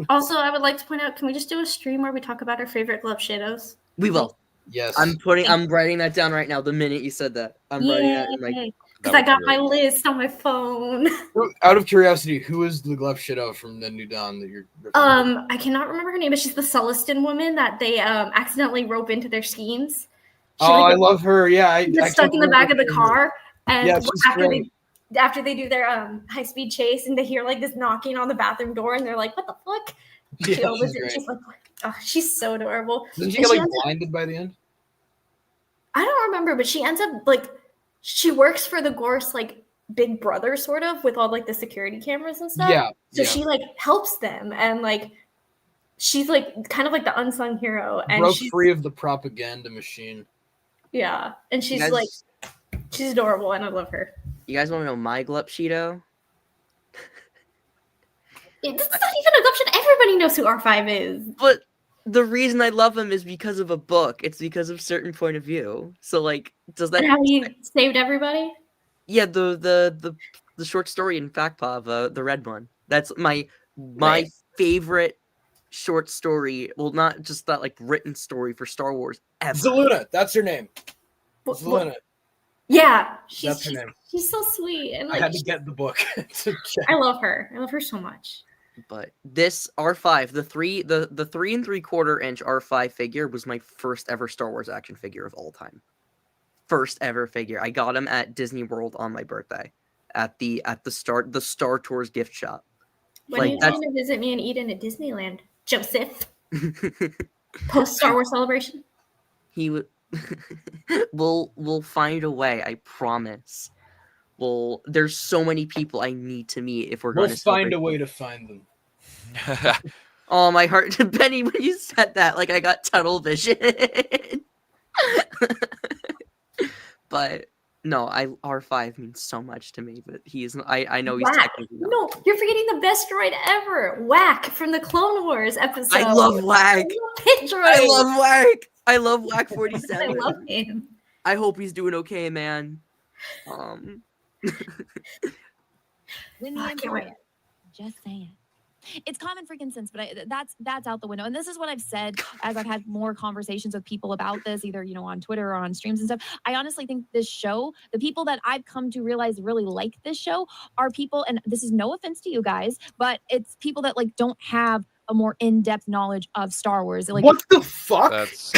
Speaker 3: Also, I would like to point out, can we just do a stream where we talk about our favorite Gluff Shadows?
Speaker 1: We will.
Speaker 2: Yes.
Speaker 1: I'm writing that down right now. The minute you said that, I'm writing that in my.
Speaker 3: Because I got my list on my phone.
Speaker 2: Out of curiosity, who is the Gluff Shadow from the New Dawn that you're?
Speaker 3: I cannot remember her name, but she's the Sulliston woman that they accidentally rope into their schemes.
Speaker 2: I love her. Yeah, I
Speaker 3: stuck in the back of the car, and
Speaker 2: yeah,
Speaker 3: after they do their high speed chase, and they hear like this knocking on the bathroom door, and they're like, "What the fuck?"
Speaker 2: Yeah,
Speaker 3: she opens it. She's like, "Oh, she's so adorable."
Speaker 2: Doesn't she get like blinded by the end?
Speaker 3: I don't remember, but she ends up like she works for the Gorse like big brother sort of with all like the security cameras and stuff.
Speaker 2: Yeah.
Speaker 3: So she like helps them, and like she's like kind of like the unsung hero, and
Speaker 2: broke
Speaker 3: she's
Speaker 2: free of the propaganda machine.
Speaker 3: Yeah, and she's like she's adorable, and I love her.
Speaker 1: You guys want to know my Glup-Shido?
Speaker 3: It's not even an option. Everybody knows who R5 is.
Speaker 1: But the reason I love him is because of a book. It's because of certain point of view. So like, does that?
Speaker 3: And how he saved everybody?
Speaker 1: Yeah, the short story in Factpov, the red one. That's my favorite short story. Well, not just that like written story for Star Wars ever.
Speaker 2: Zeluna, that's her name. Zeluna.
Speaker 3: Yeah,
Speaker 2: that's her name.
Speaker 3: She's so sweet, and like,
Speaker 2: I had to get the book.
Speaker 3: I love her. I love her so much.
Speaker 1: But this R5, the 3 3/4 inch R5 figure was my first ever Star Wars action figure of all time. First ever figure. I got him at Disney World on my birthday, at the Star Tours gift shop.
Speaker 3: When are you going to visit me and Eden at Disneyland, Joseph? Post Star Wars celebration.
Speaker 1: He would. We'll find a way. I promise. Well, there's so many people I need to meet if we're going to
Speaker 2: find a way to find them.
Speaker 1: Oh, my heart, Benny, when you said that, like I got tunnel vision. But no, R5 means so much to me. But I know he's technically not.
Speaker 3: No, you're forgetting the best droid ever, Whack from the Clone Wars episode.
Speaker 1: I love Whack.
Speaker 3: Pit droid.
Speaker 1: I love Whack. I love Whack 47.
Speaker 3: I love him.
Speaker 1: I hope he's doing okay, man.
Speaker 5: Win the Empire. Just saying. It's common freaking sense, but that's out the window. And this is what I've said as I've had more conversations with people about this, either on Twitter or on streams and stuff. I honestly think this show, the people that I've come to realize really like this show are people, and this is no offense to you guys, but it's people that like don't have a more in-depth knowledge of Star Wars. Like,
Speaker 2: what the fuck?
Speaker 4: That's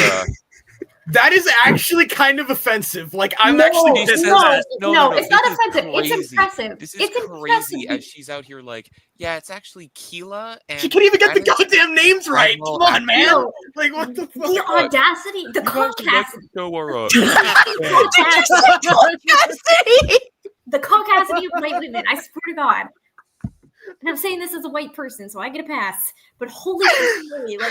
Speaker 2: That is actually kind of offensive. Like, I'm
Speaker 3: No,
Speaker 2: actually
Speaker 4: This is-
Speaker 2: displeased.
Speaker 3: no,
Speaker 4: this
Speaker 3: it's not
Speaker 4: is
Speaker 3: offensive. It's
Speaker 4: crazy.
Speaker 3: impressive.
Speaker 4: This is
Speaker 3: It's
Speaker 4: crazy
Speaker 3: impressive.
Speaker 4: as she's out here like, yeah, it's actually Keela and
Speaker 2: She can't even get the
Speaker 4: Adam's
Speaker 2: goddamn names right.
Speaker 4: Admiral
Speaker 2: Come on, man.
Speaker 3: No.
Speaker 2: Like, what the fuck?
Speaker 3: The audacity, the
Speaker 4: You guys should let
Speaker 3: caucasity,
Speaker 4: the show our
Speaker 3: the caucasity of white women. I swear to God. And I'm saying this as a white person, so I get a pass. But holy moly, like,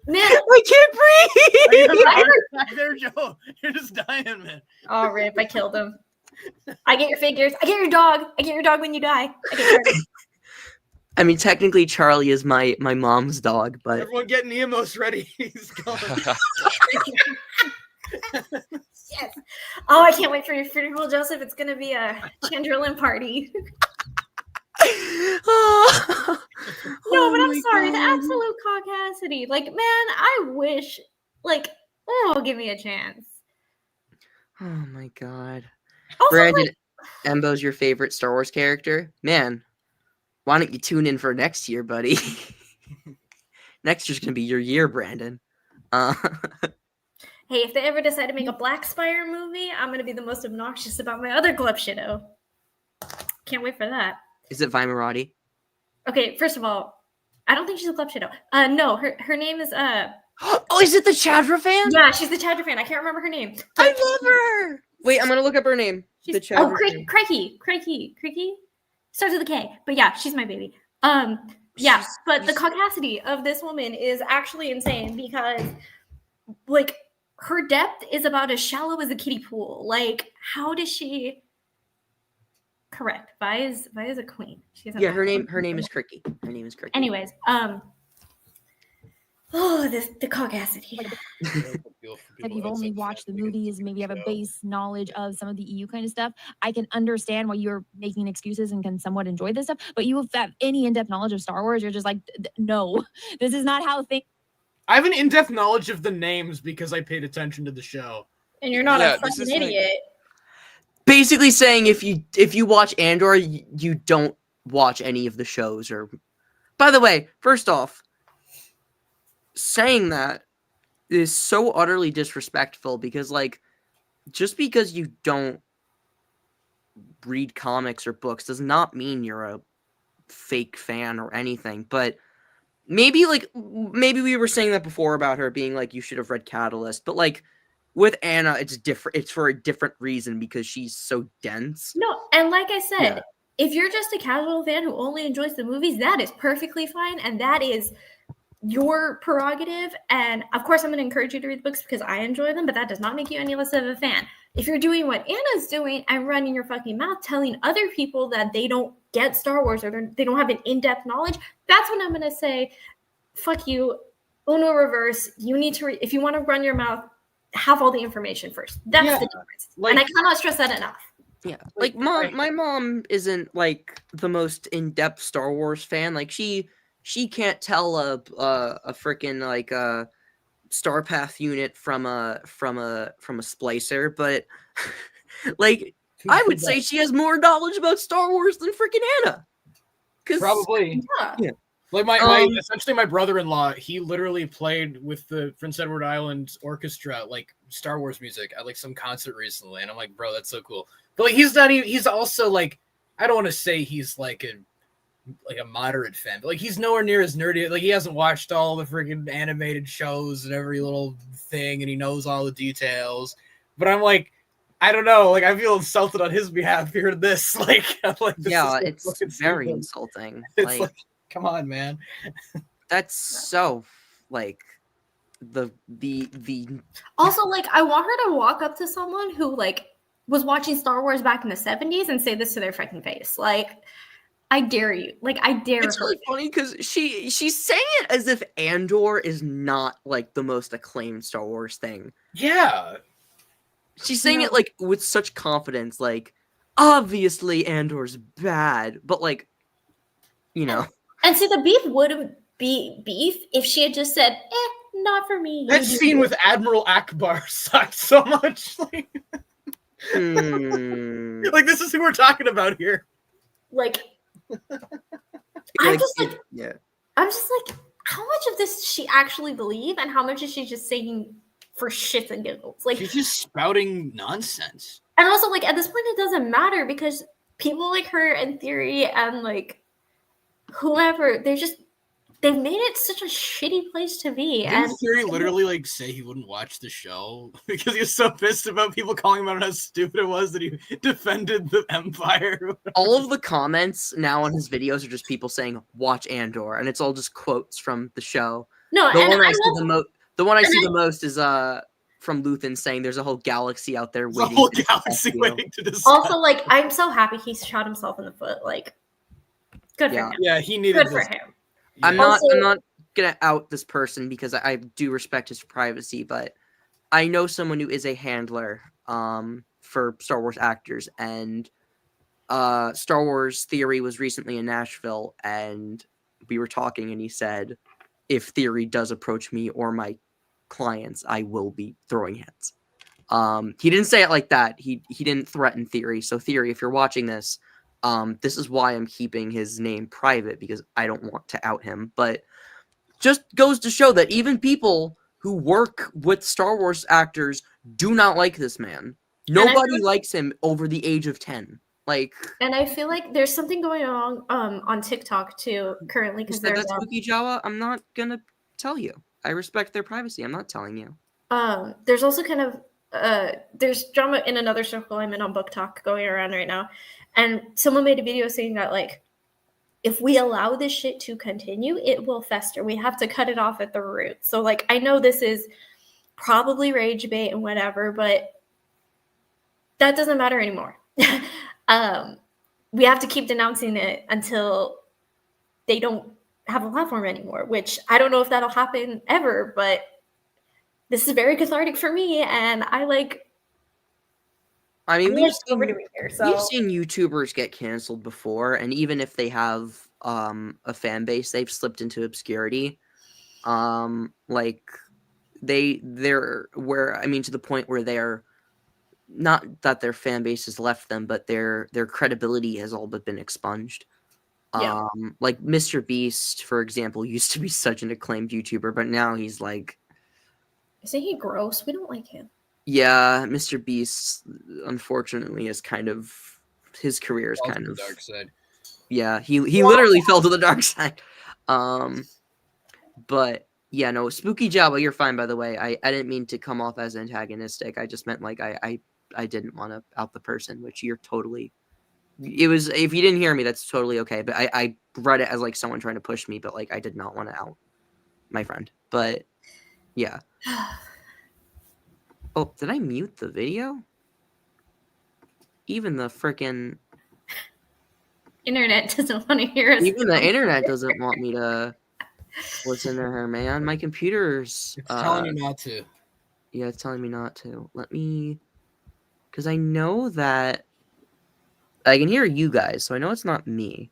Speaker 3: man,
Speaker 1: I can't
Speaker 2: Are you
Speaker 1: breathe.
Speaker 2: having a heart attack there, Joe? You're just dying, man.
Speaker 3: oh rip, I killed him. I get your figures. I get your dog. I get your dog when you die. I get your
Speaker 1: I mean, technically, Charlie is my mom's dog, but
Speaker 2: Everyone getting Neomos ready. He's gone.
Speaker 3: yes. Oh, I can't wait for your funeral, Joseph. It's gonna be a Chandrillin party.
Speaker 1: oh,
Speaker 3: No, but I'm
Speaker 1: my
Speaker 3: sorry. The
Speaker 1: God.
Speaker 3: absolute caucasity. Like, man, I wish. Like, oh, give me a chance.
Speaker 1: Oh my God.
Speaker 3: Also,
Speaker 1: Brandon,
Speaker 3: like,
Speaker 1: Embo's your favorite Star Wars character? Man, why don't you tune in for next year, buddy? Next year's gonna be your year, Brandon.
Speaker 3: hey, if they ever decide to make a Black Spire movie, I'm gonna be the most obnoxious about my other Gleb Shido. Can't wait for that.
Speaker 1: Is it Vimerati?
Speaker 3: Okay, first of all, I don't think she's a Gleb Shido. No, her name is
Speaker 1: Oh, is it the Chadra fan?
Speaker 3: yeah, she's the Chadra fan. I can't remember her name.
Speaker 1: I love her. Wait, I'm gonna look up her name.
Speaker 3: She's,
Speaker 1: The Chadra fan.
Speaker 3: Crikey. Starts with a K. But yeah, she's my baby. Yeah, but the caucasity of this woman is actually insane because, like, her depth is about as shallow as a kiddie pool. Like, how does she? Correct. Vi is a queen. She's
Speaker 1: Yeah, her name is Cricky. Her name is Cricky.
Speaker 3: Anyways, oh, the caucasity.
Speaker 5: If you've only watched the movies, maybe have a base knowledge of some of the EU kind of stuff, I can understand why you're making excuses and can somewhat enjoy this stuff. But you have any in-depth knowledge of Star Wars, you're just like, no, this is not how things.
Speaker 2: I have an in-depth knowledge of the names because I paid attention to the show.
Speaker 3: And you're not
Speaker 4: Yeah,
Speaker 3: a
Speaker 4: this
Speaker 3: fucking
Speaker 4: is like-
Speaker 3: idiot.
Speaker 1: Basically saying if you watch Andor, you don't watch any of the shows. Or, by the way, first off, saying that is so utterly disrespectful because, like, just because you don't read comics or books does not mean you're a fake fan or anything. But maybe we were saying that before about her being like, you should have read Catalyst, but like with Anna, it's different. It's for a different reason because she's so dense.
Speaker 3: No, and like I said,
Speaker 1: Yeah.
Speaker 3: if you're just a casual fan who only enjoys the movies, that is perfectly fine, and that is your prerogative. And of course, I'm going to encourage you to read the books because I enjoy them, but that does not make you any less of a fan. If you're doing what Anna's doing and running your fucking mouth, telling other people that they don't get Star Wars or they don't have an in-depth knowledge, that's when I'm going to say, fuck you, Uno reverse. You need to, if you want to run your mouth, have all the information first. That's
Speaker 2: Yeah,
Speaker 3: the difference.
Speaker 2: like-
Speaker 3: and I cannot stress that enough.
Speaker 1: Yeah, like my mom isn't like the most in-depth Star Wars fan. Like she can't tell a freaking like a Star Path unit from a splicer, but like I would say she has more knowledge about Star Wars than freaking Anna.
Speaker 2: Probably.
Speaker 3: Yeah.
Speaker 2: Like my essentially my brother-in-law, he literally played with the Prince Edward Island Orchestra, like Star Wars music at like some concert recently, and I'm like, bro, that's so cool. But like, he's not even. He's also like, I don't want to say he's like a moderate fan, but like he's nowhere near as nerdy. Like he hasn't watched all the freaking animated shows and every little thing, and he knows all the details. But I'm like, I don't know. Like I feel insulted on his behalf hearing this. Like, I'm like, this
Speaker 1: Yeah,
Speaker 2: is so
Speaker 1: it's
Speaker 2: fucking
Speaker 1: very
Speaker 2: stupid.
Speaker 1: insulting.
Speaker 2: It's like, come on, man.
Speaker 1: That's so like the
Speaker 3: Also, like, I want her to walk up to someone who, like, was watching Star Wars back in the 70s and say this to their freaking face. Like, I dare you. Like, I dare
Speaker 1: It's
Speaker 3: her.
Speaker 1: really funny because she's saying it as if Andor is not like the most acclaimed Star Wars thing.
Speaker 2: Yeah.
Speaker 1: She's saying it like with such confidence, like obviously Andor's bad, but like, you know.
Speaker 3: And see, the beef wouldn't be beef if she had just said, not for me.
Speaker 2: That scene with Admiral Akbar sucked so much. Like, like this is who we're talking about here.
Speaker 3: Like, I'm just like, how much of this does she actually believe and how much is she just saying for shits and giggles. Like,
Speaker 2: she's just spouting nonsense.
Speaker 3: and also, like, at this point, it doesn't matter because people like her and Theory and, like, whoever, they've made it such a shitty place to be.
Speaker 2: Didn't
Speaker 3: And
Speaker 2: Theory literally like say he wouldn't watch the show because he was so pissed about people calling him out on how stupid it was that he defended the Empire?
Speaker 1: All of the comments now on his videos are just people saying, "Watch Andor," and it's all just quotes from the show.
Speaker 3: no,
Speaker 1: The
Speaker 3: and
Speaker 1: one I
Speaker 3: I
Speaker 1: see
Speaker 3: love
Speaker 1: the one I see the most is from Luthen saying, "There's a whole galaxy out there
Speaker 2: There's a
Speaker 1: waiting."
Speaker 2: whole
Speaker 1: to
Speaker 2: galaxy
Speaker 1: discuss you."
Speaker 2: waiting to discuss.
Speaker 3: also, like, I'm so happy he shot himself in the foot. Like, good for
Speaker 1: Yeah.
Speaker 3: him.
Speaker 2: Yeah, he needed
Speaker 3: Good for
Speaker 2: this.
Speaker 3: him.
Speaker 1: I'm
Speaker 2: Yeah.
Speaker 1: not gonna out this person because I do respect his privacy, but I know someone who is a handler for Star Wars actors, and Star Wars Theory was recently in Nashville, and we were talking, and he said, if Theory does approach me or my clients, I will be throwing hands. He didn't say it like that. He didn't threaten Theory. So Theory, if you're watching this, this is why I'm keeping his name private, because I don't want to out him. But just goes to show that even people who work with Star Wars actors do not like this man. Nobody likes him over the age of 10. Like,
Speaker 3: And I feel like there's something going on TikTok too currently
Speaker 1: you
Speaker 3: because
Speaker 1: said
Speaker 3: there's
Speaker 1: that Spooky Jawa. I'm not gonna tell you. I respect their privacy. I'm not telling you.
Speaker 3: there's also kind of there's drama in another circle I'm in on Book Talk going around right now, and someone made a video saying that, like, if we allow this shit to continue, it will fester. We have to cut it off at the root. So, like, I know this is probably rage bait and whatever, but that doesn't matter anymore. We have to keep denouncing it until they don't have a platform anymore, which I don't know if that'll happen ever, but this is very cathartic for me, and I mean,
Speaker 1: we've
Speaker 3: overdoing here. So
Speaker 1: seen YouTubers get canceled before, and even if they have a fan base, they've slipped into obscurity. Like they're where, I mean, to the point where they're not that their fan base has left them, but their credibility has all but been expunged.
Speaker 3: Yeah.
Speaker 1: Like Mr. Beast, for example, used to be such an acclaimed YouTuber, but now he's like,
Speaker 3: isn't he gross? We don't like him.
Speaker 1: yeah, Mr. Beast, unfortunately, is kind of, his career is kind of,
Speaker 2: dark side.
Speaker 1: yeah, he literally fell to the dark side. But yeah, no, Spooky Jabba, you're fine, by the way. I didn't mean to come off as antagonistic. I just meant, like, I didn't want to out the person, which you're totally, it was, if you didn't hear me, that's totally okay. But I read it as, like, someone trying to push me, but, like, I did not want to out my friend. But yeah. Oh, did I mute the video? Even the frickin'
Speaker 3: Internet doesn't want to hear us.
Speaker 1: even the internet doesn't want me to listen to her, man. My computer's
Speaker 2: It's telling you not to.
Speaker 1: yeah, it's telling me not to. Let me, because I know that I can hear you guys, so I know it's not me.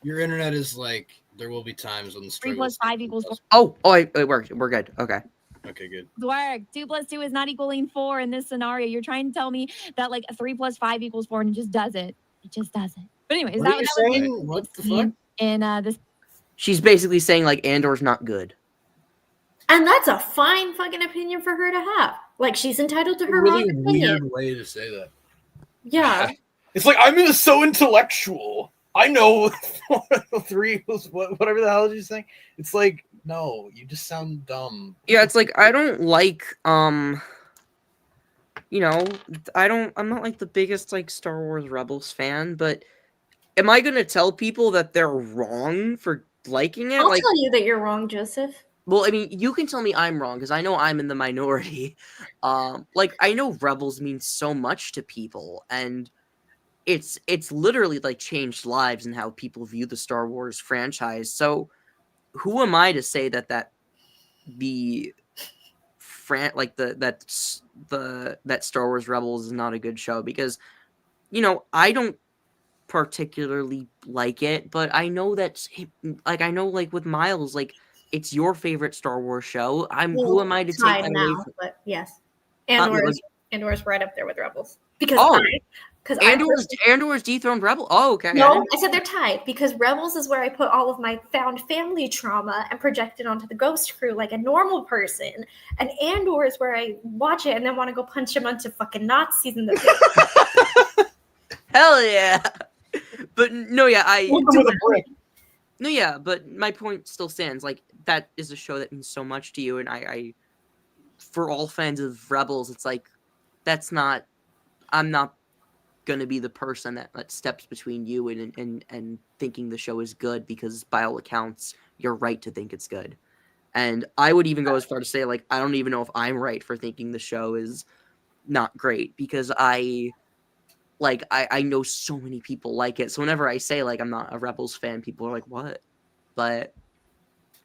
Speaker 2: Your internet is like, there will be times when the
Speaker 5: 3 plus 5 equals 4.
Speaker 1: Oh, it worked. We're good. Okay.
Speaker 2: Okay, good.
Speaker 5: Work. 2 plus 2 is not equaling 4 in this scenario. You're trying to tell me that like 3 plus 5 equals 4, and it just doesn't. It just doesn't. But anyways,
Speaker 2: What are you saying? What the fuck?
Speaker 5: in this.
Speaker 1: She's basically saying, like, Andor's not good.
Speaker 3: And that's a fine fucking opinion for her to have. Like, she's entitled to
Speaker 2: A
Speaker 3: her
Speaker 2: really
Speaker 3: own opinion.
Speaker 2: weird way to say that.
Speaker 3: Yeah.
Speaker 2: It's like, I'm so intellectual. I know 3 equals whatever the hell did you saying? It's like, no, you just sound dumb.
Speaker 1: Yeah, it's like, I don't like, you know, I'm not like the biggest, like, Star Wars Rebels fan, but am I gonna tell people that they're wrong for liking it?
Speaker 3: I'll
Speaker 1: Like,
Speaker 3: tell you that you're wrong, Joseph.
Speaker 1: well, I mean, you can tell me I'm wrong because I know I'm in the minority. Like, I know Rebels means so much to people, and it's literally, like, changed lives and how people view the Star Wars franchise. So who am I to say that that Star Wars Rebels is not a good show? Because, you know, I don't particularly like it, but I know that, like, with Miles, like, it's your favorite Star Wars show. Who am I to take
Speaker 3: Tied
Speaker 1: that
Speaker 3: now,
Speaker 1: away from?
Speaker 3: but yes.
Speaker 1: Not
Speaker 3: Andor's right up there with Rebels. Because
Speaker 1: Oh.
Speaker 3: Because
Speaker 1: Andor's dethroned Rebel. Oh, okay.
Speaker 3: No, I said they're tied because Rebels is where I put all of my found family trauma and project it onto the Ghost Crew like a normal person. And Andor is where I watch it and then want to go punch a bunch of fucking Nazis in the face.
Speaker 1: Hell yeah. But no, yeah,
Speaker 2: With a brick.
Speaker 1: No, yeah, but my point still stands. Like, that is a show that means so much to you, and I for all fans of Rebels, it's like, I'm not gonna be the person that steps between you and thinking the show is good, because by all accounts, you're right to think it's good. And I would even go as far to say, like, I don't even know if I'm right for thinking the show is not great, because I know so many people like it. So whenever I say, like, I'm not a Rebels fan, people are like, what? But,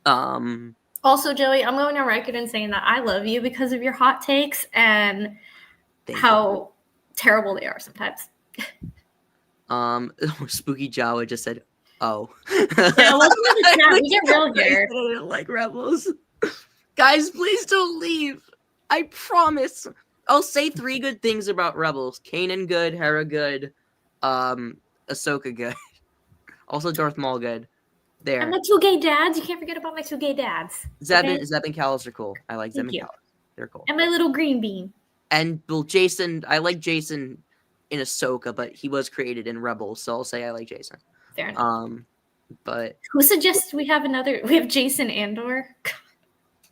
Speaker 3: also, Joey, I'm going on record and saying that I love you because of your hot takes and how terrible they are sometimes.
Speaker 1: Spooky Jawa just said, oh.
Speaker 3: Yeah, welcome to the chat. We get real here.
Speaker 1: I don't like Rebels. Guys, please don't leave. I promise. I'll say 3 good things about Rebels. Kanan good, Hera good, Ahsoka good. Also Darth Maul good. There.
Speaker 3: And my 2 gay dads. You can't forget about my 2 gay dads.
Speaker 1: Zeb and Callis are cool. I like Zeb and
Speaker 3: you.
Speaker 1: Callis. They're cool.
Speaker 3: And my little green bean.
Speaker 1: And well, Jason, I like Jason in Ahsoka, but he was created in Rebels, so I'll say I like Jason.
Speaker 3: Fair enough.
Speaker 1: But
Speaker 3: who suggests we have Jason Andor?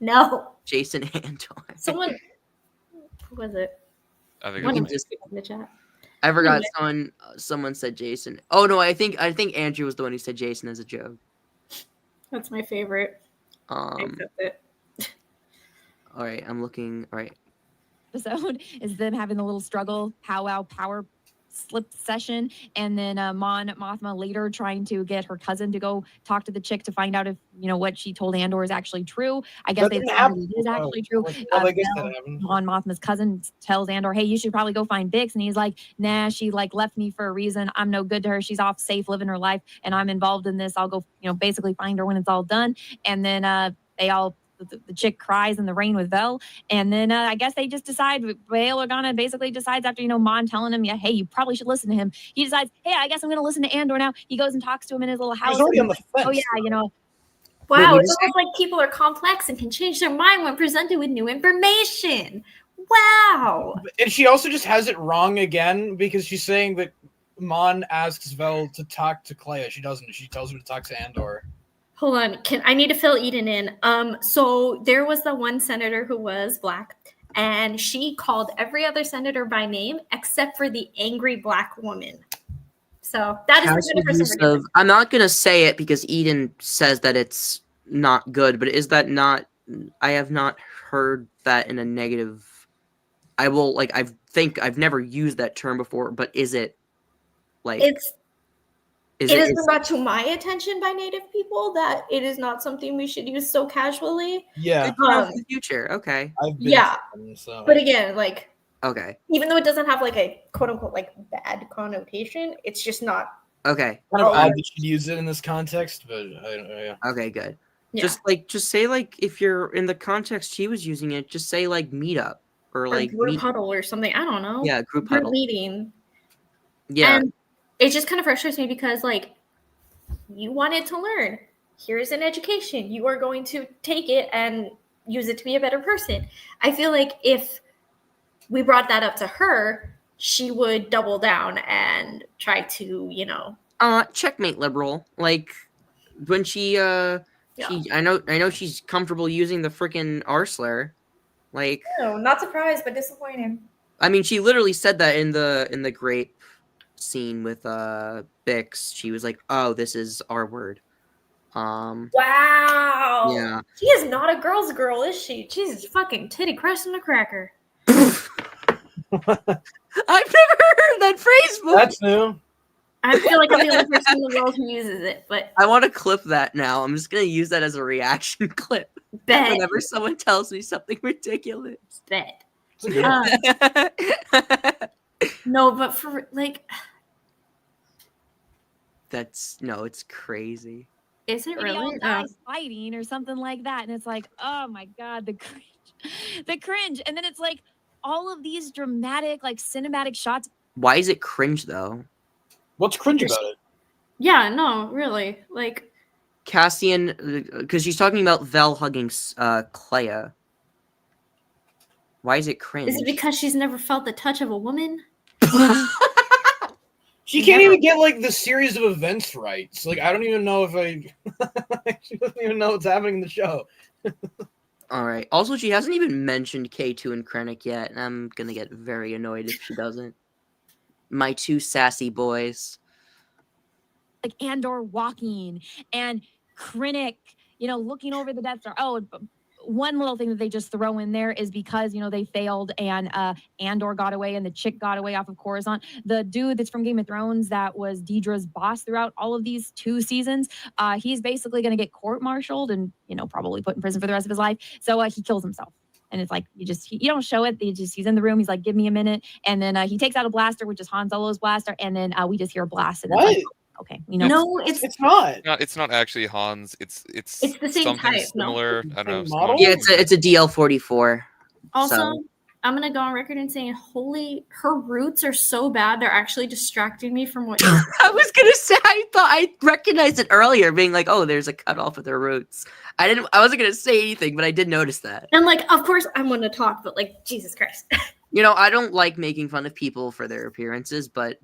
Speaker 3: No.
Speaker 1: Jason Andor.
Speaker 3: Someone, who was it?
Speaker 4: I think
Speaker 3: One
Speaker 4: it
Speaker 3: of
Speaker 4: was
Speaker 3: us in the chat.
Speaker 1: I forgot someone said Jason. Oh no, I think Andrew was the one who said Jason as a joke.
Speaker 3: That's my favorite. I accept it.
Speaker 1: All right, I'm looking. All right.
Speaker 5: Episode is them having the little struggle, powwow, power slip session, and then Mon Mothma later trying to get her cousin to go talk to the chick to find out if what she told Andor is actually true. I guess they decided it is actually true. Mon Mothma's cousin tells Andor, "Hey, you should probably go find Bix," and he's like, "Nah, she left me for a reason. I'm no good to her. She's off safe living her life, and I'm involved in this. I'll go, basically find her when it's all done." And then the chick cries in the rain with Vel, and then I guess they just decide. Bail Organa basically decides after Mon telling him, "Yeah, hey, you probably should listen to him." He decides, "Hey, I guess I'm going to listen to Andor now." He goes and talks to him in his little house.
Speaker 2: He's already on the fence.
Speaker 5: Oh yeah,
Speaker 3: Wow, it's almost like people are complex and can change their mind when presented with new information. Wow.
Speaker 2: And she also just has it wrong again, because she's saying that Mon asks Vel to talk to Clea. She doesn't. She tells her to talk to Andor.
Speaker 3: Hold on. I need to fill Eden in. So there was the one senator who was black, and she called every other senator by name except for the angry black woman. So that is the benefit.
Speaker 1: I'm not gonna say it because Eden says that it's not good, but is that not? I have not heard that in a negative. I will I've never used that term before, but is it like
Speaker 3: it is brought to my attention by Native people that it is not something we should use so casually.
Speaker 2: Yeah.
Speaker 1: in the future. Okay.
Speaker 3: But again,
Speaker 1: okay.
Speaker 3: Even though it doesn't have a quote unquote bad connotation, it's just not.
Speaker 1: Okay.
Speaker 2: Kind of odd that you'd use it in this context, but yeah.
Speaker 1: Okay, good.
Speaker 3: Yeah.
Speaker 1: Just say if you're in the context she was using it, just say meetup or
Speaker 3: group huddle or something. I don't know.
Speaker 1: Yeah, group huddle
Speaker 3: meeting.
Speaker 1: Yeah.
Speaker 3: And it just kind of frustrates me because you wanted to learn. Here's an education. You are going to take it and use it to be a better person. I feel like if we brought that up to her, she would double down and try to,
Speaker 1: checkmate liberal. When she I know she's comfortable using the freaking R-slur.
Speaker 3: No, not surprised, but disappointed.
Speaker 1: I mean, she literally said that in the grape scene with Bix. She was like, "Oh, this is our word."
Speaker 3: Wow.
Speaker 1: Yeah.
Speaker 3: She is not a girl's girl, is she? Jesus fucking titty crushing a cracker.
Speaker 1: I've never heard that phrase before.
Speaker 2: That's new.
Speaker 3: I feel like I'm the only person in the world who uses it, but
Speaker 1: I want to clip that now. I'm just gonna use that as a reaction clip.
Speaker 3: Bet.
Speaker 1: Whenever someone tells me something ridiculous.
Speaker 3: Bet. No, but for
Speaker 1: it's crazy.
Speaker 3: Is it
Speaker 5: Maybe
Speaker 3: really?
Speaker 5: all guys fighting or something like that, and it's like, oh my god, the cringe, and then it's all of these dramatic, cinematic shots
Speaker 1: Why is it cringe though?
Speaker 2: What's cringe about it?
Speaker 3: Yeah, no, really. Like,
Speaker 1: Cassian, because she's talking about Vel hugging Clea. Why is it cringe?
Speaker 3: is it because she's never felt the touch of a woman?
Speaker 2: She can't even get like the series of events right. So, like, I don't even know if she doesn't even know what's happening in the show.
Speaker 1: All right. Also, she hasn't even mentioned K2 and Krennic yet, and I'm gonna get very annoyed if she doesn't. My two sassy boys.
Speaker 5: Like Andor walking and Krennic, looking over the Death Star. Oh, one little thing that they just throw in there is because, they failed and Andor got away and the chick got away off of Coruscant. The dude that's from Game of Thrones that was Deidre's boss throughout all of these 2 seasons, he's basically going to get court-martialed and, probably put in prison for the rest of his life. So he kills himself. And it's like, you don't show it. He's in the room. He's like, give me a minute. And then he takes out a blaster, which is Han Solo's blaster. And then we just hear a blast. And
Speaker 2: What?
Speaker 5: it's like, okay.
Speaker 3: No, it's
Speaker 2: not.
Speaker 4: It's not actually Hans. It's
Speaker 3: the same
Speaker 4: something
Speaker 3: type, no?
Speaker 4: similar. I don't know.
Speaker 2: Same model?
Speaker 1: Yeah, it's a DL-44.
Speaker 3: also.
Speaker 1: So.
Speaker 3: I'm gonna go on record and saying, her roots are so bad. They're actually distracting me from what.
Speaker 1: I was gonna say, I thought I recognized it earlier, being like, "Oh, there's a cutoff with her roots." I wasn't gonna say anything, but I did notice that.
Speaker 3: And like, of course, I'm gonna talk, but like, Jesus Christ.
Speaker 1: I don't like making fun of people for their appearances, but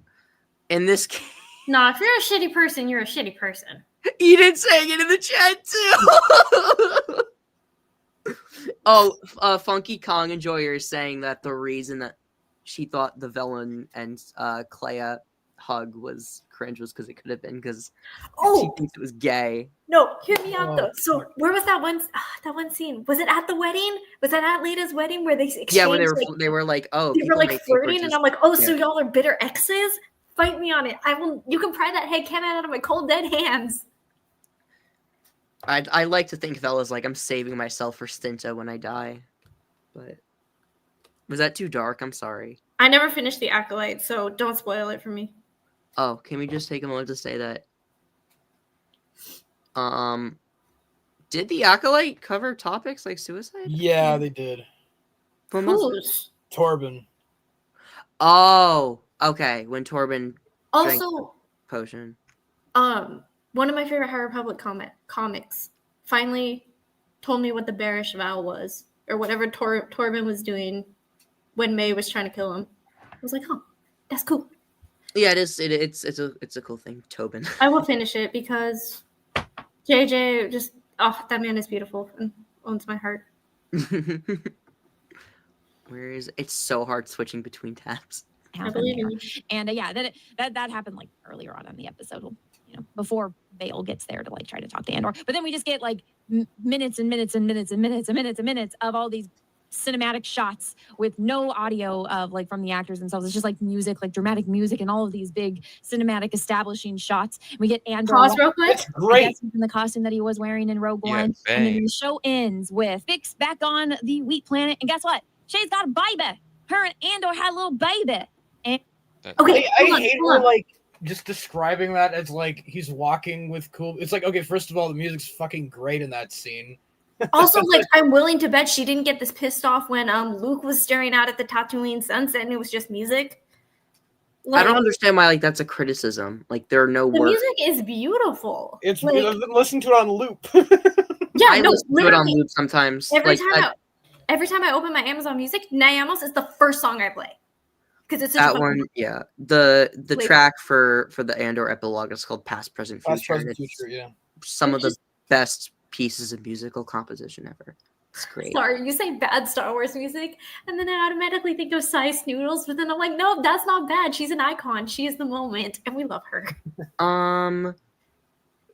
Speaker 1: in this case,
Speaker 3: Nah, if you're a shitty person, you're a shitty person.
Speaker 1: Eden saying it in the chat too. Oh, Funky Kong Enjoyer is saying that the reason that she thought the villain and Clea hug was cringe was because it could have been because she thinks it was gay.
Speaker 3: No, hear me out though. So where was that one scene? Was it at the wedding? Was that at Lita's wedding where they exchanged?
Speaker 1: Yeah, where they were like, oh,
Speaker 3: they were like flirting,
Speaker 1: just,
Speaker 3: and I'm like, oh, so y'all are bitter exes? Fight me on it. I will. You can pry that head cannon out of my cold dead hands.
Speaker 1: I like to think Vela's like, I'm saving myself for Stinta when I die. But was that too dark? I'm sorry.
Speaker 3: I never finished the Acolyte, so don't spoil it for me.
Speaker 1: Oh, can we just take a moment to say that? Did the Acolyte cover topics like suicide?
Speaker 2: Yeah, they did.
Speaker 3: Who's?
Speaker 2: Torben.
Speaker 1: Oh, okay. When Torben drank
Speaker 3: Also,
Speaker 1: potion.
Speaker 3: one of my favorite High Republic comics finally told me what the bearish vow was, or whatever Torben was doing when May was trying to kill him. I was like, oh, that's cool.
Speaker 1: Yeah, it is. It's a cool thing, Tobin.
Speaker 3: I will finish it because JJ that man is beautiful and owns my heart.
Speaker 1: Where is it? It's so hard switching between tabs.
Speaker 3: I believe in you.
Speaker 5: And that happened like earlier on in the episode, before Vale gets there to like try to talk to Andor. But then we just get like minutes and minutes and minutes and minutes and minutes and minutes of all these cinematic shots with no audio of like from the actors themselves. It's just like music, like dramatic music, and all of these big cinematic establishing shots. We get Andor.
Speaker 3: Pause real quick.
Speaker 2: It's great.
Speaker 5: In the costume that he was wearing in Rogue
Speaker 4: Yeah,
Speaker 5: One. And then the show ends with Fix back on the wheat planet. And guess what? Shay's got a baby. Her and Andor had a little baby. And
Speaker 3: Okay,
Speaker 2: I
Speaker 3: hold
Speaker 2: hate
Speaker 3: on.
Speaker 2: her like just describing that as like he's walking with cool. It's like, okay, first of all, the music's fucking great in that scene.
Speaker 3: Also, like, I'm willing to bet she didn't get this pissed off when Luke was staring out at the Tatooine sunset and it was just music.
Speaker 1: I don't understand why that's a criticism. Like there are no
Speaker 3: The
Speaker 1: words.
Speaker 3: music is beautiful.
Speaker 2: It's
Speaker 3: like,
Speaker 2: listen to it on loop.
Speaker 3: yeah,
Speaker 1: I
Speaker 3: no,
Speaker 1: listen to it on
Speaker 3: literally,
Speaker 1: loop sometimes.
Speaker 3: every time I open my Amazon Music, Nayamos is the first song I play because it's
Speaker 1: that one. Yeah, the
Speaker 3: Wait.
Speaker 1: track for the Andor epilogue is called Past, Present, Future.
Speaker 2: Past, present,
Speaker 1: and it's
Speaker 2: future, yeah.
Speaker 1: some of the
Speaker 3: Just-
Speaker 1: best pieces of musical composition ever. It's great.
Speaker 3: Sorry, you say bad Star Wars music, and then I automatically think of Cy Snoodles, but then I'm like, no, that's not bad. She's an icon. She is the moment, and we love her.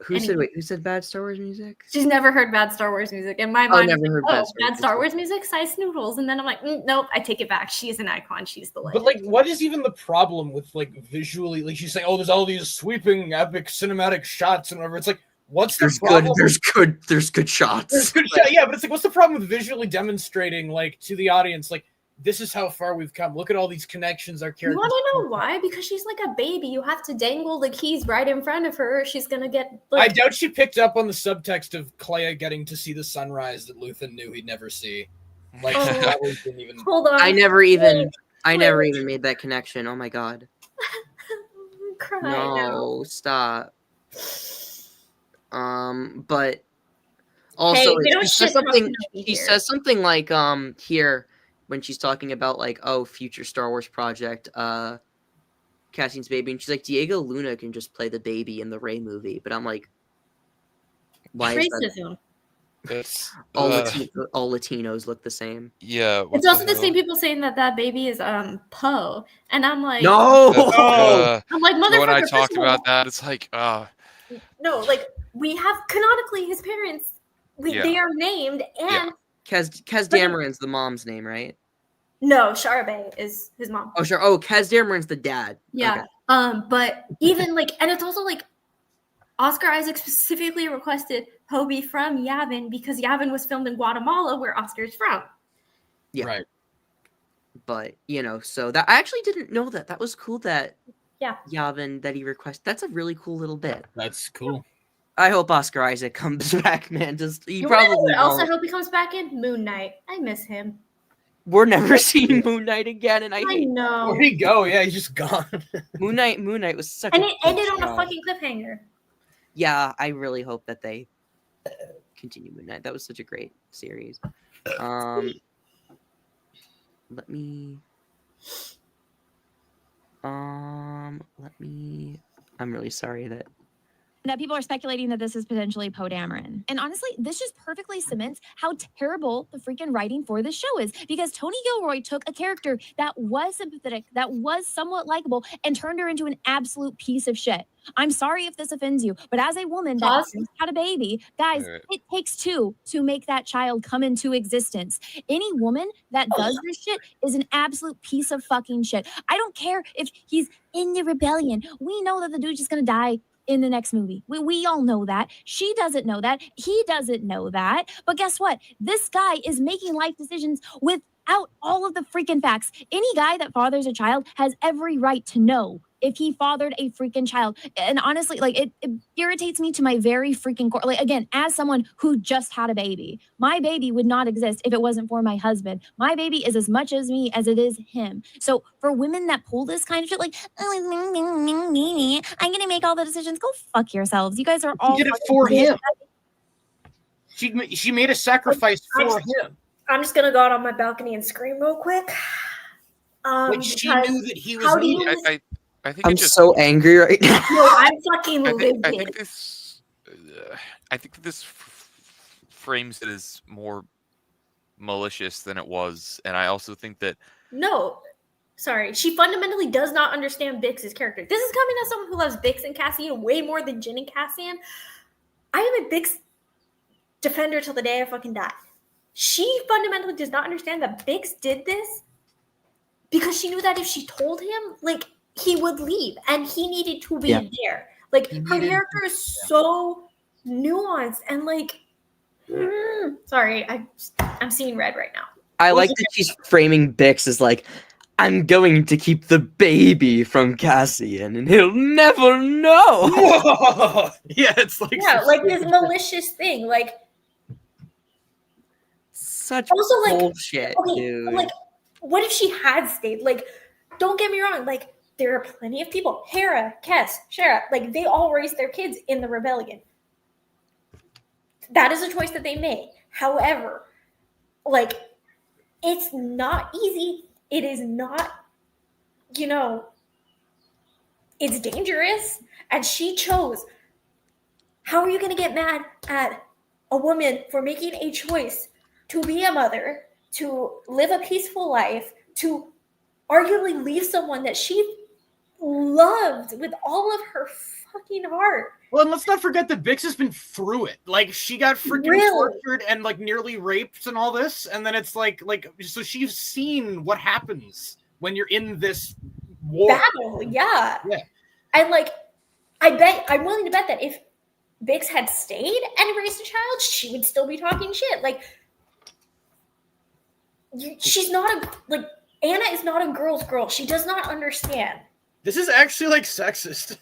Speaker 1: Who said bad Star Wars music?
Speaker 3: She's never heard bad Star Wars music. In my mind,
Speaker 1: never heard bad
Speaker 3: bad Star Wars music, Cy Snoodles. And then I'm like, nope, I take it back. She is an icon. She's the legend.
Speaker 2: But like, what is even the problem with like visually? Like she's saying, oh, there's all these sweeping, epic cinematic shots and whatever. It's like, what's the problem?
Speaker 1: There's good shots.
Speaker 2: There's good shot, yeah, but it's like, what's the problem with visually demonstrating like to the audience, like this is how far we've come. Look at all these connections our
Speaker 3: You
Speaker 2: characters.
Speaker 3: want to know why? Because she's like a baby. You have to dangle the keys right in front of her. She's gonna get.
Speaker 2: I doubt she picked up on the subtext of Clea getting to see the sunrise that Luthen knew he'd never see. Like, she probably didn't even.
Speaker 3: Hold on.
Speaker 1: I never even. I never even made that connection. Oh my god.
Speaker 3: I'm crying now.
Speaker 1: No, stop. But also
Speaker 3: we don't shit talk Kenobi
Speaker 1: she
Speaker 3: here.
Speaker 1: says something like here when she's talking about like, oh, future Star Wars project, Cassian's baby, and she's like, Diego Luna can just play the baby in the Rey movie, but I'm like, why is that?
Speaker 3: Racism.
Speaker 4: It's
Speaker 1: All Latinos look the same.
Speaker 4: yeah.
Speaker 3: It's also the same people saying that baby is Poe, and I'm like,
Speaker 1: No.
Speaker 3: I'm like,
Speaker 4: So when I
Speaker 3: motherfucker.
Speaker 4: talked about that, it's like,
Speaker 3: No, like we have canonically his parents. They are named, and
Speaker 1: Kaz Dameron's the mom's name, right?
Speaker 3: no, Charbet is his mom.
Speaker 1: Oh sure. Oh, Kaz Dameron's the dad.
Speaker 3: Yeah.
Speaker 1: Okay.
Speaker 3: But even like, and it's also like Oscar Isaac specifically requested Poe be from Yavin because Yavin was filmed in Guatemala, where Oscar's from.
Speaker 1: Yeah.
Speaker 2: Right.
Speaker 1: But so that I actually didn't know that. That was cool that Yavin that he requested. That's a really cool little bit.
Speaker 2: That's cool.
Speaker 1: I hope Oscar Isaac comes back, man. He
Speaker 3: You
Speaker 1: probably
Speaker 3: know what else I
Speaker 1: won't.
Speaker 3: hope he comes back in? Moon Knight. I miss him.
Speaker 1: We're never seeing Moon Knight again, and I hate
Speaker 3: know.
Speaker 2: Where'd he go? Yeah, he's just gone.
Speaker 1: Moon Knight was such
Speaker 3: And
Speaker 1: a
Speaker 3: it ended
Speaker 1: good
Speaker 3: on a
Speaker 1: show.
Speaker 3: fucking cliffhanger.
Speaker 1: Yeah, I really hope that they continue Moon Knight. That was such a great series. Let me. I'm really sorry that.
Speaker 5: People are speculating that this is potentially Poe Dameron. And honestly, this just perfectly cements how terrible the freaking writing for this show is. Because Tony Gilroy took a character that was sympathetic, that was somewhat likable, and turned her into an absolute piece of shit. I'm sorry if this offends you, but as a woman that just had a baby, guys, it takes two to make that child come into existence. Any woman that does this shit is an absolute piece of fucking shit. I don't care if he's in the rebellion. We know that the dude's just gonna die in the next movie. We all know that. She doesn't know that. He doesn't know that. But guess what? This guy is making life decisions without all of the freaking facts. Any guy that fathers a child has every right to know if he fathered a freaking child. And honestly, like it irritates me to my very freaking core. Like, again, as someone who just had a baby, my baby would not exist if it wasn't for my husband. My baby is as much as me as it is him. So for women that pull this kind of shit, like, oh, I'm gonna make all the decisions. Go fuck yourselves. You guys are all.
Speaker 2: She did it for him. She made a sacrifice for him.
Speaker 3: I'm just gonna go out on my balcony and scream real quick.
Speaker 2: Like she knew that he was needed.
Speaker 4: I think
Speaker 1: I'm so angry right now.
Speaker 3: No, I'm fucking livid.
Speaker 4: I think this frames it as more malicious than it was, and I also think that
Speaker 3: she fundamentally does not understand Bix's character. This is coming as someone who loves Bix and Cassian way more than Jin and Cassian. I am a Bix defender till the day I fucking die. She fundamentally does not understand that Bix did this because she knew that if she told him, like, he would leave, and he needed to be there. Like, her character is so nuanced and like. Sorry, I'm seeing red right now.
Speaker 1: I like that she's framing Bix as like, I'm going to keep the baby from Cassian, and he'll never know.
Speaker 2: Whoa! Yeah, it's like
Speaker 3: like this malicious thing, like
Speaker 1: such
Speaker 3: also like
Speaker 1: bullshit, dude.
Speaker 3: Like, what if she had stayed? Like, don't get me wrong, like. There are plenty of people, Hera, Kes, Shara, like they all raised their kids in the rebellion. That is a choice that they made. However, like, it's not easy. It is not, it's dangerous. And she chose. How are you going to get mad at a woman for making a choice to be a mother, to live a peaceful life, to arguably leave someone that she loved with all of her fucking heart?
Speaker 2: Well, and let's not forget that Bix has been through it. Like, she got freaking tortured and like nearly raped and all this, and then it's like so she's seen what happens when you're in this war
Speaker 3: battle. Yeah. And like, I'm willing to bet that if Bix had stayed and raised a child, she would still be talking shit. Like, she's not Anna is not a girl's girl. She does not understand.
Speaker 2: This is actually like sexist.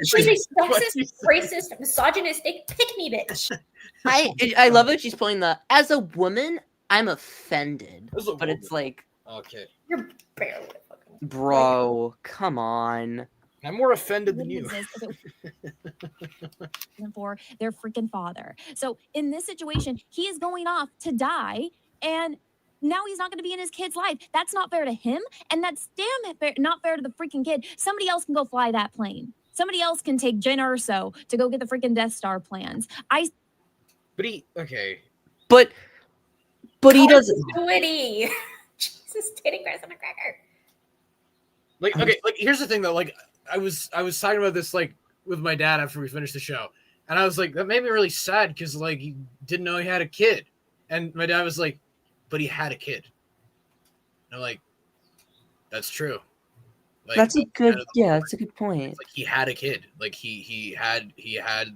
Speaker 3: She's a sexist, racist, misogynistic pick-me bitch.
Speaker 1: I love that she's playing the as a woman, I'm offended. But it's like
Speaker 2: Okay.
Speaker 3: You're barely a fucking
Speaker 1: Bro, come on.
Speaker 2: I'm more offended than
Speaker 5: Wouldn't
Speaker 2: you.
Speaker 5: exist if it wasn't for their freaking father. So in this situation, he is going off to die, and now he's not going to be in his kid's life. That's not fair to him, and that's not fair to the freaking kid. Somebody else can go fly that plane. Somebody else can take Jen Urso to go get the freaking Death Star plans.
Speaker 2: But okay.
Speaker 1: But he doesn't.
Speaker 3: Witty. Jesus, titty grass on a cracker.
Speaker 2: Like, okay, like here's the thing though. Like, I was talking about this like with my dad after we finished the show, and I was like, that made me really sad because like he didn't know he had a kid, and my dad was like, but he had a kid. And I'm like, that's true. Like,
Speaker 1: That's a good. Yeah, that's a good point.
Speaker 2: like he had a kid. Like he had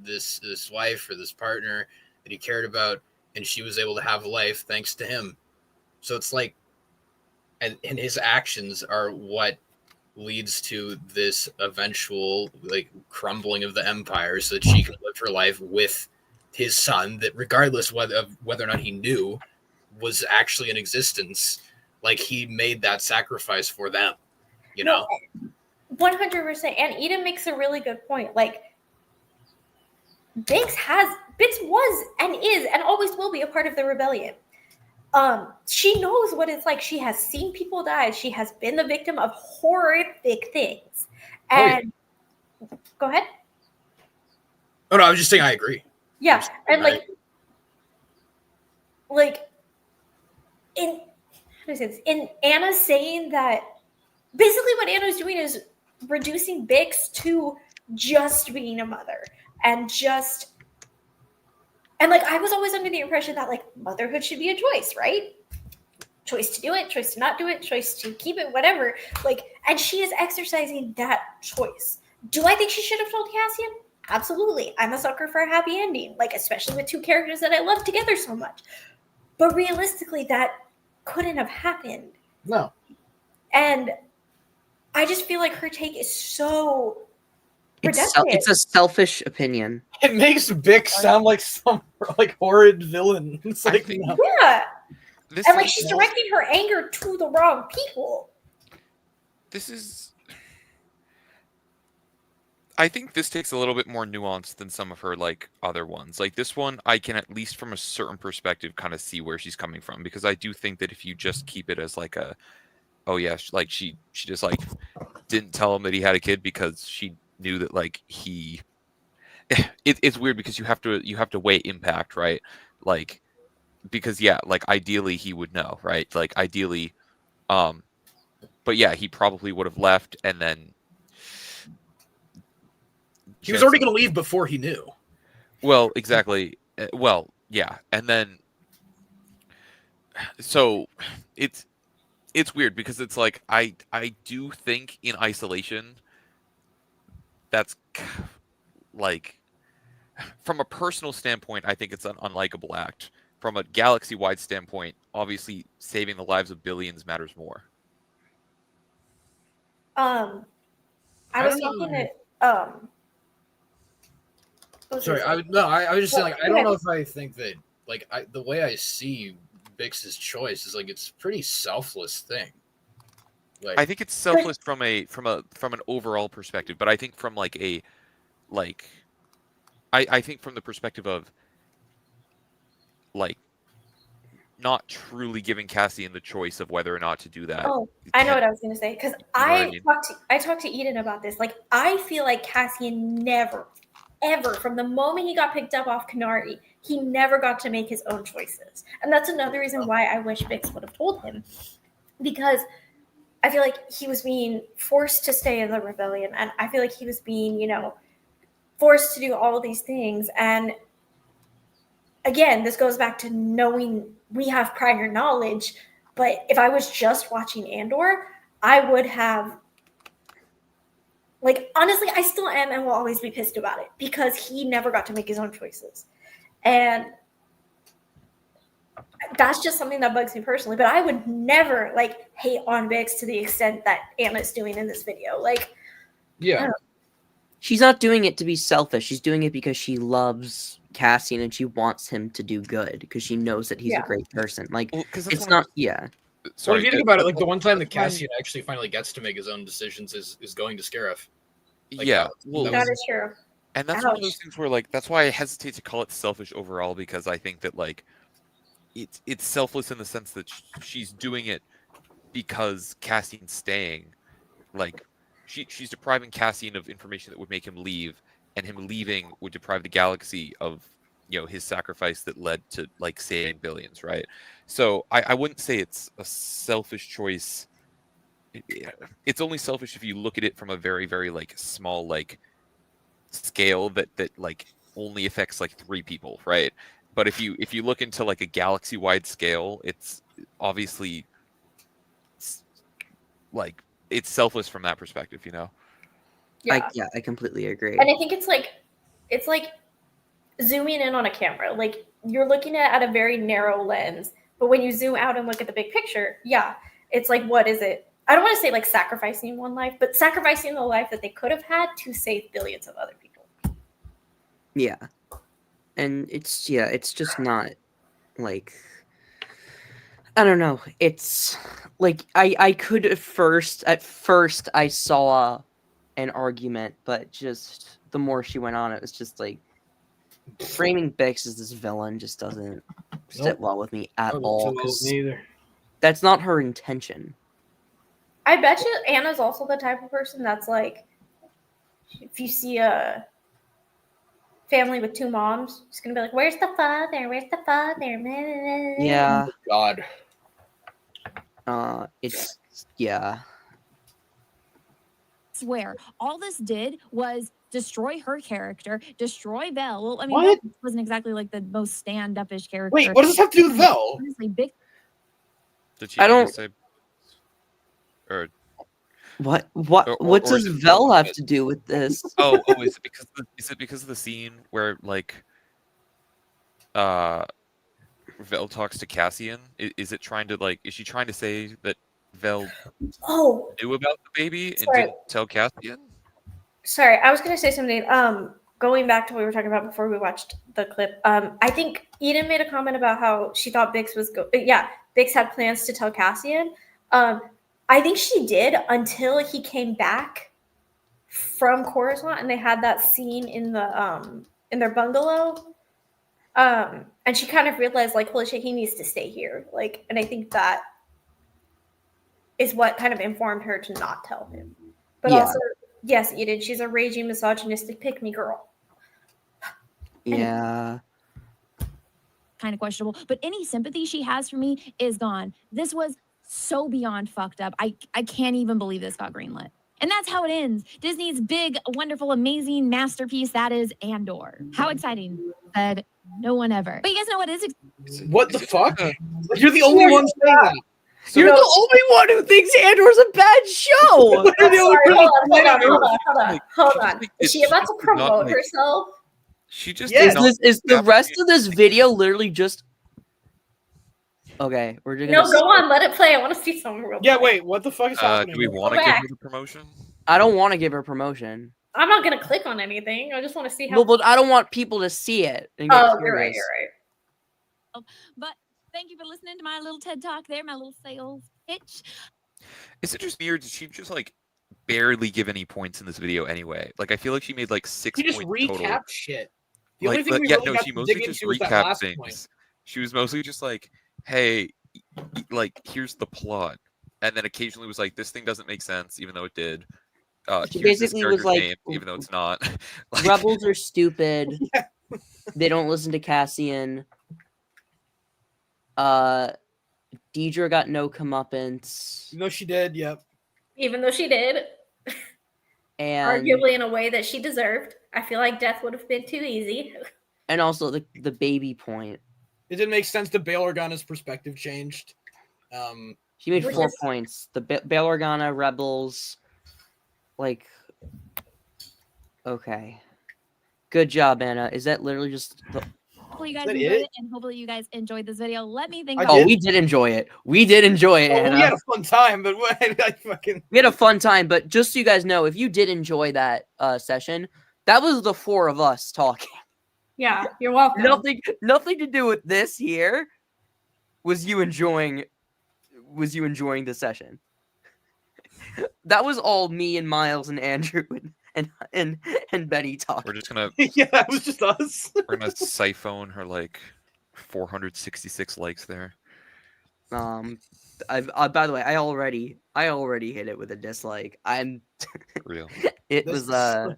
Speaker 2: this wife or this partner that he cared about, and she was able to have a life thanks to him. So it's like, and his actions are what leads to this eventual like crumbling of the empire, so that she can live her life with his son. That regardless of whether or not he knew was actually in existence, like he made that sacrifice for them. You know.
Speaker 3: 100%. And Eden makes a really good point. Like, Bix was and is and always will be a part of the rebellion. She knows what it's like. She has seen people die. She has been the victim of horrific things. And go ahead.
Speaker 2: Oh no, I was just saying I agree.
Speaker 3: Yeah, and like in how do I say this? In Anna saying that basically what Anna's doing is reducing Bix to just being a mother and like I was always under the impression that like motherhood should be a choice, right? Choice to do it, choice to not do it, choice to keep it, whatever. Like, and she is exercising that choice. Do I think she should have told Cassian? Absolutely. I'm a sucker for a happy ending, like especially with two characters that I love together so much. But realistically, that couldn't have happened.
Speaker 2: No.
Speaker 3: And I just feel like her take is so
Speaker 1: It's a selfish opinion.
Speaker 2: It makes Bix sound like some like horrid villain. It's like, no.
Speaker 3: Yeah.
Speaker 4: This
Speaker 3: And like
Speaker 4: is-
Speaker 3: she's directing her anger to the wrong people.
Speaker 4: This is. I think this takes a little bit more nuance than some of her like other ones. Like this one, I can at least from a certain perspective kind of see where she's coming from, because I do think that if you just keep it as like a, oh yeah, like she just like didn't tell him that he had a kid because she knew that like he. It's weird because you have to weigh impact, right? Like, because yeah, like ideally he would know, right? Like ideally, but yeah, he probably would have left and then.
Speaker 2: He was already going to leave before he knew.
Speaker 4: Well, exactly. Well, yeah, and then so it's weird because it's like I do think in isolation that's like from a personal standpoint I think it's an unlikable act. From a galaxy-wide standpoint, obviously saving the lives of billions matters more.
Speaker 3: I was talking to
Speaker 2: Sorry, I was just saying, like, I don't know if I think that, like, the way I see Bix's choice is like it's a pretty selfless thing. Like,
Speaker 4: I think it's selfless from an overall perspective, but I think from like a like I think from the perspective of like not truly giving Cassian the choice of whether or not to do that.
Speaker 3: Oh, I know what I was going to say because I talked to Eden about this. Like, I feel like Cassian never, ever, from the moment he got picked up off Kanari, he never got to make his own choices. And that's another reason why I wish Bix would have told him. Because I feel like he was being forced to stay in the rebellion. And I feel like he was being, forced to do all these things. And again, this goes back to knowing we have prior knowledge. But if I was just watching Andor, I would have, like, honestly, I still am and will always be pissed about it because he never got to make his own choices. And that's just something that bugs me personally. But I would never, like, hate on Bix to the extent that Anna's doing in this video. Like,
Speaker 2: yeah.
Speaker 1: She's not doing it to be selfish. She's doing it because she loves Cassian and she wants him to do good because she knows that he's a great person. Like,
Speaker 4: well,
Speaker 1: it's not, yeah.
Speaker 2: Well, if you think about it, like the one time that
Speaker 5: Right.
Speaker 2: Cassian actually finally gets to make his own decisions is going to Scarif. Like,
Speaker 4: yeah,
Speaker 2: that
Speaker 3: That is true.
Speaker 4: and that's one of
Speaker 3: Ouch.
Speaker 4: those things where like that's why I hesitate to call it selfish overall, because I think that like it's selfless in the sense that she's doing it because Cassian's staying. Like she's depriving Cassian of information that would make him leave, and him leaving would deprive the galaxy of his sacrifice that led to like saving billions, right? So I wouldn't say it's a selfish choice. It's only selfish if you look at it from a very, very like small like scale that like only affects like 3 people, right? But if you look into like a galaxy wide scale, it's obviously like it's selfless from that perspective,
Speaker 3: Yeah.
Speaker 1: I completely agree.
Speaker 3: And I think it's like zooming in on a camera. Like you're looking at a very narrow lens, but when you zoom out and look at the big picture, yeah, it's like, what is it? I don't want to say like sacrificing one life, but sacrificing the life that they could have had to save billions of other people.
Speaker 1: Yeah. And it's just not like, I don't know. It's like I could at first I saw an argument, but just the more she went on, it was just like framing Bix as this villain just doesn't sit well with me at all. 'Cause
Speaker 2: Neither.
Speaker 1: that's not her intention.
Speaker 3: I bet you Anna's also the type of person that's like, if you see a family with 2 moms, she's gonna be like, "Where's the father? Where's the father?"
Speaker 1: Yeah.
Speaker 2: God.
Speaker 1: It's yeah.
Speaker 5: Swear, all this did was destroy her character, destroy Vel. Well, I mean,
Speaker 2: What?
Speaker 5: Vel wasn't exactly like the most stand-up-ish character.
Speaker 2: Wait, what does this have to do with Vel?
Speaker 5: Honestly, big
Speaker 4: Did she
Speaker 1: I don't-
Speaker 4: say, or
Speaker 1: What
Speaker 4: Or
Speaker 1: does
Speaker 4: is it
Speaker 1: Vel have
Speaker 4: relevant?
Speaker 1: to do with this?
Speaker 4: oh, is it because of the scene where like Vel talks to Cassian? Is it trying to like is she trying to say that Vel
Speaker 3: Oh,
Speaker 4: knew about the baby and
Speaker 3: Sorry.
Speaker 4: didn't tell Cassian?
Speaker 3: sorry, I was gonna say something. Going back to what we were talking about before we watched the clip. I think Eden made a comment about how she thought Bix was Bix had plans to tell Cassian. I think she did until he came back from Coruscant and they had that scene in their bungalow. And she kind of realized like, holy shit, he needs to stay here. Like, and I think that is what kind of informed her to not tell him. But
Speaker 1: Yeah.
Speaker 3: also, yes, Eden, she's a raging misogynistic pick-me girl.
Speaker 1: Yeah.
Speaker 5: kind of questionable, but any sympathy she has for me is gone. This was so beyond fucked up. I can't even believe this got greenlit. And that's how it ends. Disney's big, wonderful, amazing masterpiece that is Andor. How exciting. Said no one ever. But you guys know what is
Speaker 2: What the fuck? You're the only one saying that.
Speaker 1: You're the only one who thinks Andor's a bad show.
Speaker 2: You're the only
Speaker 3: Sorry,
Speaker 2: person
Speaker 3: hold on.
Speaker 4: Like,
Speaker 3: Hold
Speaker 4: she
Speaker 3: on.
Speaker 4: just, like,
Speaker 3: Is she
Speaker 4: she
Speaker 3: about
Speaker 4: just
Speaker 3: to
Speaker 4: did not,
Speaker 3: promote
Speaker 4: like-
Speaker 3: herself?
Speaker 4: She just
Speaker 2: Yes.
Speaker 4: did not
Speaker 1: Is the
Speaker 4: have
Speaker 1: rest
Speaker 4: to-
Speaker 1: of this video literally just okay? We're just
Speaker 3: No,
Speaker 1: gonna.
Speaker 3: go on. Let it play. I want to see something real
Speaker 2: Yeah,
Speaker 3: quick.
Speaker 2: wait, what the fuck is happening?
Speaker 4: do we want to
Speaker 3: Go
Speaker 4: give
Speaker 3: back.
Speaker 4: her the promotion?
Speaker 1: I don't want to give her promotion.
Speaker 3: I'm not going to click on anything. I just want to see how.
Speaker 1: Well, but I don't want people to see it. And get
Speaker 3: Oh, you're
Speaker 1: curious.
Speaker 3: right. You're right.
Speaker 5: But thank you for listening to my little TED Talk there, my little sales pitch.
Speaker 4: Is it just me, or did she just like barely give any points in this video anyway? Like I feel like she made like 6
Speaker 2: He just
Speaker 4: points total.
Speaker 2: recapped shit. The
Speaker 4: Like,
Speaker 2: only thing we
Speaker 4: yeah,
Speaker 2: really
Speaker 4: no,
Speaker 2: got
Speaker 4: she
Speaker 2: to
Speaker 4: mostly
Speaker 2: dig
Speaker 4: just
Speaker 2: into was that
Speaker 4: recapped
Speaker 2: last
Speaker 4: things.
Speaker 2: point.
Speaker 4: She was mostly just like, "Hey, like here's the plot," and then occasionally was like, "This thing doesn't make sense," even though it did.
Speaker 1: She
Speaker 4: Here's this
Speaker 1: basically was
Speaker 4: character's
Speaker 1: like,
Speaker 4: name, even though it's not. Like,
Speaker 1: Rebels are stupid. They don't listen to Cassian. Deidre got no comeuppance,
Speaker 2: No, she did, yep.
Speaker 3: Even though she did,
Speaker 1: and
Speaker 3: arguably in a way that she deserved. I feel like death would have been too easy.
Speaker 1: and also the baby point.
Speaker 2: It didn't make sense that Bail Organa's perspective changed.
Speaker 1: She made
Speaker 3: Which
Speaker 1: 4
Speaker 3: is-
Speaker 1: points. The Bail Organa Rebels, like, okay, good job, Anna. Is that literally just?
Speaker 5: Hopefully you guys
Speaker 2: that
Speaker 5: enjoyed
Speaker 2: it?
Speaker 5: it, and hopefully you guys enjoyed this video. Let me think
Speaker 2: I
Speaker 5: about
Speaker 1: Oh,
Speaker 2: did.
Speaker 1: we did enjoy it. We did enjoy it,
Speaker 2: well,
Speaker 1: Anna.
Speaker 2: we had a fun time, but I fucking...
Speaker 1: We had a fun time, but just so you guys know, if you did enjoy that session, that was the 4 of us talking.
Speaker 3: Yeah, you're welcome.
Speaker 1: Nothing to do with this here. Was you enjoying was you enjoying the session? That was all me and Miles and Andrew and Benny talking.
Speaker 4: We're just gonna
Speaker 6: Yeah, it was just us.
Speaker 4: we're gonna siphon her like 466 likes there.
Speaker 1: By the way, I already hit it with a dislike.
Speaker 4: Real.
Speaker 1: It
Speaker 6: This
Speaker 1: was
Speaker 6: is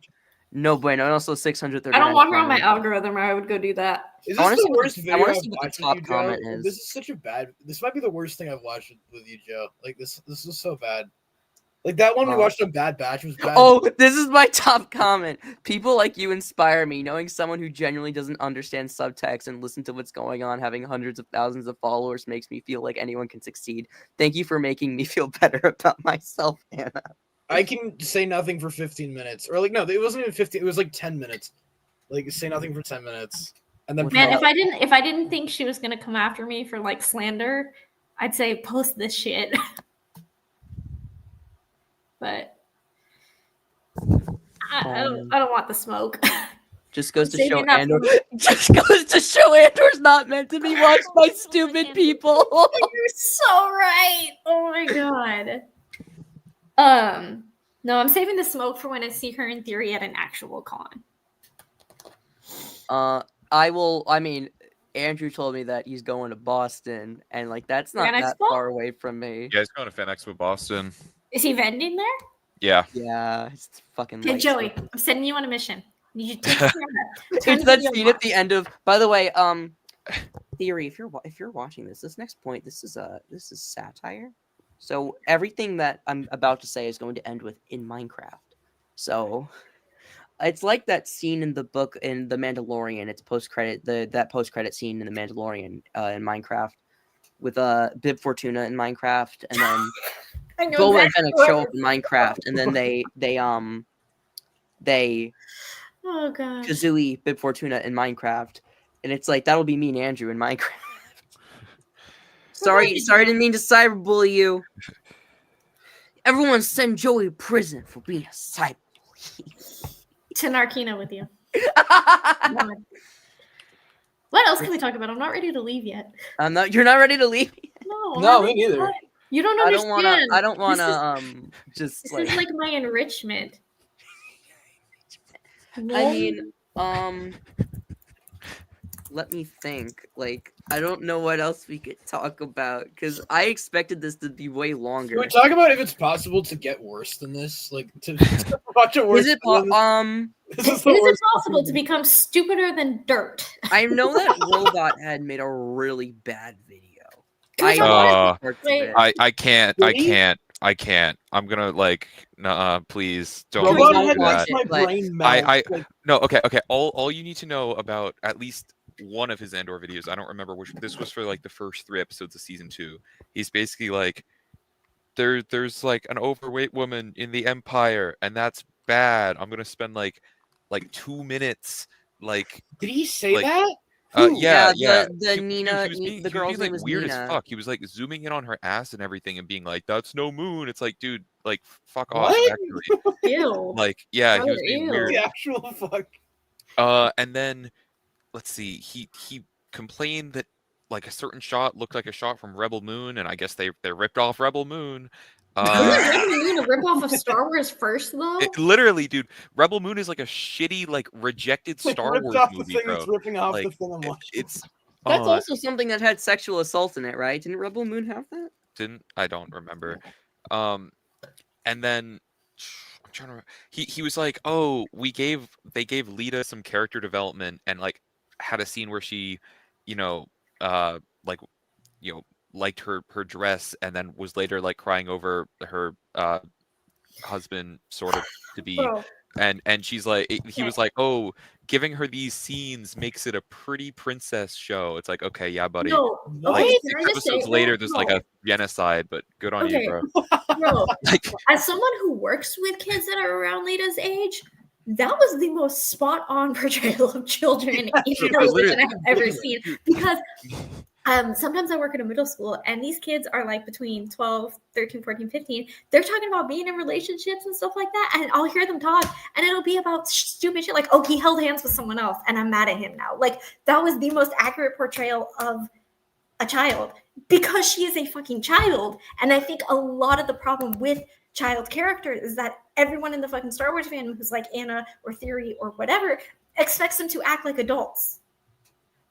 Speaker 1: no bueno. And also 630.
Speaker 3: I don't want her on my algorithm, or I would go do that.
Speaker 6: Is
Speaker 1: I
Speaker 6: this
Speaker 1: wanna see
Speaker 6: the
Speaker 1: what
Speaker 6: worst
Speaker 1: the- I
Speaker 6: video
Speaker 1: wanna
Speaker 6: I've
Speaker 1: see what the
Speaker 6: watched
Speaker 1: top
Speaker 6: with you, Joe?
Speaker 1: comment
Speaker 6: Like,
Speaker 1: is.
Speaker 6: this is such a bad. This might be the worst thing I've watched with you, Joe. Like this is so bad. Like that one we watched on Bad Batch was bad.
Speaker 1: Oh, this is my top comment. People like you inspire me. Knowing someone who genuinely doesn't understand subtext and listen to what's going on, having hundreds of thousands of followers makes me feel like anyone can succeed. Thank you for making me feel better about myself, Anna.
Speaker 6: I can say nothing for 15 minutes, or like no, it wasn't even 15. It was like 10 minutes. Like say nothing for 10 minutes, and then
Speaker 3: Man, if I didn't think she was gonna come after me for like slander, I'd say post this shit. But I don't want the smoke.
Speaker 1: Just goes to
Speaker 3: Saving
Speaker 1: show
Speaker 3: that
Speaker 1: Andor.
Speaker 3: for-
Speaker 1: Just goes to show Andor's not meant to be watched by stupid people.
Speaker 3: You're so right. Oh my god. No, I'm saving the smoke for when I see her in theory at an actual con.
Speaker 1: I will. I mean, Andrew told me that he's going to Boston, and like that's not
Speaker 3: Fan
Speaker 1: that
Speaker 3: Expo?
Speaker 1: far away from me.
Speaker 4: Yeah, he's going to Fan Expo Boston.
Speaker 3: Is he vending there?
Speaker 4: Yeah.
Speaker 1: Yeah, it's fucking.
Speaker 3: Hey
Speaker 1: like-
Speaker 3: Joey, I'm sending you on a mission. Need you to take the camera. Turn
Speaker 1: It's
Speaker 3: the
Speaker 1: that
Speaker 3: video
Speaker 1: scene
Speaker 3: on.
Speaker 1: at the end of. By the way, theory. If you're watching this next point, this is satire. So everything that I'm about to say is going to end with in Minecraft. So it's like that scene in the book in The Mandalorian. It's post-credit that post-credit scene in The Mandalorian in Minecraft with Bib Fortuna in Minecraft, and then
Speaker 3: I know
Speaker 1: Boba and
Speaker 3: exactly
Speaker 1: Fennec
Speaker 3: what
Speaker 1: show
Speaker 3: we're
Speaker 1: up in Minecraft, and then they
Speaker 3: Oh god.
Speaker 1: Kazooie Bib Fortuna in Minecraft, and it's like that'll be me and Andrew in Minecraft. Sorry, didn't mean to cyberbully you. Everyone send Joey to prison for being a cyberbully.
Speaker 3: To Narkina with you.
Speaker 1: I'm
Speaker 3: God. What else can we talk about? I'm not ready to leave yet.
Speaker 1: not. You're not ready to leave.
Speaker 3: No, I'm
Speaker 6: No,
Speaker 3: not
Speaker 6: me
Speaker 3: ready.
Speaker 6: neither.
Speaker 3: You don't
Speaker 1: I don't
Speaker 3: understand.
Speaker 1: wanna. I don't
Speaker 3: This
Speaker 1: wanna. Just
Speaker 3: This
Speaker 1: like.
Speaker 3: is like my enrichment.
Speaker 1: I mean, let me think. Like, I don't know what else we could talk about because I expected this to be way longer.
Speaker 6: Can we talk about if it's possible to get worse than this? Like to watch it worse.
Speaker 1: Is it
Speaker 6: than this? This
Speaker 3: Is
Speaker 6: is the
Speaker 3: it
Speaker 6: worst
Speaker 3: possible to become stupider than dirt?
Speaker 1: I know that Robot had made a really bad video.
Speaker 3: Can we
Speaker 1: I
Speaker 3: talk
Speaker 1: watched parts of
Speaker 3: Wait.
Speaker 1: it.
Speaker 4: I can't. I'm gonna like please don't
Speaker 1: Robot
Speaker 6: Robot
Speaker 1: don't
Speaker 6: head
Speaker 1: watch
Speaker 6: makes
Speaker 1: it,
Speaker 6: my
Speaker 1: but
Speaker 6: brain melt.
Speaker 4: I
Speaker 6: Like,
Speaker 4: no, okay. All you need to know about at least one of his Andor videos, I don't remember which. This was for like the first 3 episodes of season 2. He's basically like, there's like an overweight woman in the Empire, and that's bad. I'm gonna spend like 2 minutes like.
Speaker 6: did he say
Speaker 4: Like,
Speaker 6: that?
Speaker 1: Yeah,
Speaker 4: yeah.
Speaker 1: the
Speaker 4: He-
Speaker 1: Nina,
Speaker 4: he was being,
Speaker 1: the
Speaker 4: he was
Speaker 1: girl's
Speaker 4: being,
Speaker 1: name
Speaker 4: like
Speaker 1: is
Speaker 4: weird
Speaker 1: Nina.
Speaker 4: as fuck. He was like zooming in on her ass and everything, and being like, "That's no moon." It's like, dude, like fuck off.
Speaker 6: What?
Speaker 4: Actually,
Speaker 3: Ew.
Speaker 4: like, yeah, he was
Speaker 3: Oh,
Speaker 4: being
Speaker 3: ew.
Speaker 4: weird.
Speaker 6: The actual fuck.
Speaker 4: And then let's see, he complained that like a certain shot looked like a shot from Rebel Moon, and I guess they ripped off Rebel Moon.
Speaker 3: Isn't Rebel Moon a ripoff of Star Wars first, though?
Speaker 4: Literally, dude, Rebel Moon is like a shitty, like rejected Star
Speaker 6: ripped
Speaker 4: Wars
Speaker 6: off
Speaker 4: movie,
Speaker 6: the thing
Speaker 4: bro.
Speaker 6: that's ripping off the
Speaker 4: Like,
Speaker 6: thing I'm watching.
Speaker 4: It's
Speaker 1: That's also something that had sexual assault in it, right? Didn't Rebel Moon have that?
Speaker 4: I don't remember. And then I'm trying to remember. He was like, "Oh, they gave Lita some character development and like had a scene where she, like, liked her dress, and then was later like crying over her husband sort of to be."
Speaker 3: Bro,
Speaker 4: And she's like, he
Speaker 3: Okay.
Speaker 4: was like, "Oh, giving her these scenes makes it a pretty princess show." It's like, okay, yeah, buddy.
Speaker 3: no.
Speaker 4: Like
Speaker 3: Okay,
Speaker 4: 6
Speaker 3: can I just say,
Speaker 4: episodes later, there's
Speaker 3: no,
Speaker 4: like a genocide, but good on
Speaker 3: Okay.
Speaker 4: you, bro.
Speaker 3: bro,
Speaker 4: Like,
Speaker 3: as someone who works with kids that are around Lita's age, that was the most spot on portrayal of children in television I've ever seen. Because sometimes I work at a middle school, and these kids are like between 12, 13, 14, 15. They're talking about being in relationships and stuff like that. And I'll hear them talk, and it'll be about stupid shit like, oh, he held hands with someone else, and I'm mad at him now. Like, that was the most accurate portrayal of a child. because she is a fucking child. And I think a lot of the problem with child characters is that everyone in the fucking Star Wars fandom who's like Anna or Theory or whatever expects them to act like adults.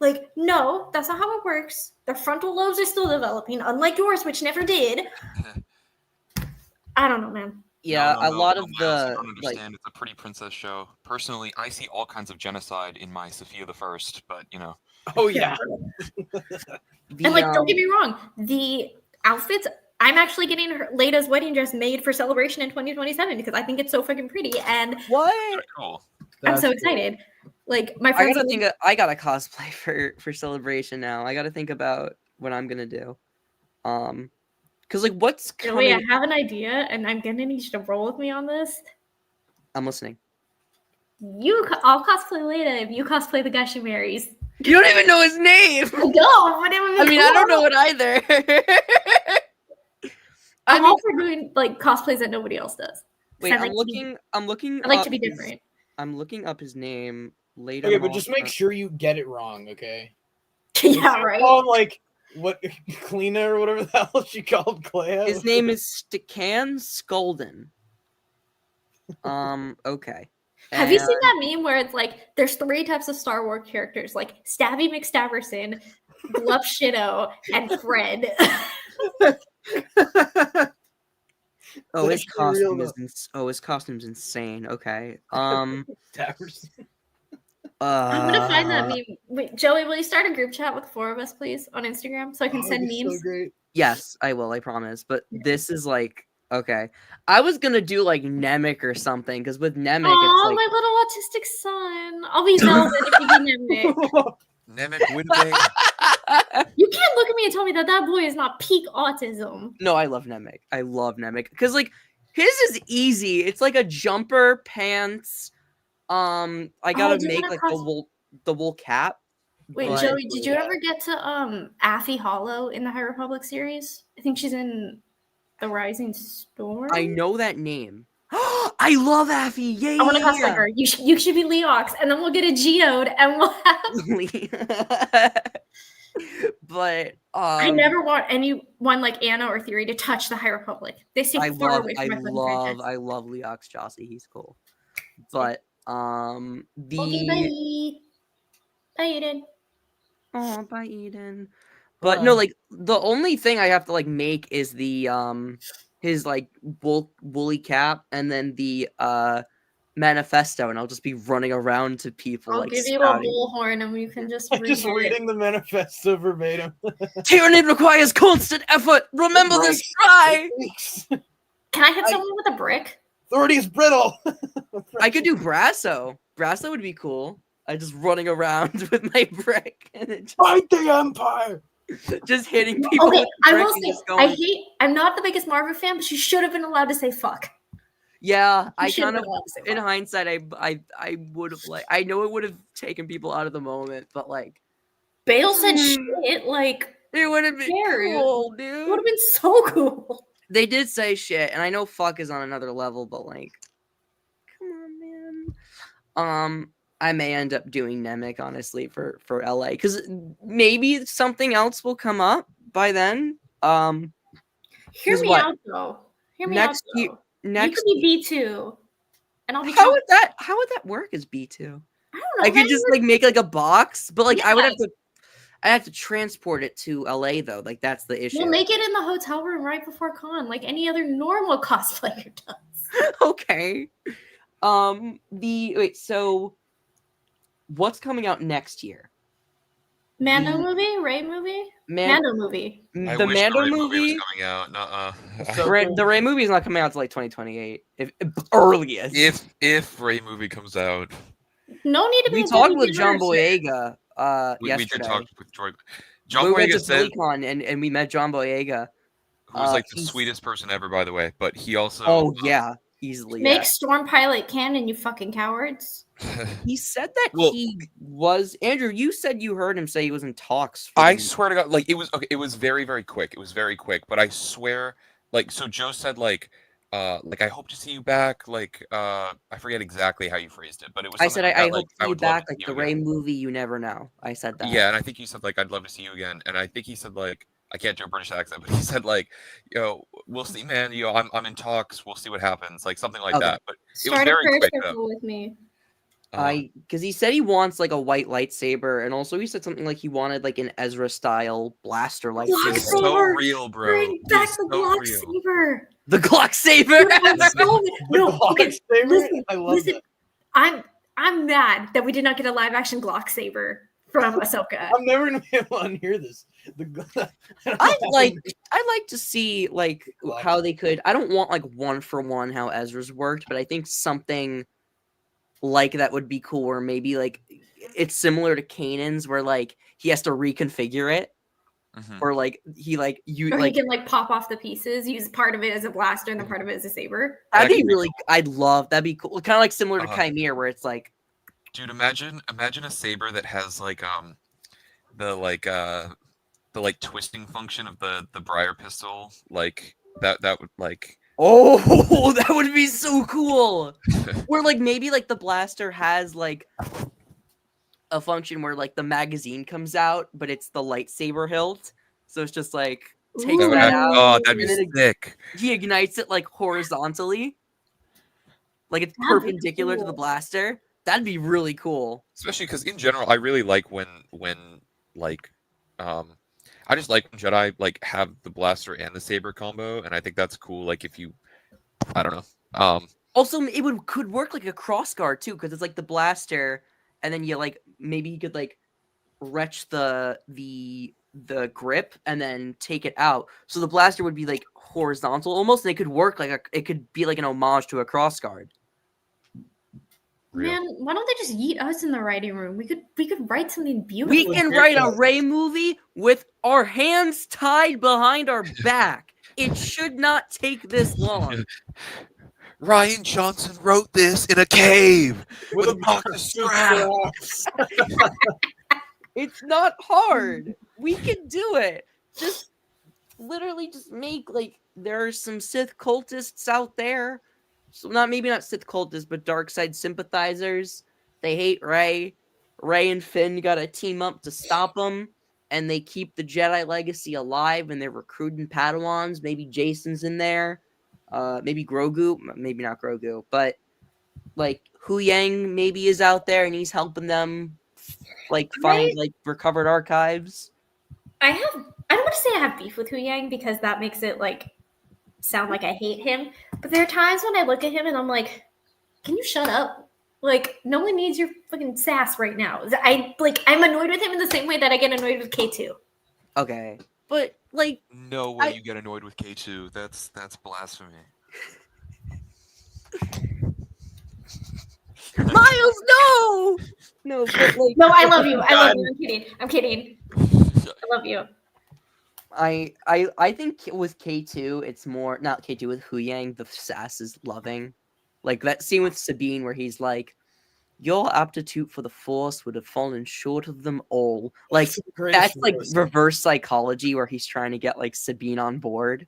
Speaker 3: Like, no, that's not how it works. Their frontal lobes are still developing, unlike yours, which never did. I don't know, man.
Speaker 1: Yeah,
Speaker 4: No,
Speaker 1: a lot
Speaker 4: no,
Speaker 1: of
Speaker 4: Miles,
Speaker 1: the
Speaker 4: you don't understand. It's a pretty princess show. Personally, I see all kinds of genocide in my Sophia the First, but you know.
Speaker 6: Oh yeah.
Speaker 3: And like, don't get me wrong, the outfits. I'm actually getting Leia's wedding dress made for Celebration in 2027 because I think it's so fucking pretty, and
Speaker 1: what?
Speaker 4: Cool.
Speaker 3: I'm so excited. Like my
Speaker 1: I
Speaker 3: friends,
Speaker 1: gotta think. I gotta cosplay for Celebration now. I gotta think about what I'm gonna do. Because like, what's
Speaker 3: Joey,
Speaker 1: coming?
Speaker 3: I have an idea, and I'm gonna need you to roll with me on this.
Speaker 1: I'm listening.
Speaker 3: I'll cosplay Leia if you cosplay the guy she marries.
Speaker 1: You don't even know his name.
Speaker 3: I don't, but it would be
Speaker 1: I mean,
Speaker 3: cool.
Speaker 1: I don't know it either.
Speaker 3: I'm all for doing like cosplays that nobody else does.
Speaker 1: Wait, I'm looking.
Speaker 3: I like to be
Speaker 1: his-
Speaker 3: different.
Speaker 1: I'm looking up his name. Leia.
Speaker 6: Okay, but just make sure you get it wrong, okay?
Speaker 3: Yeah, right.
Speaker 6: Call him like what Cleena or whatever the hell she called Clea.
Speaker 1: His name is Stikkan Skolden. Okay.
Speaker 3: Have you seen that meme where it's like there's 3 types of Star Wars characters, like Stabby McStabberson, Bluff Shitto, and Fred?
Speaker 1: Oh, his
Speaker 6: That's actually real,
Speaker 1: costume is his costume's insane. Okay.
Speaker 6: Dappers.
Speaker 3: I'm gonna find that meme. Wait, Joey, will you start a group chat with 4 of us, please, on Instagram so I can send memes?
Speaker 6: So great.
Speaker 1: Yes, I will. I promise. But this is like okay. I was gonna do like Nemec or something because with Nemec,
Speaker 3: Oh,
Speaker 1: it's like
Speaker 3: my little autistic son. I'll be Zelda if you be Nemec.
Speaker 4: Nemec Winway.
Speaker 3: You can't look at me and tell me that that boy is not peak autism.
Speaker 1: No, I love Nemec. I love Nemec because like his is easy. It's like a jumper, pants. I gotta
Speaker 3: do you
Speaker 1: make
Speaker 3: wanna
Speaker 1: like the wool cap.
Speaker 3: Wait,
Speaker 1: but-
Speaker 3: Joey, did you ever get to Affie Hollow in the High Republic series? I think she's in The Rising Storm.
Speaker 1: I know that name. I love Affie. Yeah,
Speaker 3: I want to cosplay her. You should be Leox, and then we'll get a geode, and we'll have.
Speaker 1: But
Speaker 3: I never want anyone like Anna or Theory to touch the High Republic. They stay far away from my fucking franchise.
Speaker 1: I love Leox Jossie. He's cool. But
Speaker 3: Okay,
Speaker 1: the
Speaker 3: bye, Eden.
Speaker 1: oh, bye Eden. But no, like the only thing I have to like make is the his like woolly cap and then the manifesto, and I'll just be running around to people.
Speaker 3: I'll
Speaker 1: like
Speaker 3: give you a bullhorn, and you can just read
Speaker 6: Just
Speaker 3: it.
Speaker 6: reading the manifesto verbatim.
Speaker 1: Tyranny requires constant effort. Remember this try.
Speaker 3: Can I hit someone with a brick?
Speaker 6: Authority is brittle.
Speaker 1: I could do Brasso. Brasso would be cool. I just running around with my brick and it
Speaker 6: Fight the Empire.
Speaker 1: just hitting people.
Speaker 3: Okay,
Speaker 1: with
Speaker 3: I
Speaker 1: brick
Speaker 3: will
Speaker 1: and
Speaker 3: say,
Speaker 1: just going.
Speaker 3: I'm not the biggest Marvel fan, but she should have been allowed to say fuck.
Speaker 1: Yeah, I
Speaker 3: She should have
Speaker 1: kind
Speaker 3: been
Speaker 1: of.
Speaker 3: allowed to say
Speaker 1: In
Speaker 3: fuck.
Speaker 1: hindsight, I would have like. I know it would have taken people out of the moment, but like
Speaker 3: Bale said shit, like,
Speaker 1: it would have been
Speaker 3: Scary.
Speaker 1: cool,
Speaker 3: it
Speaker 1: dude.
Speaker 3: would have been so cool.
Speaker 1: They did say shit, and I know fuck is on another level, but like, come on, man. I may end up doing Nemec honestly for LA because maybe something else will come up by then.
Speaker 3: Hear
Speaker 1: 'cause
Speaker 3: me
Speaker 1: what?
Speaker 3: out, though. Hear me
Speaker 1: Next
Speaker 3: out,
Speaker 1: year-
Speaker 3: though.
Speaker 1: Next,
Speaker 3: You could be B2, and I'll be
Speaker 1: how would that work as B2?
Speaker 3: I don't know.
Speaker 1: I could just like make like a box, but like I would
Speaker 3: Yeah.
Speaker 1: have to. I have to transport it to LA though. Like that's the issue.
Speaker 3: We'll make it in the hotel room right before con, like any other normal cosplayer does.
Speaker 1: Okay. So what's coming out next year?
Speaker 3: Mando
Speaker 1: The-
Speaker 3: movie? Ray movie?
Speaker 1: Man-
Speaker 3: Mando movie.
Speaker 4: I
Speaker 1: the
Speaker 4: wish
Speaker 1: Mando
Speaker 4: Ray
Speaker 1: movie.
Speaker 4: was coming out. Nuh-uh.
Speaker 1: The Ray movie is not coming out until like 2028, if earliest.
Speaker 4: if Ray movie comes out,
Speaker 3: No need to be
Speaker 1: we
Speaker 3: a
Speaker 1: talked
Speaker 3: Disney
Speaker 1: with John
Speaker 3: Universe.
Speaker 1: Boyega
Speaker 4: we
Speaker 1: yesterday.
Speaker 4: did talk with Joy. John
Speaker 1: We went
Speaker 4: Boyega
Speaker 1: to
Speaker 4: said,
Speaker 1: PhillyCon and we met John Boyega.
Speaker 4: who was like the
Speaker 1: he's-
Speaker 4: sweetest person ever, by the way. But he also,
Speaker 1: Oh yeah, easily.
Speaker 3: Make
Speaker 1: Yeah.
Speaker 3: Storm Pilot canon, you fucking cowards.
Speaker 1: He said that
Speaker 4: Well-
Speaker 1: he was Andrew. You said you heard him say he was in talks. For
Speaker 4: I
Speaker 1: the-
Speaker 4: swear to God, like it was okay. It was very, very quick. It was very quick. But I swear, like, so Joe said, like I hope to see you back. Like, I forget exactly how you phrased it, but it was.
Speaker 1: I
Speaker 4: something
Speaker 1: said
Speaker 4: like
Speaker 1: I
Speaker 4: that,
Speaker 1: hope to see you
Speaker 4: would love
Speaker 1: back,
Speaker 4: to
Speaker 1: like
Speaker 4: see
Speaker 1: the
Speaker 4: you
Speaker 1: Ray
Speaker 4: again.
Speaker 1: movie. You never know. I said that.
Speaker 4: Yeah, and I think he said like I'd love to see you again, and I think he said like I can't do a British accent, but he said like, we'll see, man. I'm in talks. We'll see what happens, like something like
Speaker 1: Okay.
Speaker 4: that. But it was
Speaker 3: Start a
Speaker 4: very
Speaker 3: prayer
Speaker 4: quick.
Speaker 3: circle with me.
Speaker 1: Because he said he wants like a white lightsaber, and also he said something like he wanted like an Ezra style blaster
Speaker 4: He's
Speaker 1: lightsaber.
Speaker 4: so real, bro.
Speaker 3: Bring
Speaker 4: He
Speaker 3: back
Speaker 4: is
Speaker 3: the
Speaker 4: so
Speaker 3: Glock
Speaker 4: real.
Speaker 3: saber.
Speaker 1: The Glock saber.
Speaker 3: Listen,
Speaker 6: I love that.
Speaker 3: I'm mad that we did not get a live action Glock saber from Ahsoka.
Speaker 6: I'm never gonna be able to hear this.
Speaker 1: I'd like to see like how they could. I don't want like one for one how Ezra's worked, but I think something like that would be cool. Or maybe like it's similar to Kanan's, where like he has to reconfigure it, or like he like you
Speaker 3: Or
Speaker 1: like
Speaker 3: he can like pop off the pieces, use part of it as a blaster and then part of it as a saber.
Speaker 1: that'd be
Speaker 4: That'd be
Speaker 1: really. I'd love that'd be cool. Kind of like similar to Chimera, where it's like,
Speaker 4: dude, imagine a saber that has like the twisting function of the Briar pistol, like that would like.
Speaker 1: oh, that would be so cool. Or like maybe like the blaster has like a function where like the magazine comes out, but it's the lightsaber hilt. So it's just like takes
Speaker 3: Ooh.
Speaker 1: that out.
Speaker 4: Oh, that'd be
Speaker 1: and then
Speaker 4: sick.
Speaker 1: he ignites it like horizontally. Like it's
Speaker 3: That'd be
Speaker 1: perpendicular to the
Speaker 3: cool.
Speaker 1: blaster. That'd be really cool.
Speaker 4: Especially because in general, I really like when like I just like when Jedi like have the blaster and the saber combo, and I think that's cool. Like if you, I don't know.
Speaker 1: Also, it could work like a crossguard too, because it's like the blaster, and then you like maybe you could like retch the grip and then take it out. So the blaster would be like horizontal almost, and it could work like it could be like an homage to a crossguard.
Speaker 4: Real.
Speaker 3: Man, why don't they just yeet us in the writing room? We could write something beautiful.
Speaker 1: We can write a Rey movie with our hands tied behind our back. It should not take this long.
Speaker 4: Ryan Johnson wrote this in a cave with a box of straps.
Speaker 1: It's not hard. We can do it. Just literally just make like there are some Sith cultists out there. So maybe not Sith cultists, but dark side sympathizers. They hate Rey. Rey and Finn gotta team up to stop them, and they keep the Jedi legacy alive, and they're recruiting Padawans. Maybe Jason's in there. Maybe Grogu. Maybe not Grogu, but like Hu Yang maybe is out there, and he's helping them like find like recovered archives.
Speaker 3: I don't want to say I have beef with Hu Yang because that makes it like sound like I hate him. But there are times when I look at him and I'm like, can you shut up? Like, no one needs your fucking sass right now. I'm annoyed with him in the same way that I get annoyed with K2.
Speaker 1: Okay. But like
Speaker 4: No way you get annoyed with K2. That's blasphemy.
Speaker 1: Miles, no! No, but like
Speaker 3: No, I love you. I love you. I'm kidding. I love you.
Speaker 1: I think with K2, it's more not K2 with Hu Yang, the sass is loving. Like that scene with Sabine where he's like, your aptitude for the Force would have fallen short of them all. Like that's like reverse psychology where he's trying to get like Sabine on board.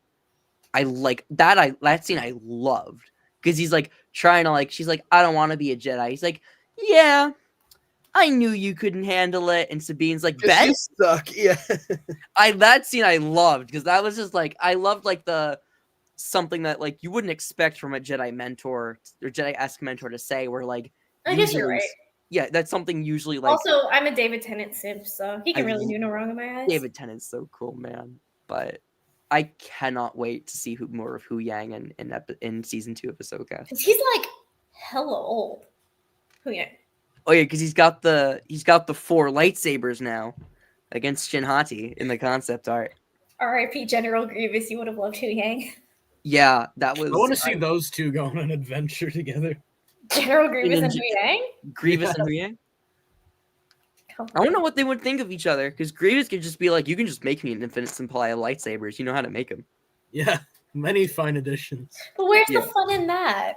Speaker 1: I like that that scene I loved. Because he's like trying to like she's like, I don't want to be a Jedi. He's like, yeah, I knew you couldn't handle it. And Sabine's like, bet
Speaker 6: you suck. Yeah.
Speaker 1: that scene I loved because that was just like I loved like the something that like you wouldn't expect from a Jedi mentor or Jedi-esque mentor to say where like
Speaker 3: I guess you're right.
Speaker 1: Yeah, that's something usually like
Speaker 3: also I'm a David Tennant simp, so he can really do no wrong in my eyes.
Speaker 1: David Tennant's so cool, man. But I cannot wait to see more of Hu Yang in season 2 of Ahsoka.
Speaker 3: He's like hella old. Hu Yang.
Speaker 1: Oh yeah, because he's got the 4 lightsabers now against Shin Hati in the concept art.
Speaker 3: R.I.P. General Grievous. You would have loved Hu Yang.
Speaker 1: Yeah, that was.
Speaker 6: I want to see those two go on an adventure together.
Speaker 3: General Grievous and Hu Yang.
Speaker 1: Grievous and Hu Yang. I don't know what they would think of each other because Grievous could just be like, "You can just make me an infinite supply of lightsabers. You know how to make them."
Speaker 6: Yeah, many fine additions.
Speaker 3: But where's the fun in that?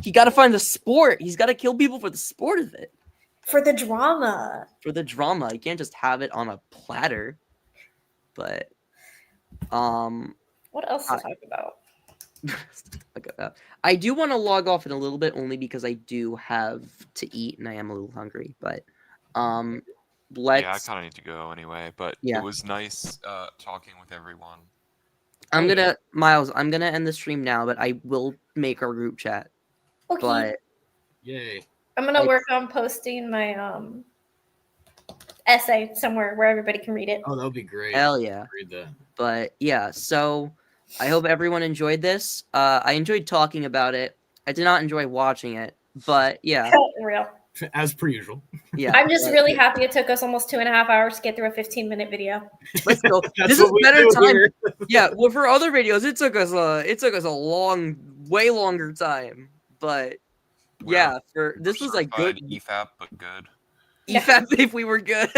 Speaker 1: He got to find the sport. He's got to kill people for the sport of it.
Speaker 3: For the drama.
Speaker 1: For the drama. You can't just have it on a platter. But,
Speaker 3: what else to talk about?
Speaker 1: I do want to log off in a little bit only because I do have to eat and I am a little hungry. But, let's.
Speaker 4: Yeah, I kind of need to go anyway, but
Speaker 1: Yeah.
Speaker 4: it was nice talking with everyone.
Speaker 1: I'm
Speaker 2: Oh,
Speaker 1: gonna Miles. I'm gonna end the stream now, but I will make our group chat.
Speaker 3: Okay.
Speaker 1: But
Speaker 6: Yay.
Speaker 3: I'm gonna
Speaker 1: I-
Speaker 3: work on posting my essay somewhere where everybody can read it.
Speaker 6: Oh, that would be great.
Speaker 1: hell yeah.
Speaker 6: Read that.
Speaker 1: But yeah, so I hope everyone enjoyed this. I enjoyed talking about it. I did not enjoy watching it, but yeah,
Speaker 3: Real.
Speaker 6: As per usual.
Speaker 1: yeah.
Speaker 3: I'm just
Speaker 1: but
Speaker 3: really happy it took us almost 2.5 hours to get through a 15-minute video.
Speaker 1: let's go.
Speaker 6: That's
Speaker 1: This
Speaker 6: what
Speaker 1: is
Speaker 6: we
Speaker 1: better
Speaker 6: do
Speaker 1: time.
Speaker 6: here.
Speaker 1: Yeah, well, for other videos, it took us a long, way longer time. But
Speaker 4: We're
Speaker 1: yeah, for this was like good.
Speaker 4: certified EFAP, but good.
Speaker 1: EFAP if we were good.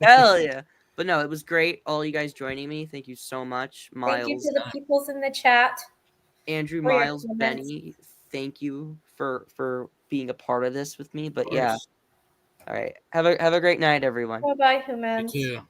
Speaker 1: Hell yeah. But no, it was great. All you guys joining me. Thank you so much.
Speaker 3: Thank you
Speaker 1: Miles,
Speaker 3: to the peoples in the chat.
Speaker 1: Andrew,
Speaker 3: for your
Speaker 1: Miles,
Speaker 3: comments.
Speaker 1: Benny. Thank you for being a part of this with me. But
Speaker 6: Of
Speaker 1: yeah.
Speaker 6: course.
Speaker 1: All right. Have a great night, everyone.
Speaker 3: Bye bye, humans.
Speaker 6: You too.